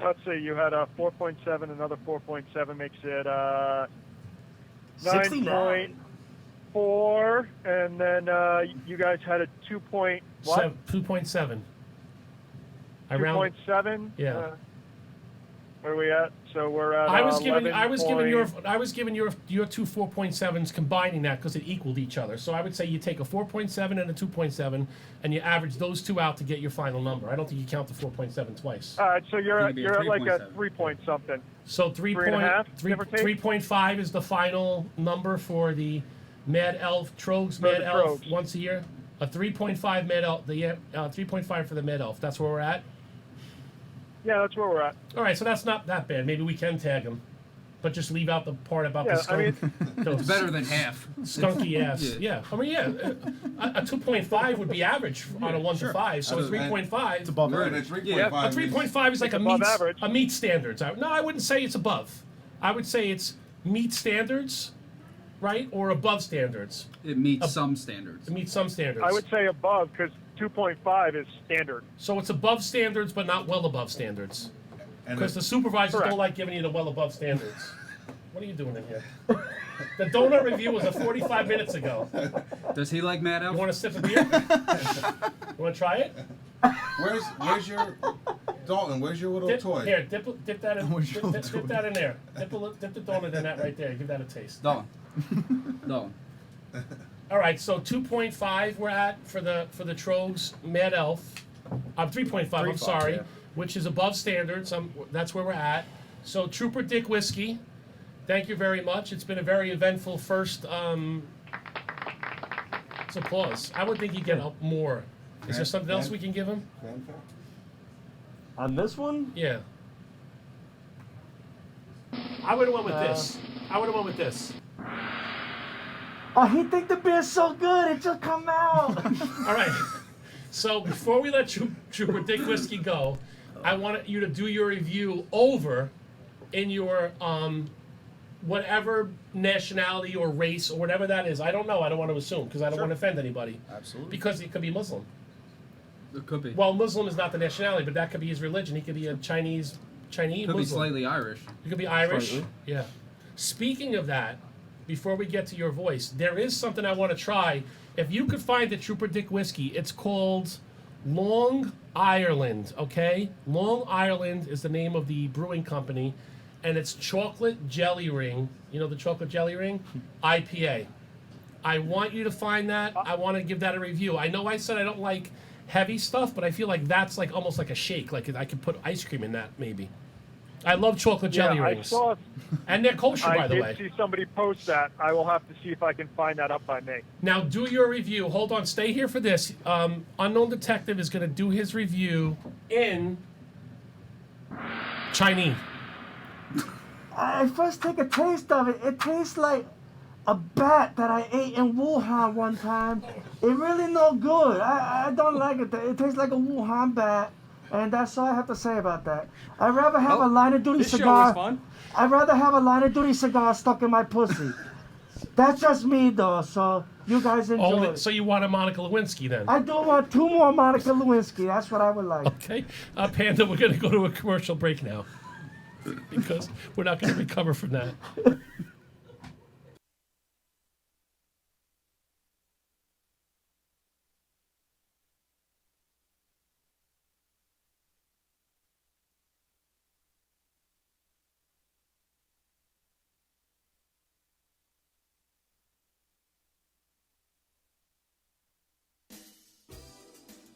Let's see, you had a 4.7, another 4.7 makes it 69. 9.4, and then you guys had a 2.7. 2.7. I round. 2.7. Yeah. Where are we at? So we're at. I was giving your 2 4.7s, combining that because it equaled each other. So I would say you take a 4.7 and a 2.7, and you average those two out to get your final number. I don't think you count the 4.7 twice. All right, so you're at like a 3 point something. So 3.5 3.5 is the final number for the Mad Elf Trogs Mad Elf Trogs. once a year. A 3.5 Mad Elf. The 3.5 for the Mad Elf. That's where we're at. Yeah, that's where we're at. All right, so that's not that bad. Maybe we can tag him, but just leave out the part about the skunk. It's better than half. Skunky ass. Yeah. I mean, a 2.5 would be average on a 1 to 5. So a 3.5. It's above average. Yeah, a 3.5 is like a meat standards. No, I wouldn't say it's above. I would say it's meet standards, right, or above standards. It meets some standards. It meets some standards. I would say above because 2.5 is standard. So it's above standards, but not well above standards. Because the supervisors don't like giving you the well above standards. What are you doing in here? The donut review was 45 minutes ago. Does he like Mad Elf? You want to sip a beer? You want to try it? Where's your Dalton? Where's your little toy? Here, dip that in. Dip that in there. Dip the donut in that right there. Give that a taste. Dalton. All right, so 2.5 we're at for the Trogs Mad Elf. 3.5. I'm sorry, yeah. Which is above standards. That's where we're at. So Trooper Dick Whiskey. Thank you very much. It's been a very eventful first. It's applause. I would think he'd get up more. Is there something else we can give him? On this one? Yeah. I would have went with this. Oh, he think the beer's so good, it just come out. All right. So before we let Trooper Dick Whiskey go, I want you to do your review over in your whatever nationality or race or whatever that is. I don't know. I don't want to assume because I don't want to offend anybody. Absolutely. Because it could be Muslim. It could be. Well, Muslim is not the nationality, but that could be his religion. He could be a Chinese Could Muslim. be slightly Irish. He could be Irish. Slightly. Yeah. Speaking of that, before we get to your voice, there is something I want to try. If you could find the Trooper Dick whiskey, it's called Long Ireland, okay? Long Ireland is the name of the brewing company, and it's chocolate jelly ring. You know the chocolate jelly ring? IPA. I want you to find that. I want to give that a review. I know I said I don't like heavy stuff, but I feel like that's like almost like a shake. Like I could put ice cream in that, maybe. I love chocolate jelly rings. And they're kosher, by the way. I did see somebody post that. I will have to see if I can find that up by me. Now, do your review. Hold on, stay here for this. Unknown Detective is going to do his review in Chinese. I first take a taste of it. It tastes like a bat that I ate in Wuhan one time. It really no good. I don't like it. It tastes like a Wuhan bat. And that's all I have to say about that. I'd rather have a line of duty this cigar. show was fun. I'd rather have a line of duty cigar stuck in my pussy. That's just me, though. So you guys enjoy. Oh, so you want a Monica Lewinsky then? I do want 2 more Monica Lewinsky. That's what I would like. Okay. Panda, we're going to go to a commercial break now because we're not going to recover from that.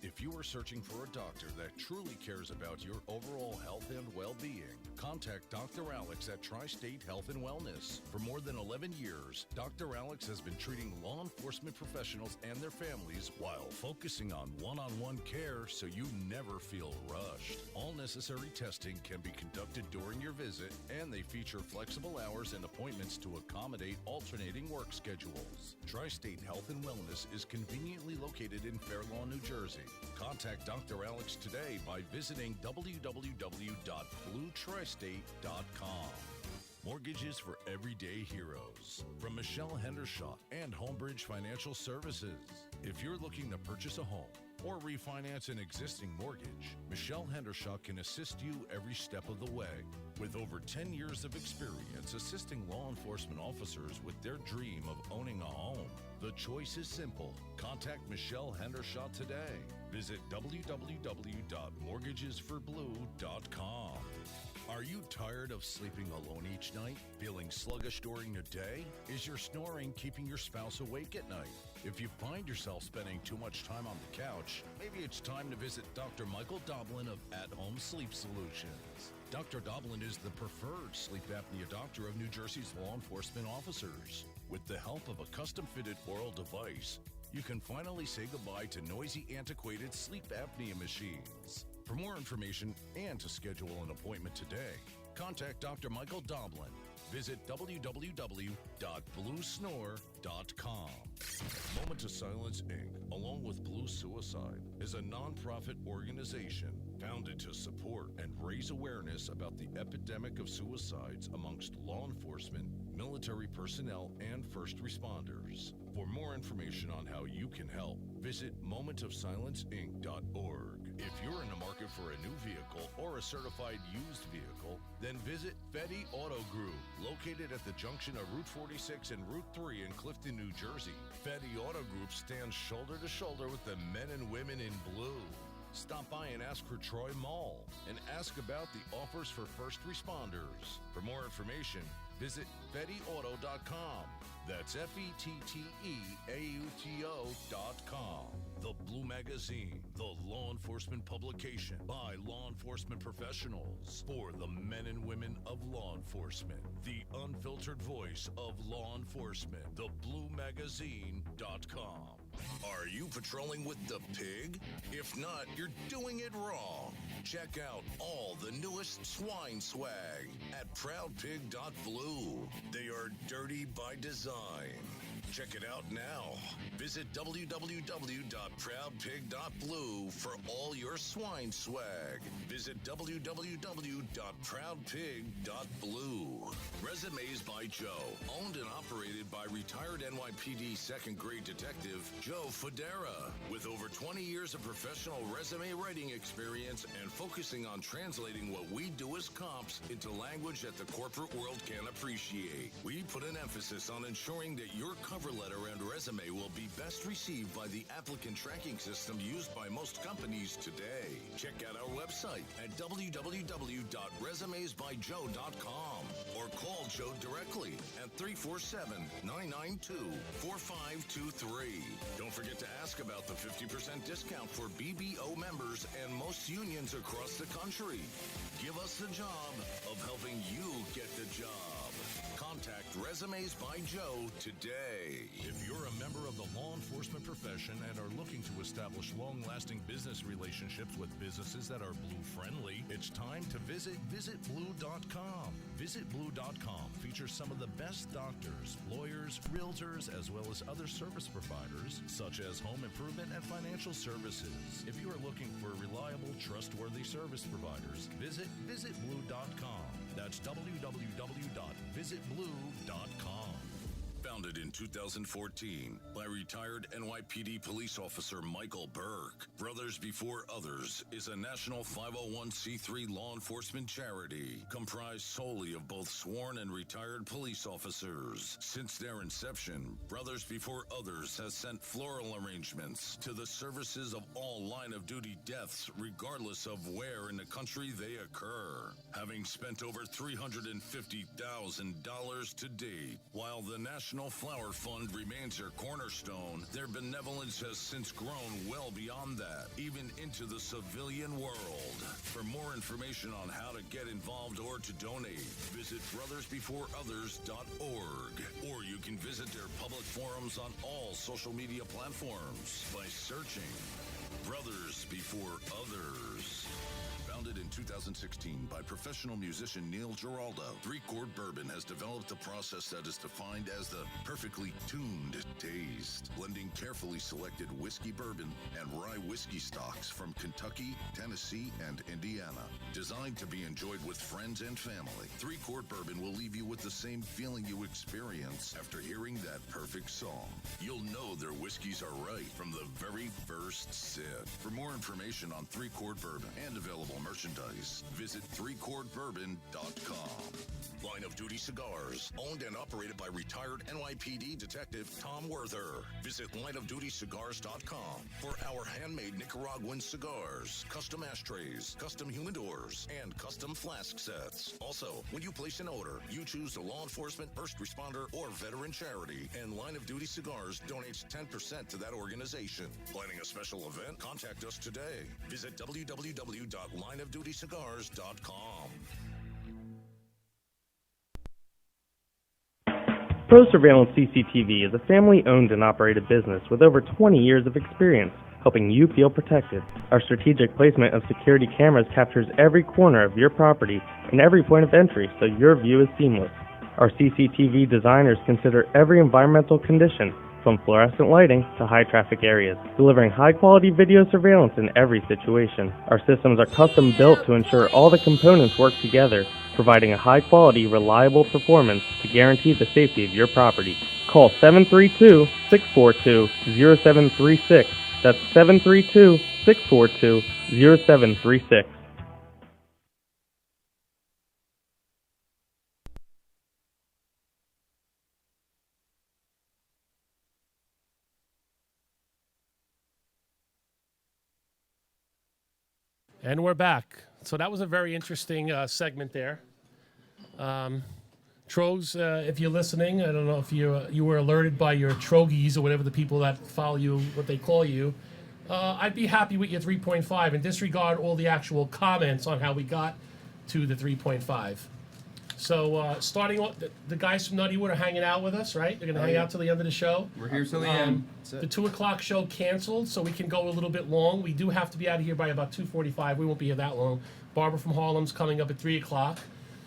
If you are searching for a doctor that truly cares about your overall health and well-being, contact Dr. Alex at Tri-State Health and Wellness. For more than 11 years, Dr. Alex has been treating law enforcement professionals and their families while focusing on one-on-one care so you never feel rushed. All necessary testing can be conducted during your visit, and they feature flexible hours and appointments to accommodate alternating work schedules. Tri-State Health and Wellness is conveniently located in Fair Lawn, New Jersey. Contact Dr. Alex today by visiting www.bluetristate.com. Mortgages for everyday heroes. From Michelle Hendershot and Homebridge Financial Services. If you're looking to purchase a home or refinance an existing mortgage, Michelle Hendershot can assist you every step of the way. With over 10 years of experience assisting law enforcement officers with their dream of owning a home, the choice is simple. Contact Michelle Hendershot today. Visit www.mortgagesforblue.com. Are you tired of sleeping alone each night? Feeling sluggish during the day? Is your snoring keeping your spouse awake at night? If you find yourself spending too much time on the couch, maybe it's time to visit Dr. Michael Doblin of At Home Sleep Solutions. Dr. Doblin is the preferred sleep apnea doctor of New Jersey's law enforcement officers. With the help of a custom-fitted oral device, you can finally say goodbye to noisy, antiquated sleep apnea machines. For more information and to schedule an appointment today, contact Dr. Michael Doblin. Visit www.bluesnore.com. Moment of Silence, Inc., along with Blue Suicide, is a nonprofit organization founded to support and raise awareness about the epidemic of suicides amongst law enforcement, military personnel, and first responders. For more information on how you can help, visit momentofsilenceinc.org. If you're in the market for a new vehicle or a certified used vehicle, then visit Fetty Auto Group, located at the junction of Route 46 and Route 3 in Clifton, New Jersey. Fetty Auto Group stands shoulder to shoulder with the men and women in blue. Stop by and ask for Troy Mall and ask about the offers for first responders. For more information, visit FettyAuto.com. That's FETTEAUTO.com. The Blue Magazine, the law enforcement publication by law enforcement professionals for the men and women of law enforcement. The unfiltered voice of law enforcement. The BlueMagazine.com. Are you patrolling with the pig? If not, you're doing it wrong. Check out all the newest swine swag at proudpig.blue. They are dirty by design. Check it out now. Visit www.proudpig.blue for all your swine swag. Visit www.proudpig.blue. Resumes by Joe, owned and operated by retired NYPD second grade detective Joe Federa. With over 20 years of professional resume writing experience and focusing on translating what we do as cops into language that the corporate world can appreciate. We put an emphasis on ensuring that your cover letter and resume will be best received by the applicant tracking system used by most companies today. Check out our website at www.resumesbyjoe.com or call Joe directly at 347-992-4523. Don't forget to ask about the 50% discount for BBO members and most unions across the country. Give us the job of helping you get the job. Contact Resumes by Joe today. If you're a member of the law enforcement profession and are looking to establish long-lasting business relationships with businesses that are blue-friendly, it's time to visit visitblue.com. Visitblue.com features some of the best doctors, lawyers, realtors, as well as other service providers, such as home improvement and financial services. If you are looking for reliable, trustworthy service providers, visit visitblue.com. That's www.visitblue.com. Founded in 2014 by retired NYPD police officer Michael Burke, Brothers Before Others is a national 501c3 law enforcement charity comprised solely of both sworn and retired police officers. Since their inception, Brothers Before Others has sent floral arrangements to the services of all line-of-duty deaths, regardless of where in the country they occur, having spent over $350,000 to date. While the National Flower Fund remains their cornerstone, their benevolence has since grown well beyond that, even into the civilian world. For more information on how to get involved or to donate, visit brothersbeforeothers.org, or you can visit their public forums on all social media platforms by searching Brothers Before Others. Founded in 2016 by professional musician Neil Giraldo, 3-Chord Bourbon has developed a process that is defined as the perfectly tuned taste, blending carefully selected whiskey bourbon and rye whiskey stocks from Kentucky, Tennessee, and Indiana. Designed to be enjoyed with friends and family, 3-Chord Bourbon will leave you with the same feeling you experience after hearing that perfect song. You'll know their whiskeys are right from the very first sip. For more information on 3-Chord Bourbon and available merchandise, visit 3chordbourbon.com. Line of Duty Cigars, owned and operated by retired NYPD detective Tom Werther. Visit lineofdutycigars.com for our handmade Nicaraguan cigars, custom ashtrays, custom humidors, and custom flask sets. Also, when you place an order, you choose the law enforcement, first responder, or veteran charity, and Line of Duty Cigars donates 10% to that organization. Planning a special event? Contact us today. Visit www.lineofdutycigars.com. Pro Surveillance CCTV is a family-owned and operated business with over 20 years of experience, helping you feel protected. Our strategic placement of security cameras captures every corner of your property and every point of entry, so your view is seamless. Our CCTV designers consider every environmental condition, from fluorescent lighting to high-traffic areas, delivering high-quality video surveillance in every situation. Our systems are custom-built to ensure all the components work together, providing a high-quality, reliable performance to guarantee the safety of your property. Call 732-642-0736. That's 732-642-0736. And we're back. So that was a very interesting segment there. Trogs, if you're listening, I don't know if you were alerted by your Trogies or whatever the people that follow you, what they call you. I'd be happy with your 3.5 and disregard all the actual comments on how we got to the 3.5. So starting off, the guys from Nutty Wood are hanging out with us, right? They're going to hang out till the end of the show. We're here till the end. The 2 o'clock show canceled, so we can go a little bit long. We do have to be out of here by about 2:45. We won't be here that long. Barbara from Harlem's coming up at 3 o'clock.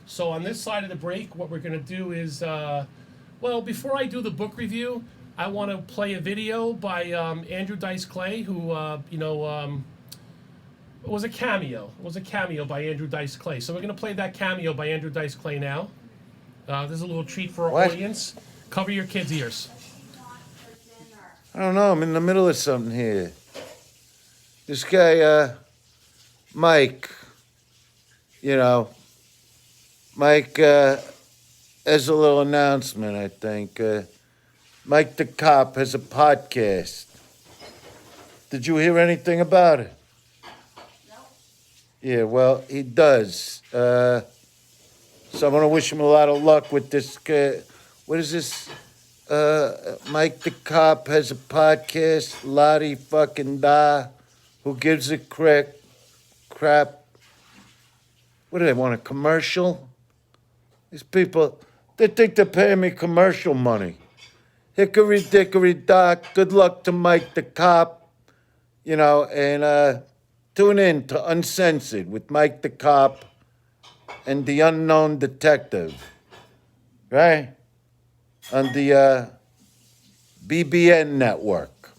So on this side of the break, what we're going to do is, well, before I do the book review, I want to play a video by Andrew Dice Clay, who it was a cameo. It was a cameo by Andrew Dice Clay. So we're going to play that cameo by Andrew Dice Clay now. There's a little treat for our audience. Cover your kids' ears. I don't know. I'm in the middle of something here. This guy, Mike, Mike has a little announcement, I think. Mike the Cop has a podcast. Did you hear anything about it? No. Yeah, well, he does. So I want to wish him a lot of luck with this. What is this? Mike the Cop has a podcast. Lottie fucking da. Who gives a crap? What do they want, a commercial? These people, they think they're paying me commercial money. Hickory dickory dock. Good luck to Mike the Cop. And tune in to Uncensored with Mike the Cop and the Unknown Detective. Right? On the BBN network.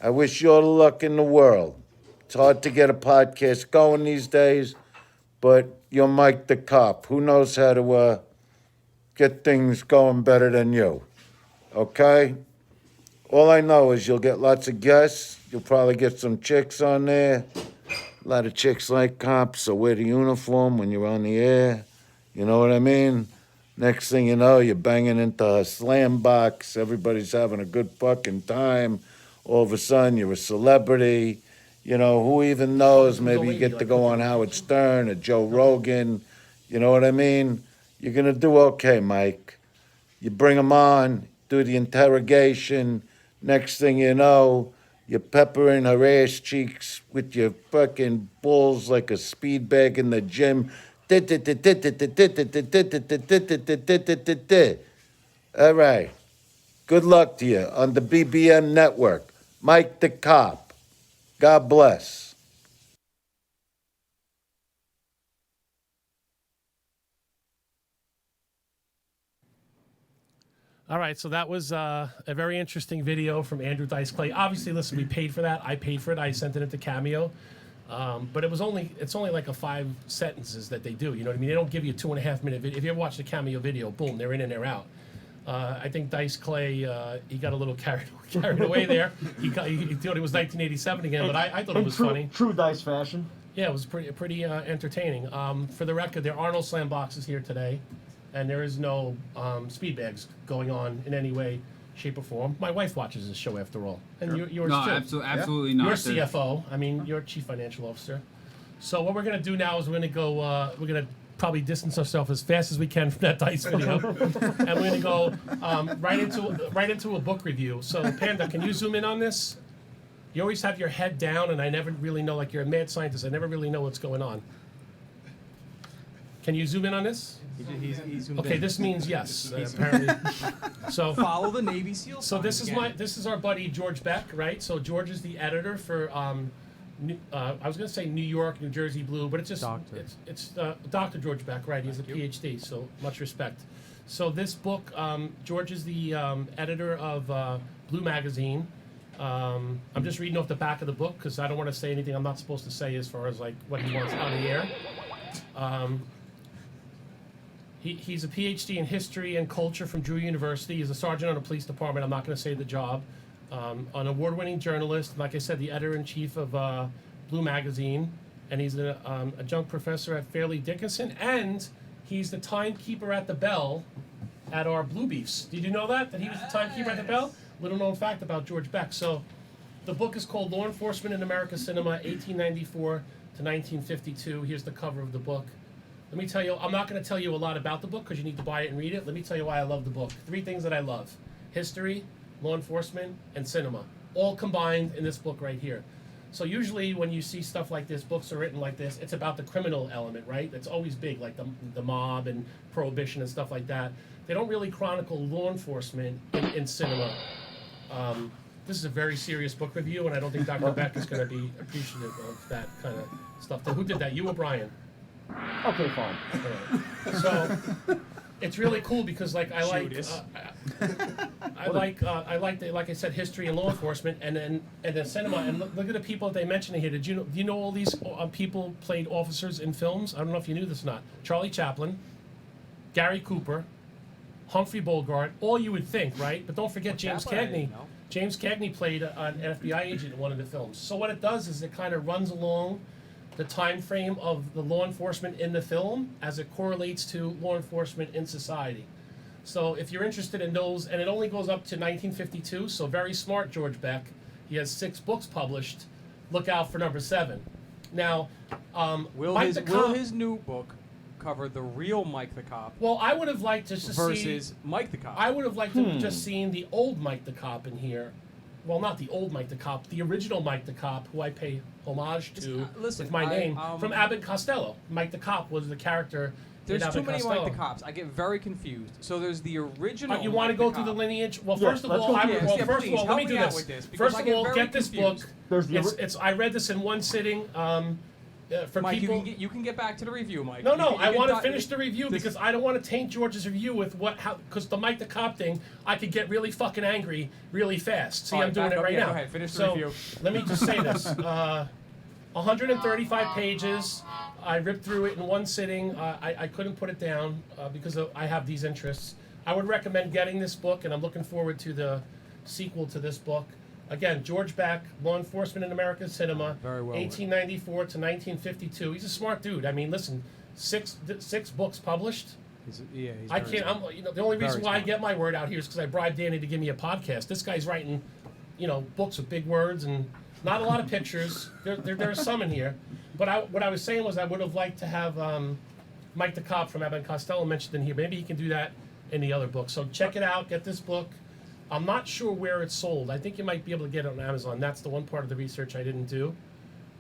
I wish you all the luck in the world. It's hard to get a podcast going these days, but you're Mike the Cop. Who knows how to get things going better than you? Okay? All I know is you'll get lots of guests. You'll probably get some chicks on there. A lot of chicks like cops, so wear the uniform when you're on the air. You know what I mean? Next thing you know, you're banging into a slam box. Everybody's having a good fucking time. All of a sudden, you're a celebrity. Who even knows? Maybe you get to go on Howard Stern or Joe Rogan. You know what I mean? You're going to do okay, Mike. You bring them on, do the interrogation. Next thing you know, you're peppering her ass cheeks with your fucking balls like a speed bag in the gym. All right. Good luck to you on the BBN network. Mike the Cop. God bless. All right, so that was a very interesting video from Andrew Dice Clay. Obviously, listen, we paid for that. I paid for it. I sent it into Cameo. But it's only like a 5 sentences that they do. You know what I mean? They don't give you a 2.5 minute video. If you ever watch the Cameo video, boom, they're in and they're out. I think Dice Clay, he got a little carried away there. He thought it was 1987 again, but I thought it was funny. True Dice fashion. Yeah, it was pretty entertaining. For the record, there are no slam boxes here today, and there is no speed bags going on in any way, shape, or form. My wife watches this show after all, and Sure. yours No, too. absolutely not. You're CFO. I mean, you're Chief Financial Officer. So what we're gonna do now is we're gonna go. We're gonna probably distance ourselves as fast as we can from that Dice video, and we're gonna go right into a book review. So Panda, can you zoom in on this? You always have your head down, and I never really know. Like you're a mad scientist, I never really know what's going on. Can you zoom in on this? He's zoomed Okay, in. this means yes. Apparently. So Follow the Navy SEAL. So this sign is again. this is our buddy George Beck, right? So George is the editor for I was gonna say New York, New Jersey Blue, but it's just it's Dr. George Beck, right? He's a PhD, so much respect. So this book, George is the editor of Blue Magazine. I'm just reading off the back of the book because I don't want to say anything I'm not supposed to say as far as like what he wants on the air. He's a PhD in history and culture from Drew University. He's a sergeant on a police department. I'm not going to say the job. An award-winning journalist. Like I said, the editor-in-chief of Blue Magazine. And he's an adjunct professor at Fairleigh Dickinson. And he's the timekeeper at the bell at our Blue Beefs. Did you know that? That he was the timekeeper at the bell? Little known fact about George Beck. So the book is called Law Enforcement in American Cinema, 1894 to 1952. Here's the cover of the book. Let me tell you, I'm not going to tell you a lot about the book because you need to buy it and read it. Let me tell you why I love the book. 3 things that I love: history, law enforcement, and cinema. All combined in this book right here. So usually when you see stuff like this, books are written like this, it's about the criminal element, right? That's always big, like the mob and prohibition and stuff like that. They don't really chronicle law enforcement in cinema. This is a very serious book review, and I don't think Dr. Beck is going to be appreciative of that kind of stuff. Who did that, you or Brian? Okay, fine. So it's really cool because like I like I like like I said, history and law enforcement, and then cinema. And look at the people that they mentioned here. Do you know all these people played officers in films? I don't know if you knew this or not. Charlie Chaplin, Gary Cooper, Humphrey Bogart. All you would think, right? But don't forget James Cagney. James Cagney played an FBI agent in one of the films. So what it does is it kind of runs along the time frame of the law enforcement in the film as it correlates to law enforcement in society. So if you're interested in those, and it only goes up to 1952, so very smart, George Beck. He has 6 books published. Look out for number 7. Now, will his new book cover the real Mike the Cop? Well, I would have liked to see versus Mike the Cop. I would have liked to have just seen the old Mike the Cop in here. Well, not the old Mike the Cop, the original Mike the Cop, who I pay homage to with my name, from Abbott and Costello. Mike the Cop was the character. There's in too Abbott many Costello. Mike the Cops. I get very confused. So there's the original. You want to go through the lineage? Well, first of all, let me do this. First of all, get this book. I read this in one sitting. For Mike, people, you can get back to the review, Mike. No, I want to finish the review because I don't want to taint George's review with because the Mike the Cop thing, I could get really fucking angry really fast. See, I'm doing it right now. Go ahead, finish the review. Let me just say this: 135 pages. I ripped through it in one sitting. I couldn't put it down because I have these interests. I would recommend getting this book, and I'm looking forward to the sequel to this book. Again, George Beck, Law Enforcement in American Cinema, Very well 1894 to 1952. He's a smart dude. I mean, listen, six books published. He's I can't. The only reason why I get my word out here is because I bribed Danny to give me a podcast. This guy's writing, books with big words and not a lot of pictures. There are some in here, but what I was saying was I would have liked to have Mike the Cop from Abbott and Costello mentioned in here. Maybe he can do that in the other book. So check it out. Get this book. I'm not sure where it's sold. I think you might be able to get it on Amazon. That's the one part of the research I didn't do.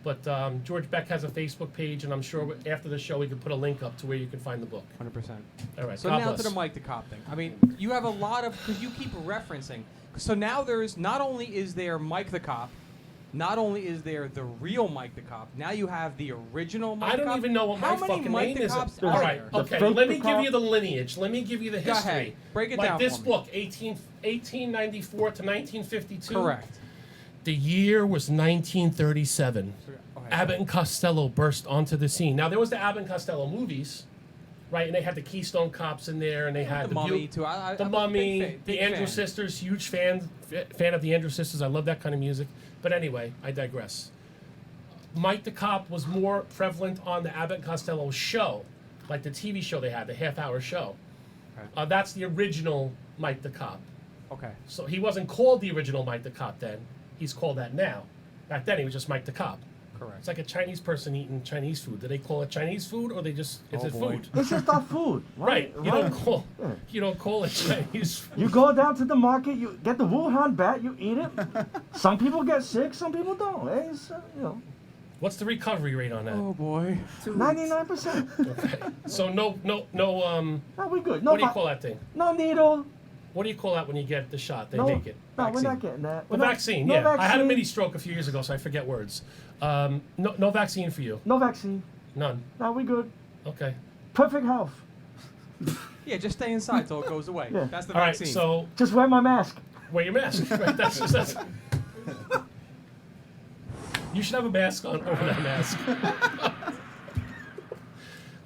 But George Beck has a Facebook page, and I'm sure after the show we can put a link up to where you can find the book. 100%. All right. So God now bless. to the Mike the Cop thing. I mean, you have a lot of because you keep referencing. So now there's not only is there Mike the Cop, not only is there the real Mike the Cop. Now you have the original Mike. I don't even know what my fucking name is. All right. Okay. Let me give you the lineage. Let me give you the history. Go ahead. Break it like down this for me. book, 1894 to 1952. Correct. The year was 1937. Abbott and Costello burst onto the scene. Now there was the Abbott and Costello movies, right? And they had the Keystone Cops in there, and they had the Mummy too. The Mummy, big the Andrew fan. Sisters. Huge fan of the Andrew Sisters. I love that kind of music. But anyway, I digress. Mike the Cop was more prevalent on the Abbott and Costello show, like the TV show they had, the half-hour show. Okay. That's the original Mike the Cop. Okay. So he wasn't called the original Mike the Cop then. He's called that now. Back then he was just Mike the Cop. Correct. It's like a Chinese person eating Chinese food. Do they call it Chinese food or it's food? It's just our food. Right. You don't call it Chinese food. You go down to the market, you get the Wuhan bat, you eat it. Some people get sick, some people don't. It's, What's the recovery rate on that? Oh boy. 99%. Okay. So no. No, we good. No, What do you call that thing? No needle. What do you call that when you get the shot? They No, make it. No, we're not getting that. The vaccine, no yeah. vaccine. I had a mini stroke a few years ago, so I forget words. No vaccine for you. No vaccine. None. No, we good. Okay. Perfect health. Yeah, just stay inside till it goes away. Yeah. That's the All right, vaccine. so Just wear my mask. wear your mask. Right? That's. You should have a mask on over that mask.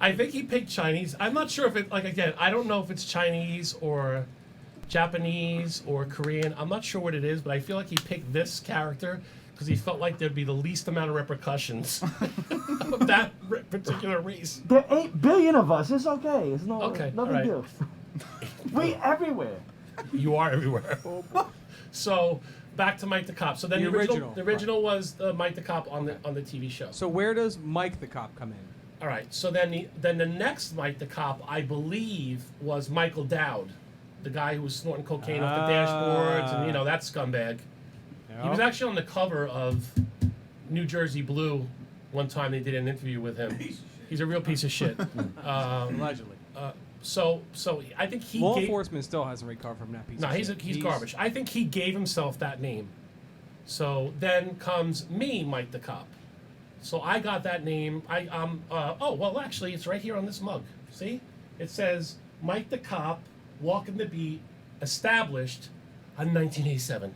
I think he picked Chinese. I'm not sure if it, I don't know if it's Chinese or Japanese or Korean. I'm not sure what it is, but I feel like he picked this character because he felt like there'd be the least amount of repercussions of that particular race. There are 8 billion of us. It's okay. It's no big all right. deal. We everywhere. You are everywhere. So back to Mike the Cop. So then The the original was Mike the Cop on the TV show. So where does Mike the Cop come in? All right. So then the next Mike the Cop, I believe, was Michael Dowd, the guy who was snorting cocaine off the dashboards and that scumbag. He was actually on the cover of New Jersey Blue one time. They did an interview with him. He's a real piece of shit. Allegedly. So I think he Law gave, enforcement still hasn't recovered from that piece. No, of he's shit. garbage. I think he gave himself that name. So then comes me, Mike the Cop. So I got that name. Actually, it's right here on this mug. See? It says Mike the Cop, walking the beat, established in 1987.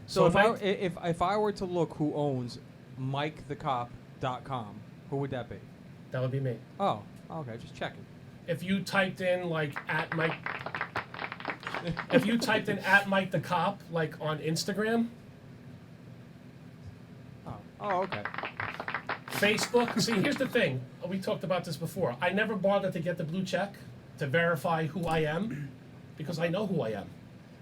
So if I were to look who owns MikeTheCop.com, who would that be? That would be me. Oh, okay, just checking. If you typed in like at Mike, if you typed in at Mike the Cop like on Instagram. Oh, okay. Facebook. See, here's the thing. We talked about this before. I never bothered to get the blue check to verify who I am because I know who I am.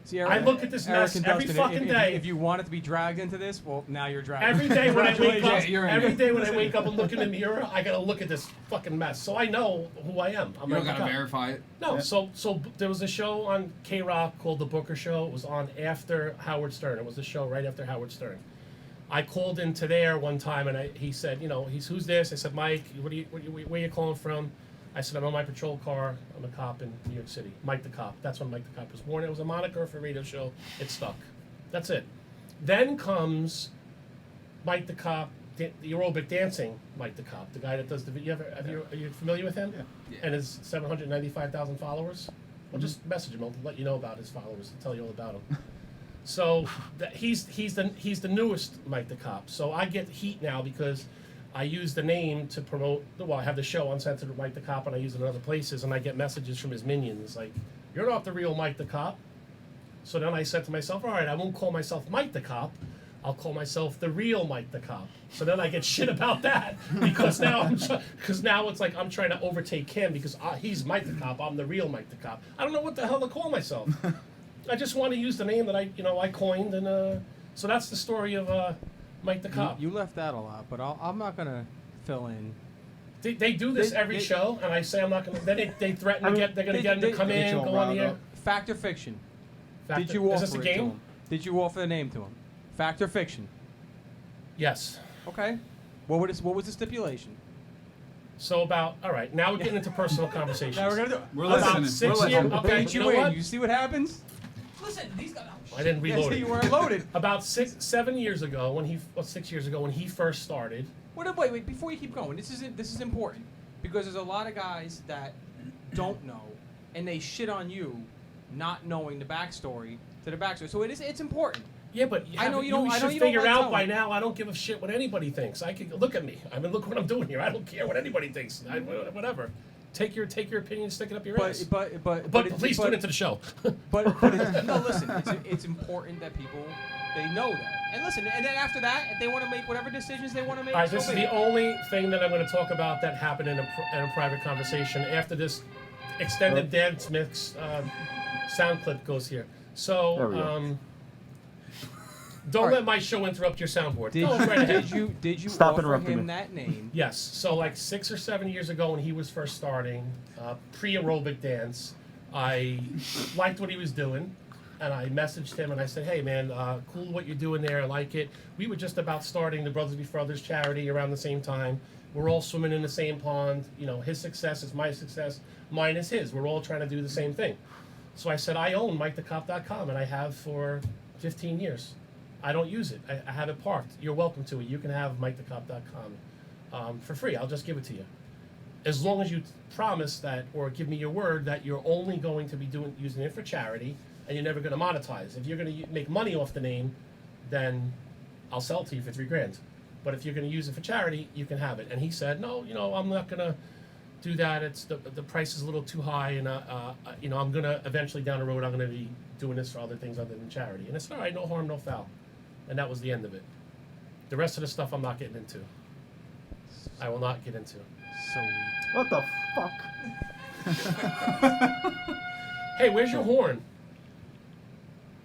See, I look at this Eric mess and every Dustin, fucking if day. if you wanted to be dragged into this, well, now you're dragged. Every day when I wake up, Congratulations. and look in the mirror, I gotta look at this fucking mess. So I know who I am. I'm You don't Mike the gotta Cop. verify it. No, Yeah. so there was a show on K-Rock called The Booker Show. It was on after Howard Stern. It was the show right after Howard Stern. I called into there one time and he said, who's this? I said, Mike, where are you calling from? I said, I'm on my patrol car. I'm a cop in New York City. Mike the Cop. That's when Mike the Cop was born. It was a moniker for a radio show. It stuck. That's it. Then comes Mike the Cop, the aerobic dancing Mike the Cop, the guy that does the video. Are you familiar with him? Yeah. And his 795,000 followers? Well, just message him. I'll let you know about his followers and tell you all about him. So he's the newest Mike the Cop. So I get heat now because I use the name to promote. Well, I have the show Uncensored with Mike the Cop, and I use it in other places, and I get messages from his minions like, "You're not the real Mike the Cop." So then I said to myself, "All right, I won't call myself Mike the Cop. I'll call myself the real Mike the Cop." So then I get shit about that because now it's like I'm trying to overtake him because he's Mike the Cop. I'm the real Mike the Cop. I don't know what the hell to call myself. I just want to use the name that I coined, and so that's the story of Mike the Cop. You left that a lot, but I'm not gonna fill in. They do this every show, and I say I'm not gonna. Then they threaten they're gonna get him to come in, go on the air. Fact or fiction? Fact Did you or- offer is this a it game? to him? Did you offer the name to him? Fact or fiction? Yes. Okay. What was the stipulation? So all right, now we're getting into personal conversations. Now we're gonna do. We're about listening. 6 We're years. listening. Okay, Bait you know what? You see what happens? Listen, these guys. I didn't reload Yes, it. you weren't loaded. About 7 years ago, 6 years ago, when he first started. Wait, before you keep going, this is important because there's a lot of guys that don't know and they shit on you not knowing the backstory to the backstory. So it's important. Yeah, but I know you don't. I know should you don't figure like out telling. by now. I don't give a shit what anybody thinks. I could look at me. I mean, look what I'm doing here. I don't care what anybody thinks. Whatever. Take your opinion, stick it up your ass. But Please tune into the show. but no, listen. It's important that people they know that. And listen, and then after that, if they want to make whatever decisions they want to make. All right, so this is be it. the only thing that I'm going to talk about that happened in a private conversation. After this extended dance mix sound clip goes here. So, There we go. don't let my show interrupt your soundboard. Did Go you, right ahead. did you Stop offer interrupting him me. that name? Yes. So like 6 or 7 years ago when he was first starting, pre-aerobic dance, I liked what he was doing. And I messaged him and I said, "Hey man, cool what you're doing there. I like it." We were just about starting the Brothers Before Others charity around the same time. We're all swimming in the same pond. You know, his success is my success. Mine is his. We're all trying to do the same thing. So I said, I own MikeTheCop.com and I have for 15 years. I don't use it. I have it parked. You're welcome to it. You can have MikeTheCop.com for free. I'll just give it to you. As long as you promise that or give me your word that you're only going to be using it for charity and you're never going to monetize. If you're going to make money off the name, then I'll sell it to you for $3,000. But if you're going to use it for charity, you can have it. And he said, no, I'm not going to do that. It's the price is a little too high, and I'm going to eventually down the road I'm going to be doing this for other things other than charity. And it's all right, no harm, no foul. And that was the end of it. The rest of the stuff I'm not getting into. I will not get into. So weak. What the fuck? Hey, where's your horn?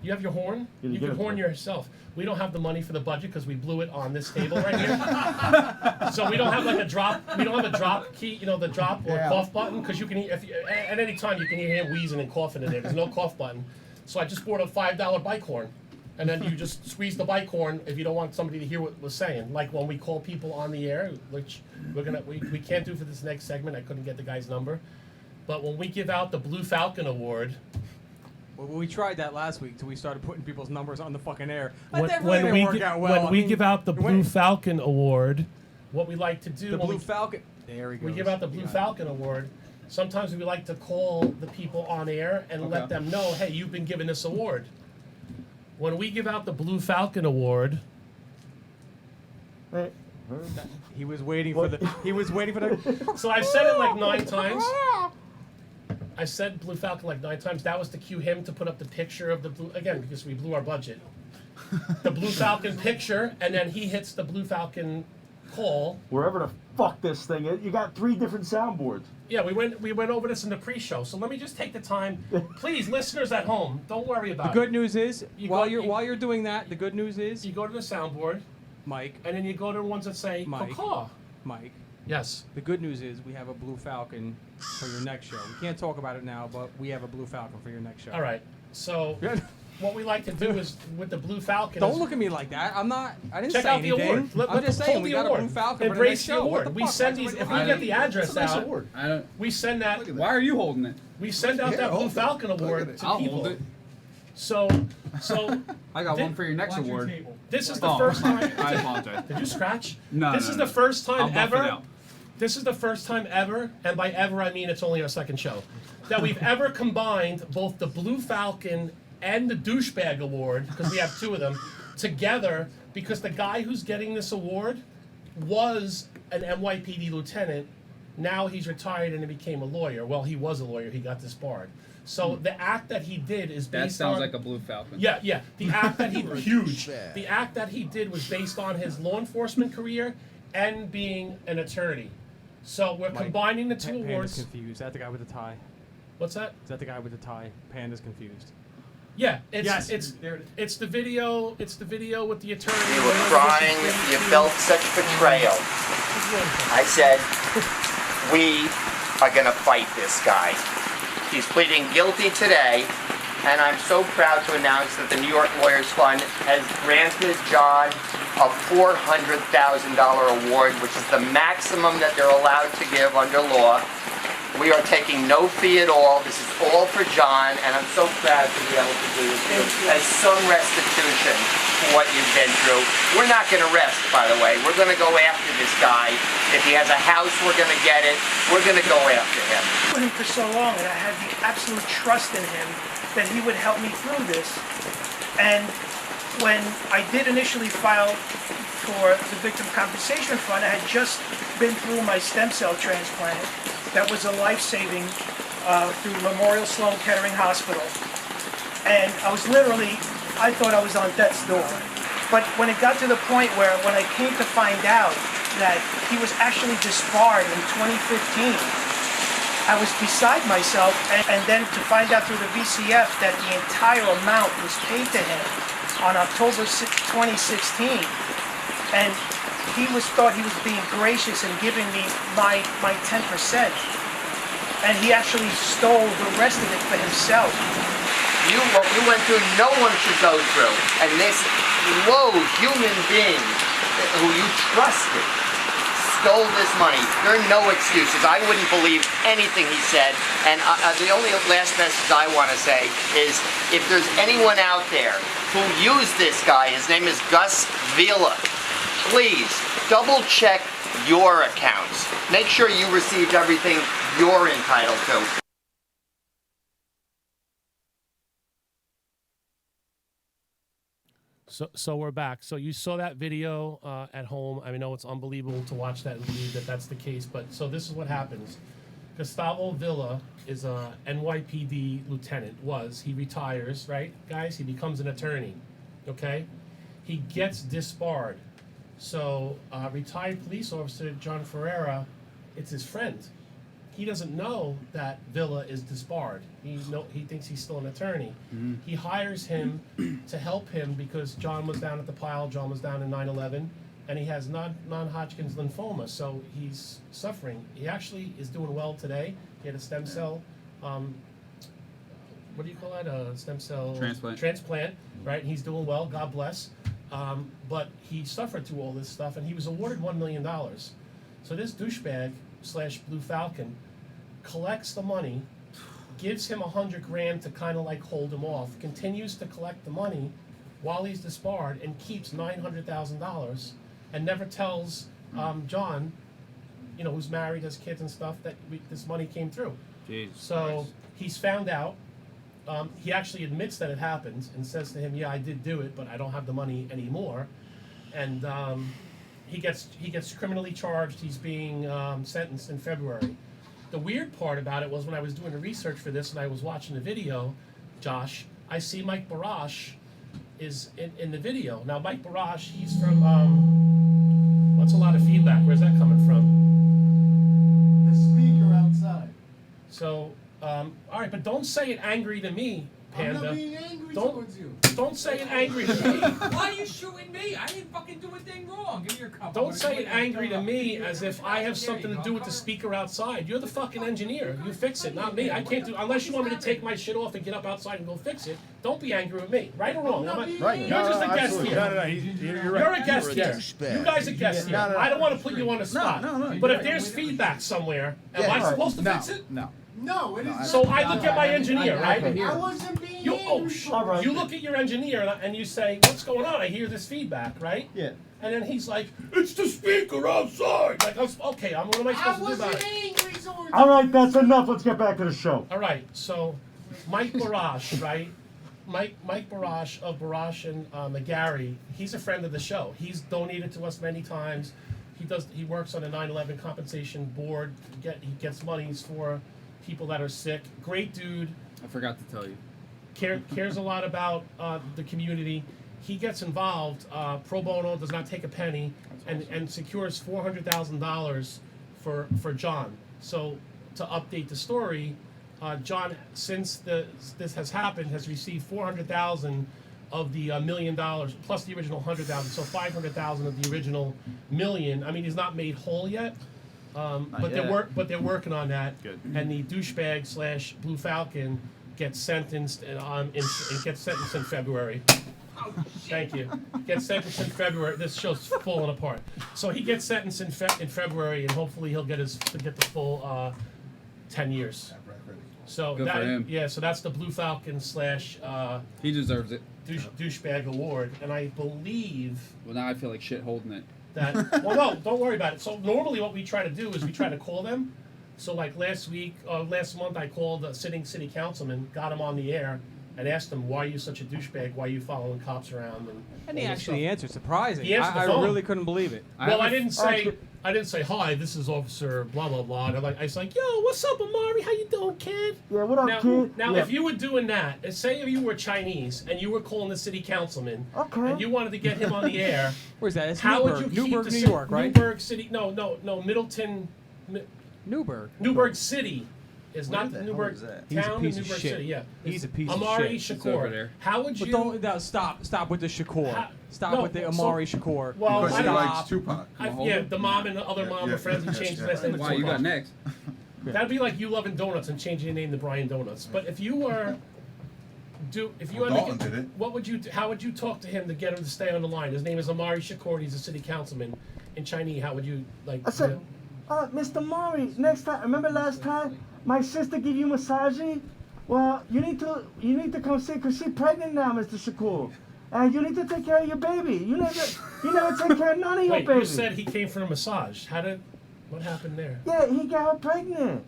You have your horn? You You give can it to horn me. yourself. We don't have the money for the budget because we blew it on this table right here. So we don't have like a drop. We don't have a drop key. The drop or Yeah. cough button because you can. At any time you can hear him wheezing and coughing in there. There's no cough button. So I just bought a $5 bike horn, and then you just squeeze the bike horn if you don't want somebody to hear what we're saying. Like when we call people on the air, which we can't do for this next segment. I couldn't get the guy's number, but when we give out the Blue Falcon Award. Well, we tried that last week till we started putting people's numbers on the fucking air. When, That really didn't work out well. when I we mean, give out the it Blue went- Falcon Award, what we like to do the when Blue Falcon. There he goes. we give out the You Blue got it. Falcon Award, sometimes we like to call the people on air and let Okay. them know, hey, you've been given this award. When we give out the Blue Falcon Award, He was waiting for the. He was waiting for the. so I've said it like 9 times. I said Blue Falcon like 9 times. That was to cue him to put up the picture of the blue, again, because we blew our budget. The Blue Falcon picture, and then he hits the Blue Falcon call. Wherever the fuck this thing is, you got 3 different soundboards. Yeah, we went over this in the pre-show. So let me just take the time, please, listeners at home, don't worry The about it. good news is, You while go- you're doing that, the good news is, You go to the soundboard, Mike, and then you go to the ones that say Mike. caw. Mike. Yes. The good news is we have a Blue Falcon for your next show. We can't talk about it now, but we have a Blue Falcon for your next show. All right. So what we like to do is with the Blue Falcon. Don't is look at me like that. I'm not. I didn't check say out the anything. award. I'm just saying hold we the got award. a Blue Falcon for the Embrace next the show. What award. the We fuck? send Why these. do If I- we get the address It's a nice out, award. I don't. we send that. Why are you holding it? We send out that Blue hold it. Falcon Look Award at it. to I'll people. hold it. So I got Thi- one for your next award. this is the Oh, first time. I apologize. Did you scratch? No, This no, is no. the first I'll time buff it ever. out. This is the first time ever, and by ever I mean it's only our second show, that we've ever combined both the Blue Falcon and the Douchebag Award, because we have 2 of them, together, because the guy who's getting this award was an NYPD lieutenant. Now he's retired and he became a lawyer. Well, he was a lawyer. He got disbarred. So the act that he did is That based sounds on... like a Blue Falcon. Yeah, yeah. The act that he You're a huge. douchebag. The act that he did was based on his law enforcement career and being an attorney. So we're Mike, combining the 2 Panda's awards. confused. Is that the guy with the tie? What's that? Is that the guy with the tie? Panda's confused. Yeah, it's Yes, it's there it is. it's the video. It's the video with the attorney. You were crying, you felt such betrayal. I said, we are going to fight this guy. He's pleading guilty today, and I'm so proud to announce that the New York Lawyers Fund has granted John a $400,000 award, which is the maximum that they're allowed to give under law. We are taking no fee at all. This is all for John, and I'm so proud to be able to do this as some restitution for what you've been through. We're not going to rest, by the way. We're going to go after this guy. If he has a house, we're going to get it. We're going to go after him. With him for so long, and I had the absolute trust in him that he would help me through this. And when I did initially file for the Victim Compensation Fund, I had just been through my stem cell transplant. That was a life-saving through Memorial Sloan Kettering Hospital. And I was literally, I thought I was on death's door. But when it got to the point where, when I came to find out that he was actually disbarred in 2015, I was beside myself. And then to find out through the VCF that the entire amount was paid to him on October 2016. And he thought he was being gracious and giving me my 10%. And he actually stole the rest of it for himself. What you went through, no one should go through. And this low human being who you trusted stole this money. There are no excuses. I wouldn't believe anything he said. And the only last message I want to say is, if there's anyone out there who used this guy, his name is Gus Vila, please double check your accounts. Make sure you received everything you're entitled to. So we're back. So you saw that video at home. I know it's unbelievable to watch that and believe that that's the case. But so this is what happens. Gustavo Villa is a NYPD lieutenant. He retires, right, guys? He becomes an attorney. Okay, he gets disbarred. So retired police officer John Ferreira, it's his friend. He doesn't know that Villa is disbarred. He thinks he's still an attorney. Mm-hmm. He hires him to help him because John was down at the pile. John was down in 9/11, and he has non-Hodgkin's lymphoma, so he's suffering. He actually is doing well today. He had a stem cell. What do you call that? A stem cell transplant, right? He's doing well. God bless. But he suffered through all this stuff, and he was awarded $1 million. So this douchebag / Blue Falcon collects the money, gives him $100,000 to kind of like hold him off, continues to collect the money while he's disbarred, and keeps $900,000, and never tells John who's married, has kids and stuff, that this money came through. Jesus So Christ. he's found out. He actually admits that it happened and says to him, "Yeah, I did do it, but I don't have the money anymore." And he gets criminally charged. He's being sentenced in February. The weird part about it was when I was doing the research for this and I was watching the video, Josh, I see Mike Barash is in the video. Now, Mike Barash, he's from, what's a lot of feedback? Where's that coming from? The speaker outside. So, all right, but don't say it angry to me, Panda. I'm not being angry Don't- towards you. Don't say it angry to me. Why are you shooting me? I didn't fucking do a thing wrong. Give me your cup. Don't say it angry to me as if I have something to do with the speaker outside. You're the fucking engineer. You fix it, not me. I can't do unless you want me to take my shit off and get up outside and go fix it. Don't be angry with me, right or wrong. Right. You're No, just a no, guest absolutely. here. No, you're right. You're a guest You're a here. douchebag. You guys are guests here. No, no, no. I don't want to put you on the spot. no, But you're if right. there's feedback somewhere, am Yeah, I right. supposed to No, fix it? No. No, it is So not. I look at my engineer, right? I wasn't being angry. You look at your engineer and you say, "What's going on? I hear this feedback, right?" Yeah. And then he's like, "It's the speaker outside." Like, okay, what am I I supposed to do about wasn't it? angry towards All right, that's enough. Let's get back to the show. All right, so Mike Barash, right? Mike Barash of Barash and McGarry, he's a friend of the show. He's donated to us many times. He works on the 9/11 compensation board. He gets monies for people that are sick. Great dude. I forgot to tell you. Cares a lot about the community. He gets involved pro bono, does not take a penny, and secures $400,000 for John. So to update the story, John, since this has happened, has received $400,000 of the $1 million plus the original $100,000, so $500,000 of the original $1 million. I mean, he's not made whole yet. But they're working on that. Good. And the douchebag / Blue Falcon gets sentenced and gets sentenced in February. Thank you. Gets sentenced in February. This show's falling apart. So he gets sentenced in February, and hopefully he'll get the full 10 years. So Good for him. yeah. So that's the Blue Falcon / He deserves it. douchebag award, and I believe. Well, now I feel like shit holding it. Well, no, don't worry about it. So normally what we try to do is we try to call them. So like last month I called a sitting city councilman, got him on the air, and asked him, "Why are you such a douchebag? Why are you following cops around?" And he all this actually stuff. answered, surprising. He answered the I phone. really couldn't believe it. Well, I didn't say, "Hi, this is Officer blah blah blah." And I was like, "Yo, what's up, Amari? How you doing, kid?" Yeah, what up, kid? Now, Yeah. if you were doing that, and say if you were Chinese and you were calling the city councilman, and you wanted to get him on the air, Where's that? It's how Newburgh. would you keep Newburgh, the New ci- York, right? Newburgh City? No, Middleton. Newburgh City is Where not the hell Newburgh is that? town. He's a piece of Newburgh shit. City, yeah. He's a piece of Amari shit. Shakur. How would But you? don't stop with the Shakur. Stop with the Amari Shakur. Well, Because he stop. likes Tupac. Yeah, the mom and the other mom are friends. He changed his last name to Why, you Tupac. got next? That'd be like you loving donuts and changing your name to Brian Donuts. But if you were, Well, Dalton did it. what would you? How would you talk to him to get him to stay on the line? His name is Amari Shakur. And he's a city councilman in Chinese. How would you like? I said, Mr. Maury, next time, remember last time my sister give you massaging? Well, you need to come see, cause she's pregnant now, Mr. Shakur. And you need to take care of your baby. You never take care of none of your Wait, baby. you said he came for a massage. What happened there? Yeah, he got her pregnant.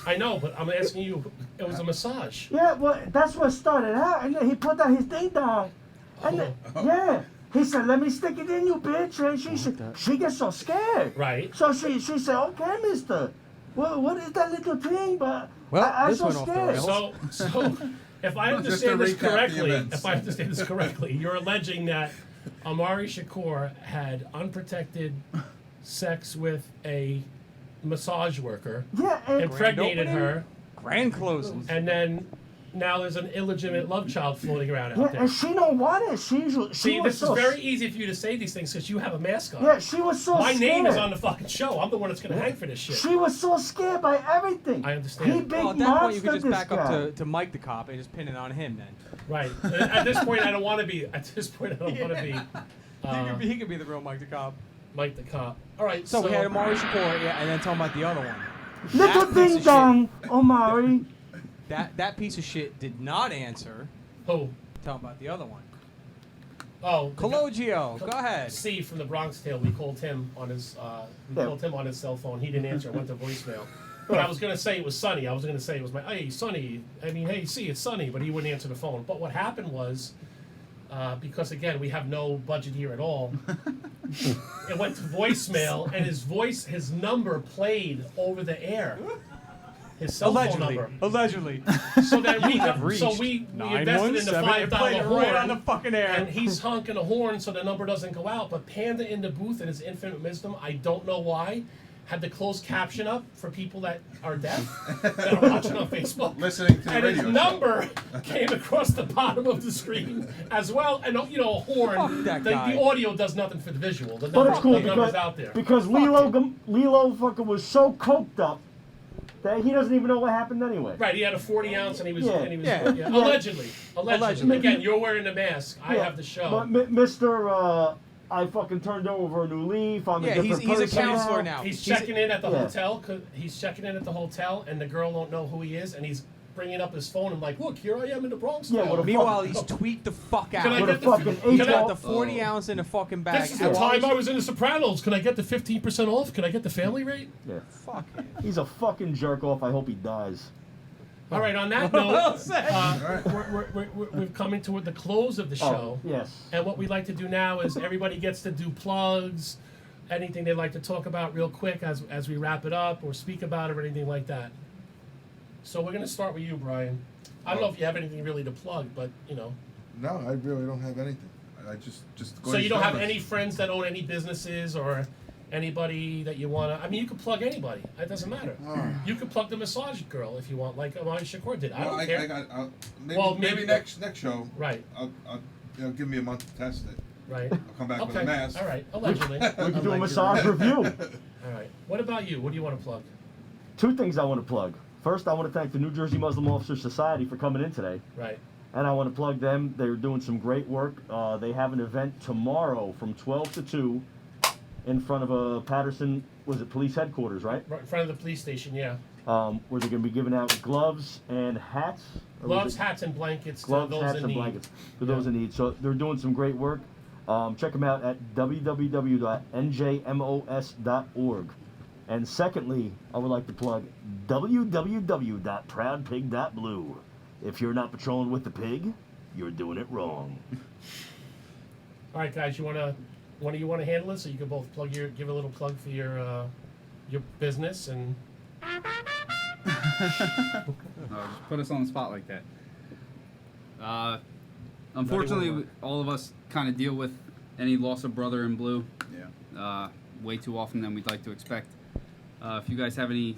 I know, but I'm asking you. It was a massage. Yeah, well, that's what started out, and then he put that his thing down, and then, yeah, he said, "Let me stick it in you, bitch," and she gets so scared. Right. So she said, "Okay, Mister, what is that little thing?" But I'm so scared. So if I Just to understand this recap the correctly, events. you're alleging that Amari Shakur had unprotected sex with a massage worker, Yeah, and impregnated her, grand closing, and then now there's an illegitimate love child floating around out Yeah, there. and she don't want it. She See, was this so is very easy for you to say these things because you have a mask on. Yeah, she was so My name is scared. on the fucking show. I'm the one that's gonna hang for this shit. She was so scared by everything. I understand. He big Well, at that point, you monster, could just back this up guy. to Mike the cop and just pin it on him then. Right. At this point, I don't want to be. At this point, I don't want to be. He could be the real Mike the cop. Mike the cop. All right. So we had Amari Shakur, yeah, and then talking about the other one. Little That piece ding of dong, Omari. That piece of shit did not answer. Who? Talking about the other one. Oh, Cologio, go ahead. Steve from the Bronx Tale. We called him on his called him on his cell phone. He didn't answer. It went to voicemail. But I was gonna say it was Sonny. I was gonna say it was my hey Sonny. I mean hey see it's Sonny, but he wouldn't answer the phone. But what happened was because again we have no budget here at all. It went to voicemail and his number played over the air. His cell phone number. Allegedly. So then we invested in the $5 horn right on the fucking air. and he's honking a horn so the number doesn't go out. But Panda in the booth in his infinite wisdom, I don't know why, had the closed caption up for people that are deaf that are watching on Facebook. Listening to the and radio his number came across the bottom of the screen as well. And a horn. Fuck that guy. The audio does nothing for the visual. The But it's cool number's out there. because Lilo fucking was so coked up that he doesn't even know what happened anyway. Right, he had a 40 ounce and he was, Yeah. Allegedly. Allegedly. Again, you're wearing the mask. I have the show. But Mr. I fucking turned over a new leaf. I'm a different he's a person counselor now. He's checking in at the hotel. He's checking in at the hotel, and the girl don't know who he is, and he's bringing up his phone and like, look, here I am in the Bronx. Yeah, now." what a Meanwhile, he's tweaked the fuck out. Can I get He's got the 40 ounce in a fucking bag. This is the time I was in The Sopranos. Can I get the 15% off? Can I get the family rate? Yeah. Fuck him. He's a fucking jerk off. I hope he dies. All right, on that note, we're coming to the close of the show. Yes. And what we like to do now is everybody gets to do plugs, anything they'd like to talk about real quick as we wrap it up or speak about it or anything like that. So we're going to start with you, Brian. I don't know if you have anything really to plug, but, you know. No, I really don't have anything. I just go So to you don't have Starbucks. any friends that own any businesses or anybody that you want to... I mean, you can plug anybody. It doesn't matter. You can plug the massage girl if you want, like Amaya Shakur did. I Well, don't care. I got, Well, maybe next show. Right. I'll give me a month to test it. Right. I'll come back with a mask. All right. Allegedly. We can do a massage review. All right. What about you? What do you want to plug? Two things I want to plug. First, I want to thank the New Jersey Muslim Officers Society for coming in today. Right. And I want to plug them. They're doing some great work. They have an event tomorrow from 12 to 2 in front of Patterson, was it police headquarters, right? Right in front of the police station, yeah. Where they're going to be giving out gloves and hats. Gloves, hats, and blankets Gloves, to those hats, in and need. blankets for those in need. So they're doing some great work. Check them out at www.njmos.org. And secondly, I would like to plug www.proudpig.blue. If you're not patrolling with the pig, you're doing it wrong. All right, guys, one of you want to handle it, so you can both give a little plug for your business and. Just put us on the spot like that. Unfortunately, all of us kind of deal with any loss of brother in blue. Yeah. Way too often than we'd like to expect. If you guys have any,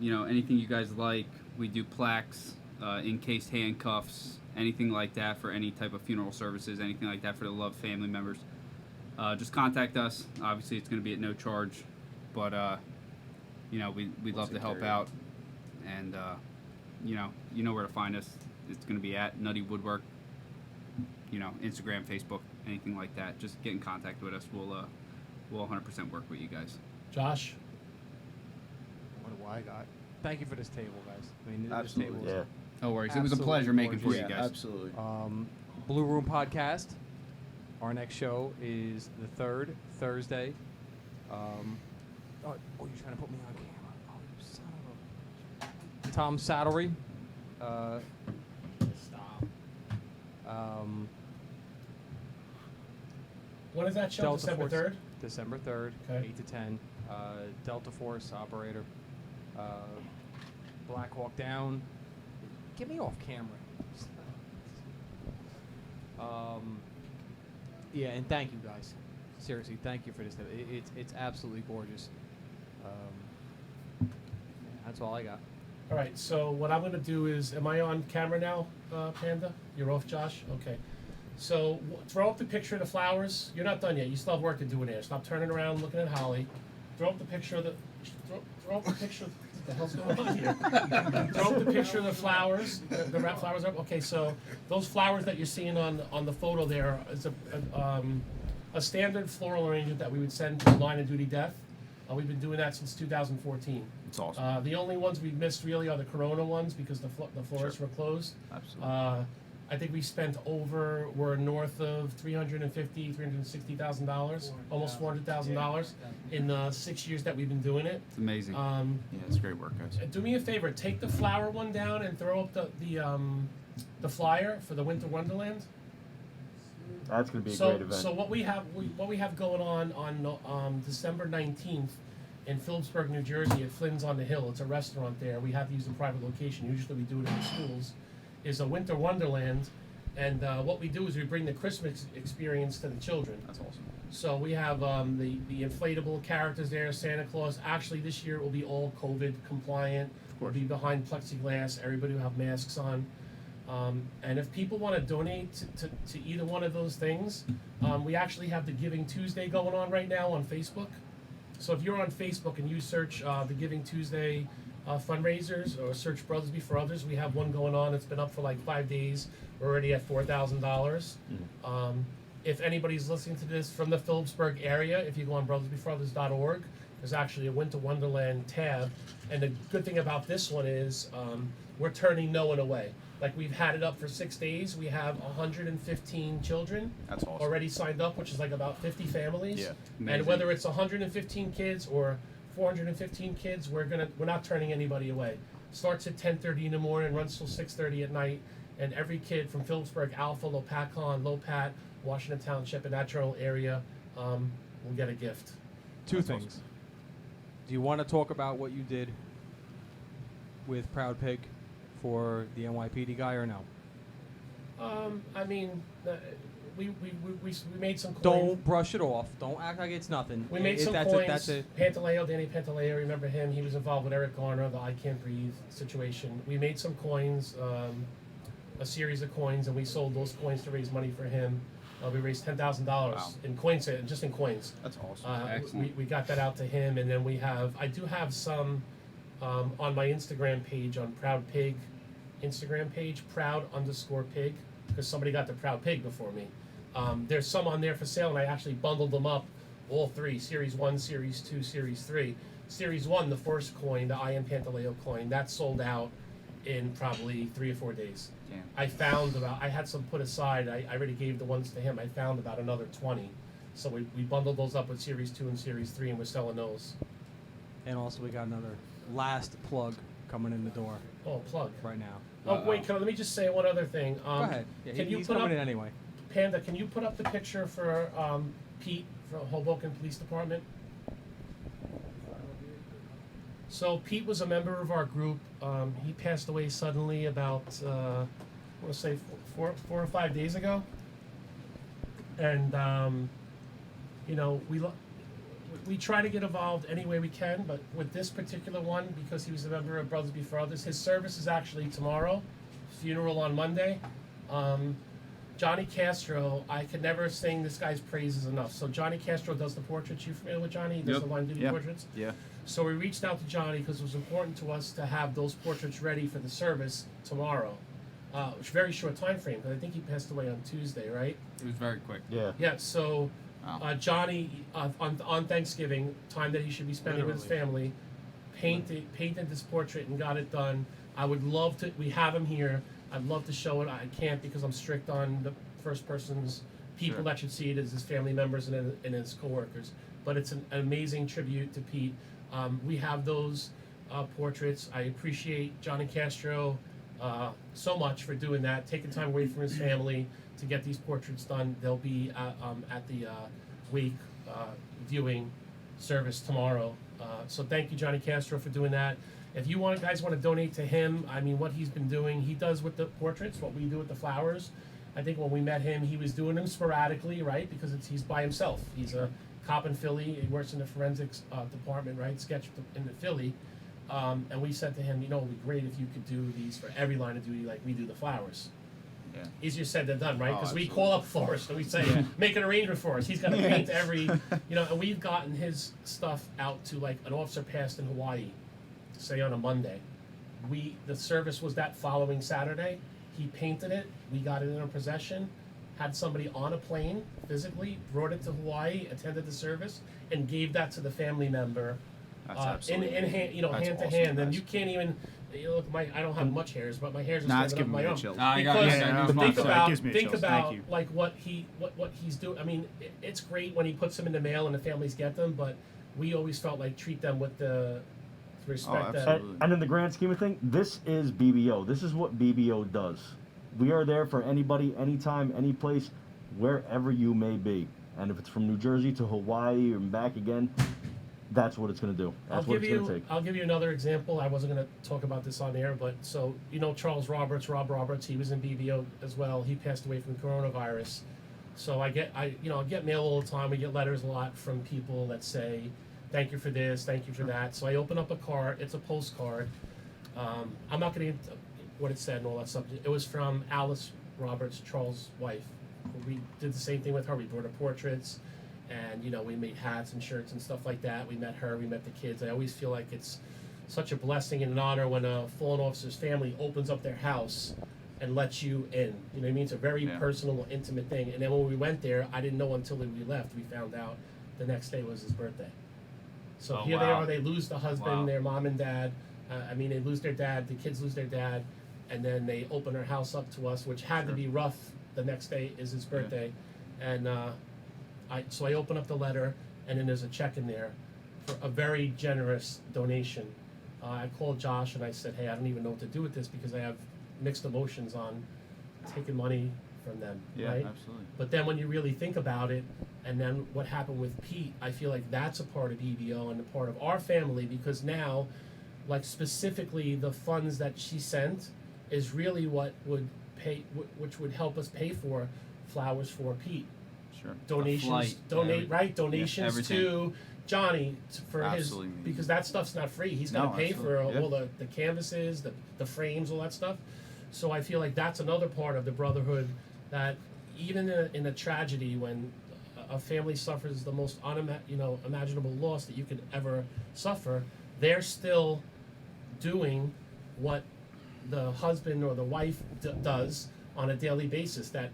anything you guys like, we do plaques, encased handcuffs, anything like that for any type of funeral services, anything like that for the loved family members. Just contact us. Obviously, it's going to be at no charge, but we'd love to help out, and you know where to find us. It's going to be at Nutty Woodwork. Instagram, Facebook, anything like that. Just get in contact with us. We'll 100% work with you guys. Josh. What do I got? Thank you for this table, guys. I mean, Absolutely. this table is No worries. It was a absolutely pleasure making for gorgeous. you guys. Absolutely. Blue Room Podcast. Our next show is the 3rd, Thursday. You're trying to put me on camera. Oh, you son of a... Tom Saddlery. Stop. When is that show? Delta December Force, 3rd? December 3rd, Okay. 8 to 10. Delta Force operator. Black Hawk Down. Get me off camera. Yeah, and thank you guys. Seriously, thank you for this. It's absolutely gorgeous. That's all I got. All right, so what I'm going to do is, am I on camera now, Panda? You're off, Josh? Okay. So throw up the picture of the flowers. You're not done yet. You still have work to do in there. Stop turning around, looking at Holly. Throw up the picture of the... Throw up the picture... What the hell's going on here? Throw up the picture of the flowers. The wrap flowers up. Okay, so those flowers that you're seeing on the photo there is a standard floral arrangement that we would send to line of duty death. We've been doing that since 2014. It's awesome. The only ones we've missed really are the Corona ones because the florists were closed. Absolutely. I think we spent we're north of $360,000, almost $400,000 in the 6 years that we've been doing it. It's amazing. Yeah, it's great work, guys. Do me a favor, take the flower one down and throw up the flyer for the Winter Wonderland. That's gonna be a So, great event. so what we have going on December 19th in Phillipsburg, New Jersey, at Flynn's on the Hill. It's a restaurant there. We have to use a private location. Usually we do it in the schools. Is a Winter Wonderland, and what we do is we bring the Christmas experience to the children. That's awesome. So we have the inflatable characters there, Santa Claus. Actually, this year it will be all COVID compliant. We'll be behind plexiglass. Everybody will have masks on. And if people want to donate to either one of those things, we actually have the Giving Tuesday going on right now on Facebook. So if you're on Facebook and you search the Giving Tuesday fundraisers or search Brothers Before Others, we have one going on. It's been up for like 5 days. We're already at $4,000. If anybody's listening to this from the Phillipsburg area, if you go on brothersbeforeothers.org, there's actually a Winter Wonderland tab. And the good thing about this one is we're turning no one away. Like, we've had it up for 6 days. We have 115 children That's awesome. already signed up, which is like about 50 families. Yeah. And Amazing. whether it's 115 kids or 415 kids, we're not turning anybody away. Starts at 10:30 in the morning, runs till 6:30 at night, and every kid from Phillipsburg, Alpha, Lopatcon, Lopat, Washington Township, and that general area will get a gift. Two things. Do you want to talk about what you did with Proud Pig for the NYPD guy or no? I mean, we made some coins. Don't brush it off. Don't act like it's nothing. We made some that's coins. That's a Pantaleo, Danny Pantaleo, remember him? He was involved with Eric Garner, the I Can't Breathe situation. We made some coins, a series of coins, and we sold those coins to raise money for him. We raised $10,000 in coins, just in coins. That's awesome. Excellent. We got that out to him, and then I do have some on my Instagram page, on Proud Pig Instagram page, Proud_Pig, because somebody got the Proud Pig before me. There's some on there for sale, and I actually bundled them up, all three, Series 1, Series 2, Series 3. Series 1, the first coin, the I Am Pantaleo coin, that sold out in probably 3 or 4 days. Damn. I had some put aside, I already gave the ones to him, I found about another 20. So we bundled those up with Series 2 and Series 3, and we're selling those. and also we got another last plug coming in the door. Oh, plug. Right now. Oh, wait, let me just say one other thing. Go ahead. Yeah, Can you he's put coming up, in anyway. Panda, can you put up the picture for Pete from Hoboken Police Department? So Pete was a member of our group. He passed away suddenly about, I want to say 4 or 5 days ago. And, you know, we try to get involved any way we can, but with this particular one, because he was a member of Brothers Before Others, his service is actually tomorrow, funeral on Monday. Johnny Castro, I could never sing this guy's praises enough. So Johnny Castro does the portraits. You familiar with Johnny? He does the line duty portraits. Yeah. So we reached out to Johnny because it was important to us to have those portraits ready for the service tomorrow. Which very short time frame, because I think he passed away on Tuesday, right? It was very quick. Yeah. Yeah, so Johnny, on Thanksgiving, time that he should be spending with his family, painted this portrait and got it done. I would love to, we have him here, I'd love to show it. I can't because I'm strict on the first person's people that should see it as his family members and his coworkers. But it's an amazing tribute to Pete. We have those portraits. I appreciate Johnny Castro so much for doing that, taking time away from his family to get these portraits done. They'll be at the wake viewing service tomorrow. So thank you, Johnny Castro, for doing that. If you guys want to donate to him, I mean, what he's been doing, he does with the portraits, what we do with the flowers. I think when we met him, he was doing them sporadically, right? Because he's by himself. He's a cop in Philly. He works in the forensics department, right? Sketch in the Philly. And we said to him, you know, it would be great if you could do these for every line of duty like we do the flowers. Yeah. Easier said than done, right? Oh, Because we absolutely. call up florists and we say, make an arrangement for us. He's got to paint every, you know, and we've gotten his stuff out to like an officer passed in Hawaii, say on a Monday. The service was that following Saturday. He painted it. We got it in our possession. Had somebody on a plane physically, brought it to Hawaii, attended the service, and gave that to the family member. That's in absolutely hand, you know, that's hand to awesome, hand. And guys. you can't even. You look, I don't have much hairs, but my hairs are Nah, it's standing up giving my me the own. chills. I got Because goosebumps. think It about gives me the chills. Thank you. like what he's doing. I mean, it's great when he puts them in the mail and the families get them, but we always felt like treat them with the respect that. And in the grand scheme of things, this is BBO. This is what BBO does. We are there for anybody, anytime, any place, wherever you may be. And if it's from New Jersey to Hawaii and back again, that's what it's going to do. That's what it's going to take. I'll give you another example. I wasn't going to talk about this on air, but so you know Charles Roberts, Rob Roberts, he was in BBO as well. He passed away from coronavirus. So I get mail all the time. We get letters a lot from people that say, "Thank you for this, thank you for that." So I open up a card. It's a postcard. I'm not going to get into what it said and all that stuff. It was from Alice Roberts, Charles' wife. We did the same thing with her. We brought her portraits. And, we made hats and shirts and stuff like that. We met her, we met the kids. I always feel like it's such a blessing and an honor when a fallen officer's family opens up their house and lets you in. You know what I mean? It's a very personal, intimate thing. And then when we went there, I didn't know until we left. We found out the next day was his birthday. So here they are. They lose the husband, their mom and dad. They lose their dad. The kids lose their dad. And then they open their house up to us, which had to be rough. The next day is his birthday. And so I open up the letter, and then there's a check in there for a very generous donation. I called Josh and I said, "Hey, I don't even know what to do with this because I have mixed emotions on taking money from them." Yeah, right? absolutely. But then when you really think about it, and then what happened with Pete, I feel like that's a part of EBO and a part of our family because now, like specifically the funds that she sent is really what would pay, which would help us pay for flowers for Pete. Sure. Donations, donations everything. to Johnny for Absolutely. his because that stuff's not free. He's got to pay for all the canvases, the frames, all that stuff. So I feel like that's another part of the brotherhood that even in a tragedy when a family suffers the most imaginable loss that you could ever suffer, they're still doing what the husband or the wife does on a daily basis that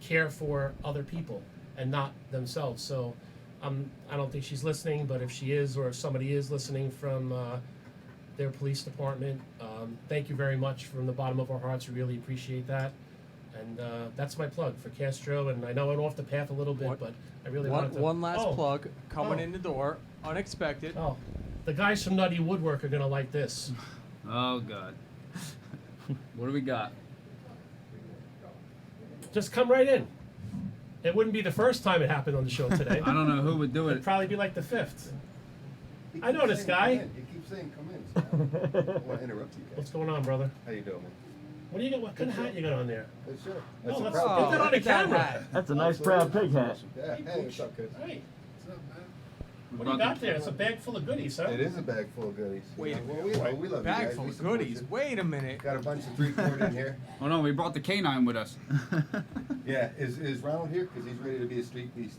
care for other people and not themselves. So I don't think she's listening, but if she is or if somebody is listening from their police department, thank you very much from the bottom of our hearts. We really appreciate that. And that's my plug for Castro. And I know I'm off the path a little bit, but I really wanted to... One last plug coming in the door, unexpected. Oh, the guys from Nutty Woodwork are going to like this. Oh, God. What do we got? Just come right in. It wouldn't be the first time it happened on the show today. I don't know who would do it. It'd probably be like the fifth. I know this guy. You keep saying come in. So I don't want to interrupt you guys. What's going on, brother? How you doing, man? What do you got? What kind of hat you got on there? Good show. Oh, a let's proud get pig. that on the camera. That's a nice proud pig hat. Yeah. Hey, what's up, kid? Hey. What do you got there? It's a bag full of goodies, huh? It is a bag full of goodies. Wait a Well, minute. we love Bag you guys. full We of support goodies. you. Wait a minute. Got a bunch of 3-quart in here. Oh no, we brought the canine with us. Yeah, is Ronald here? Because he's ready to be a street beast.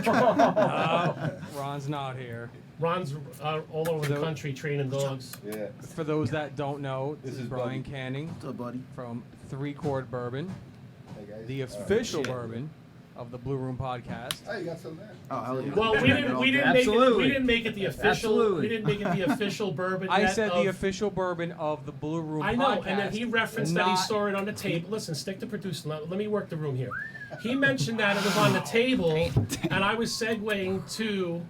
No, Ron's not here. Ron's all over the country training dogs. Yeah. For those that don't know, this is Brian Buddy. Canning. What's up, buddy? From 3-Quart Bourbon, Hey, guys. the official bourbon of the Blue Room Podcast. Oh, you got some there. Oh, hell yeah. Well, we didn't make it the official. Absolutely. We didn't make it the official bourbon. I yet said of, the official bourbon of the Blue Room Podcast. I know, and then he referenced that he not- saw it on the table. Listen, stick to producing. Let me work the room here. He mentioned that it was on the table, and I was segueing to.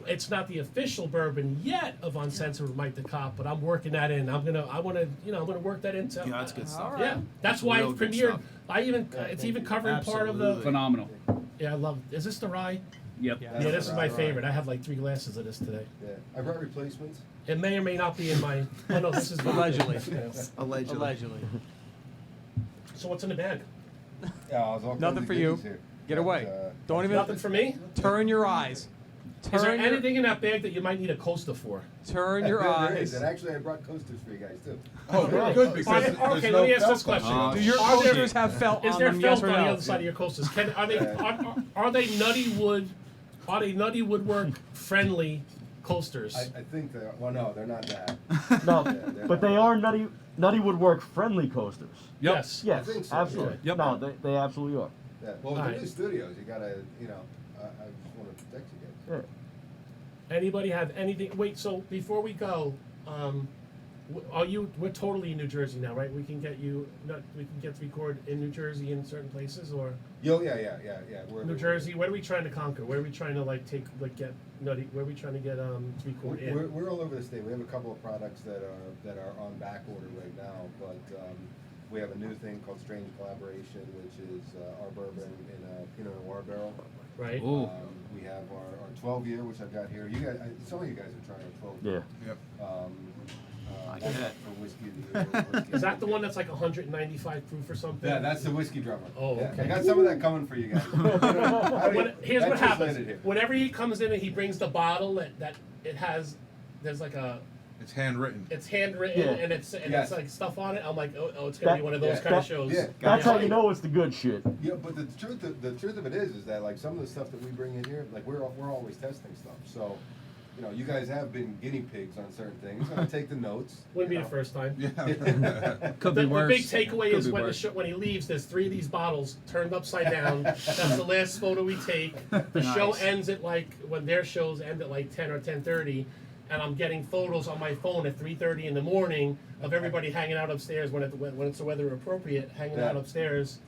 It's not the official bourbon yet of Uncensored with Mike the Cop, but I'm working that in. I'm gonna work that into. Yeah, that's good stuff. Yeah, that's why Real it good premiered. stuff. It's even covering part of the. Absolutely. Phenomenal. Yeah, I love. Is this the rye? Yep. Yeah, this is my favorite. I have like 3 glasses of this today. Yeah. I brought replacements. It may or may not be in my. Oh no, this is Allegedly. Allegedly. Allegedly. So what's in the bag? Yeah, I was all kinds Nothing of for you. goodies here. Get Got, away. Don't even Nothing for me. turn your eyes. Is there Turn your, anything in that bag that you might need a coaster for? turn your There is, eyes. and actually I brought coasters for you guys too. Oh, very good, because Okay, there's let no me ask this felt question. on it. Do your Are there- coasters have felt Is on there them? felt Yes or on the no? other side of your coasters? Are they Nutty Wood? Are they Nutty Woodwork friendly coasters? I think they're, well, no, they're not that. No, they're but not. they are Nutty Woodwork friendly coasters. Yes. Yes, I think so, absolutely. yeah. Yep. No, they absolutely are. Yeah. Well, with Alright. the new studios, you gotta, I just want to protect you guys. Yeah. Anybody have anything? Wait. So before we go, We're totally in New Jersey now, right? We can get you. We can get to record in New Jersey in certain places, or. Yeah. New Jersey. What are we trying to conquer? Where are we trying to get nutty? Where are we trying to get to record in? We're all over the state. We have a couple of products that are on back order right now, but we have a new thing called Strange Collaboration, which is our bourbon in a Pinot Noir barrel. Right. We have our 12-year, which I've got here. You guys, some of you guys have tried our 12-year. Yeah. Yep. I get it. For whiskey of the year. Is that the one that's like 195 proof or something? Yeah, that's the whiskey drummer. Oh, Yeah, okay. I got some of that coming for you guys. Here's what That just happens. landed here. Whenever he comes in and he brings the bottle that it has, there's like a. It's handwritten. It's handwritten Yeah. and it's Yes. like stuff on it. I'm like, oh, it's gonna be one of those yeah, kind of that- shows. yeah. That's how you know it's the good shit. Yeah, but the truth of it is that like some of the stuff that we bring in here, like we're always testing stuff. So, you know, you guys have been guinea pigs on certain things. I'm gonna take the notes. Wouldn't be the first time. Could the, be worse. The big takeaway Could is be when worse. when he leaves, there's 3 of these bottles turned upside down. That's the last photo we take. The show Nice. ends at like when their shows end at like 10 or 10:30, and I'm getting photos on my phone at 3:30 in the morning of everybody hanging out upstairs when it's the weather appropriate, hanging out Yeah. upstairs,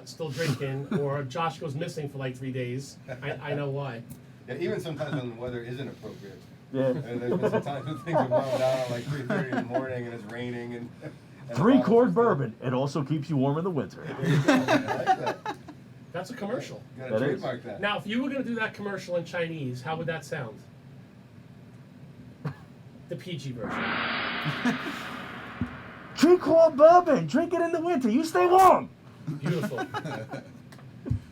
still drinking, or Josh goes missing for like 3 days. I know why. Yeah, even sometimes when the weather isn't appropriate. Yeah. And there's been some times when things have wound down at like 3:30 in the morning and it's raining and 3-quart bourbon. It also keeps you warm in the winter. I like that. That's a commercial. You gotta That is. trademark that. Now, if you were going to do that commercial in Chinese, how would that sound? The PG version. 3-quart bourbon. Drink it in the winter. You stay warm. Beautiful.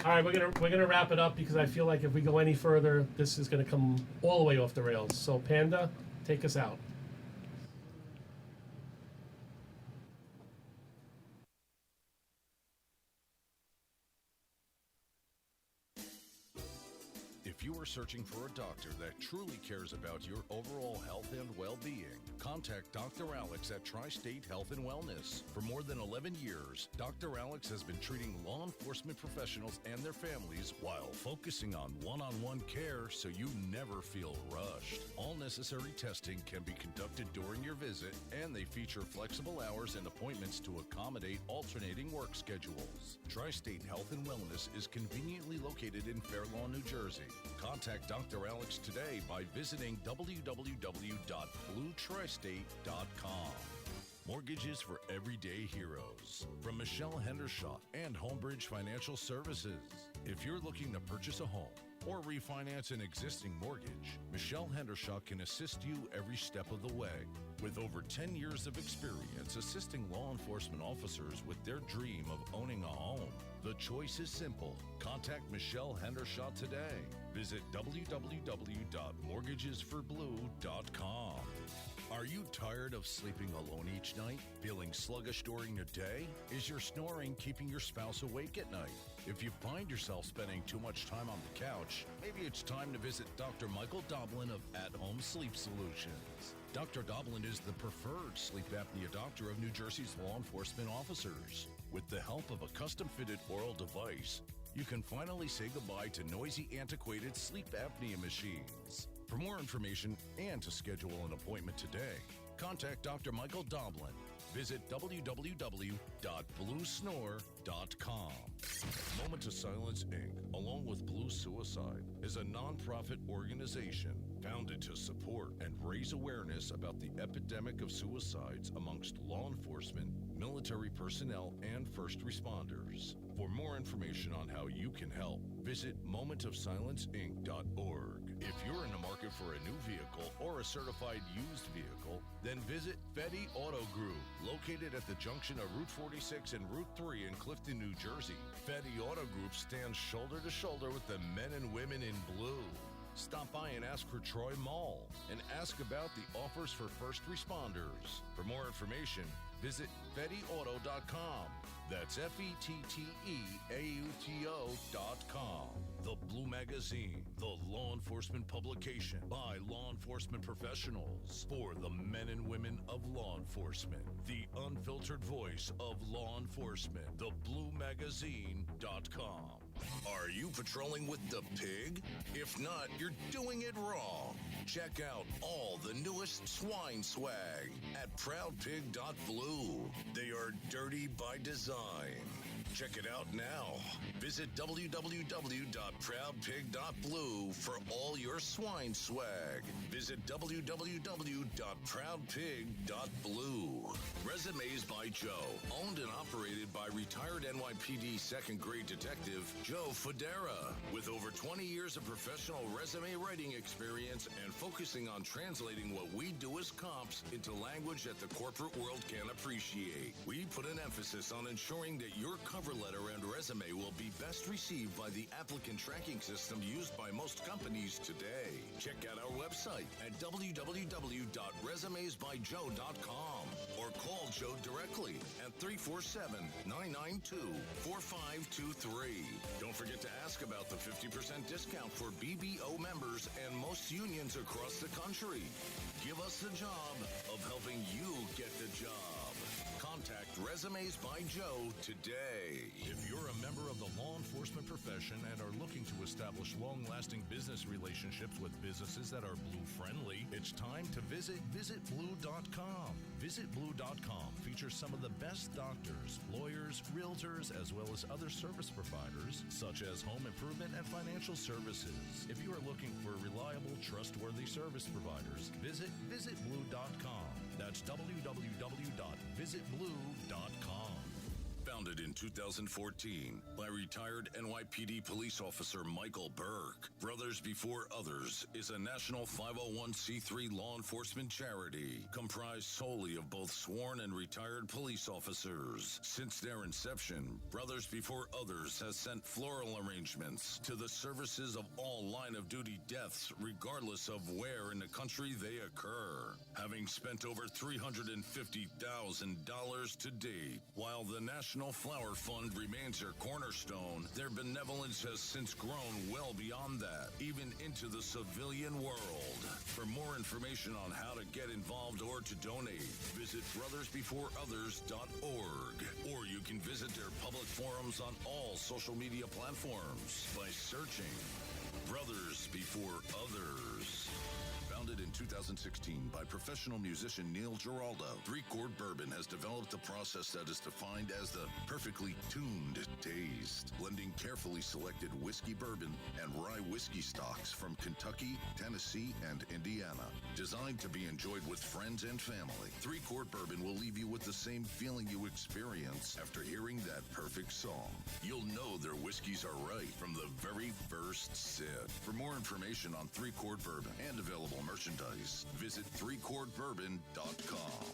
All right, we're gonna wrap it up because I feel like if we go any further, this is gonna come all the way off the rails. So, Panda, take us out. If you are searching for a doctor that truly cares about your overall health and well-being, contact Dr. Alex at Tri-State Health and Wellness. For more than 11 years, Dr. Alex has been treating law enforcement professionals and their families while focusing on one-on-one care so you never feel rushed. All necessary testing can be conducted during your visit, and they feature flexible hours and appointments to accommodate alternating work schedules. Tri-State Health and Wellness is conveniently located in Fair Lawn, New Jersey. Contact Dr. Alex today by visiting www.bluetristate.com. Mortgages for everyday heroes. From Michelle Hendershot and Homebridge Financial Services. If you're looking to purchase a home or refinance an existing mortgage, Michelle Hendershot can assist you every step of the way. With over 10 years of experience assisting law enforcement officers with their dream of owning a home, the choice is simple. Contact Michelle Hendershot today. Visit www.mortgagesforblue.com. Are you tired of sleeping alone each night? Feeling sluggish during the day? Is your snoring keeping your spouse awake at night? If you find yourself spending too much time on the couch, maybe it's time to visit Dr. Michael Doblin of At Home Sleep Solutions. Dr. Doblin is the preferred sleep apnea doctor of New Jersey's law enforcement officers. With the help of a custom-fitted oral device, you can finally say goodbye to noisy, antiquated sleep apnea machines. For more information and to schedule an appointment today, contact Dr. Michael Doblin. Visit www.bluesnore.com. Moment of Silence, Inc., along with Blue Suicide, is a nonprofit organization founded to support and raise awareness about the epidemic of suicides amongst law enforcement, military personnel, and first responders. For more information on how you can help, visit momentofsilenceinc.org. If you're in the market for a new vehicle or a certified used vehicle, then visit Fetty Auto Group, located at the junction of Route 46 and Route 3 in Clifton, New Jersey. Fetty Auto Group stands shoulder to shoulder with the men and women in blue. Stop by and ask for Troy Mall and ask about the offers for first responders. For more information, visit FettyAuto.com. That's FettyAuto.com. The Blue Magazine, the law enforcement publication by law enforcement professionals for the men and women of law enforcement. The unfiltered voice of law enforcement. TheBlueMagazine.com. Are you patrolling with the pig? If not, you're doing it wrong. Check out all the newest swine swag at proudpig.blue. They are dirty by design. Check it out now. Visit www.proudpig.blue for all your swine swag. Visit www.proudpig.blue. Resumes by Joe. Owned and operated by retired NYPD second grade detective Joe Federa. With over 20 years of professional resume writing experience and focusing on translating what we do as cops into language that the corporate world can appreciate. We put an emphasis on ensuring that your cover letter and resume will be best received by the applicant tracking system used by most companies today. Check out our website at www.resumesbyjoe.com or call Joe directly at 347-992-4523. Don't forget to ask about the 50% discount for BBO members and most unions across the country. Give us the job of helping you get the job. Contact Resumes by Joe today. If you're a member of the law enforcement profession and are looking to establish long-lasting business relationships with businesses that are blue-friendly, it's time to visit visitblue.com. Visitblue.com features some of the best doctors, lawyers, realtors, as well as other service providers, such as home improvement and financial services. If you are looking for reliable, trustworthy service providers, visit visitblue.com. That's www.visitblue.com. Founded in 2014 by retired NYPD police officer Michael Burke, Brothers Before Others is a national 501c3 law enforcement charity comprised solely of both sworn and retired police officers. Since their inception, Brothers Before Others has sent floral arrangements to the services of all line-of-duty deaths, regardless of where in the country they occur, having spent over $350,000 to date. While the National Flower Fund remains their cornerstone, their benevolence has since grown well beyond that, even into the civilian world. For more information on how to get involved or to donate, visit brothersbeforeothers.org, or you can visit their public forums on all social media platforms by searching Brothers Before Others. Founded in 2016 by professional musician Neil Giraldo, 3-Chord Bourbon has developed a process that is defined as the perfectly tuned taste, blending carefully selected whiskey bourbon and rye whiskey stocks from Kentucky, Tennessee, and Indiana. Designed to be enjoyed with friends and family, 3-Chord Bourbon will leave you with the same feeling you experience after hearing that perfect song. You'll know their whiskeys are right from the very first sip. For more information on 3-Chord Bourbon and available merchandise, visit 3chordbourbon.com.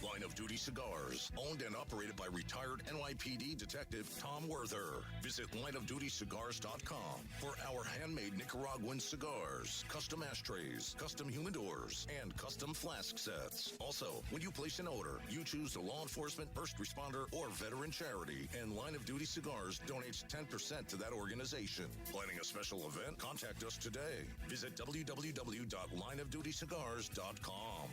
Line of Duty Cigars, owned and operated by retired NYPD Detective Tom Werther. Visit lineofdutycigars.com for our handmade Nicaraguan cigars, custom ashtrays, custom humidors, and custom flask sets. Also, when you place an order, you choose the law enforcement, first responder, or veteran charity, and Line of Duty Cigars donates 10% to that organization. Planning a special event? Contact us today. Visit www.lineofdutycigars.com.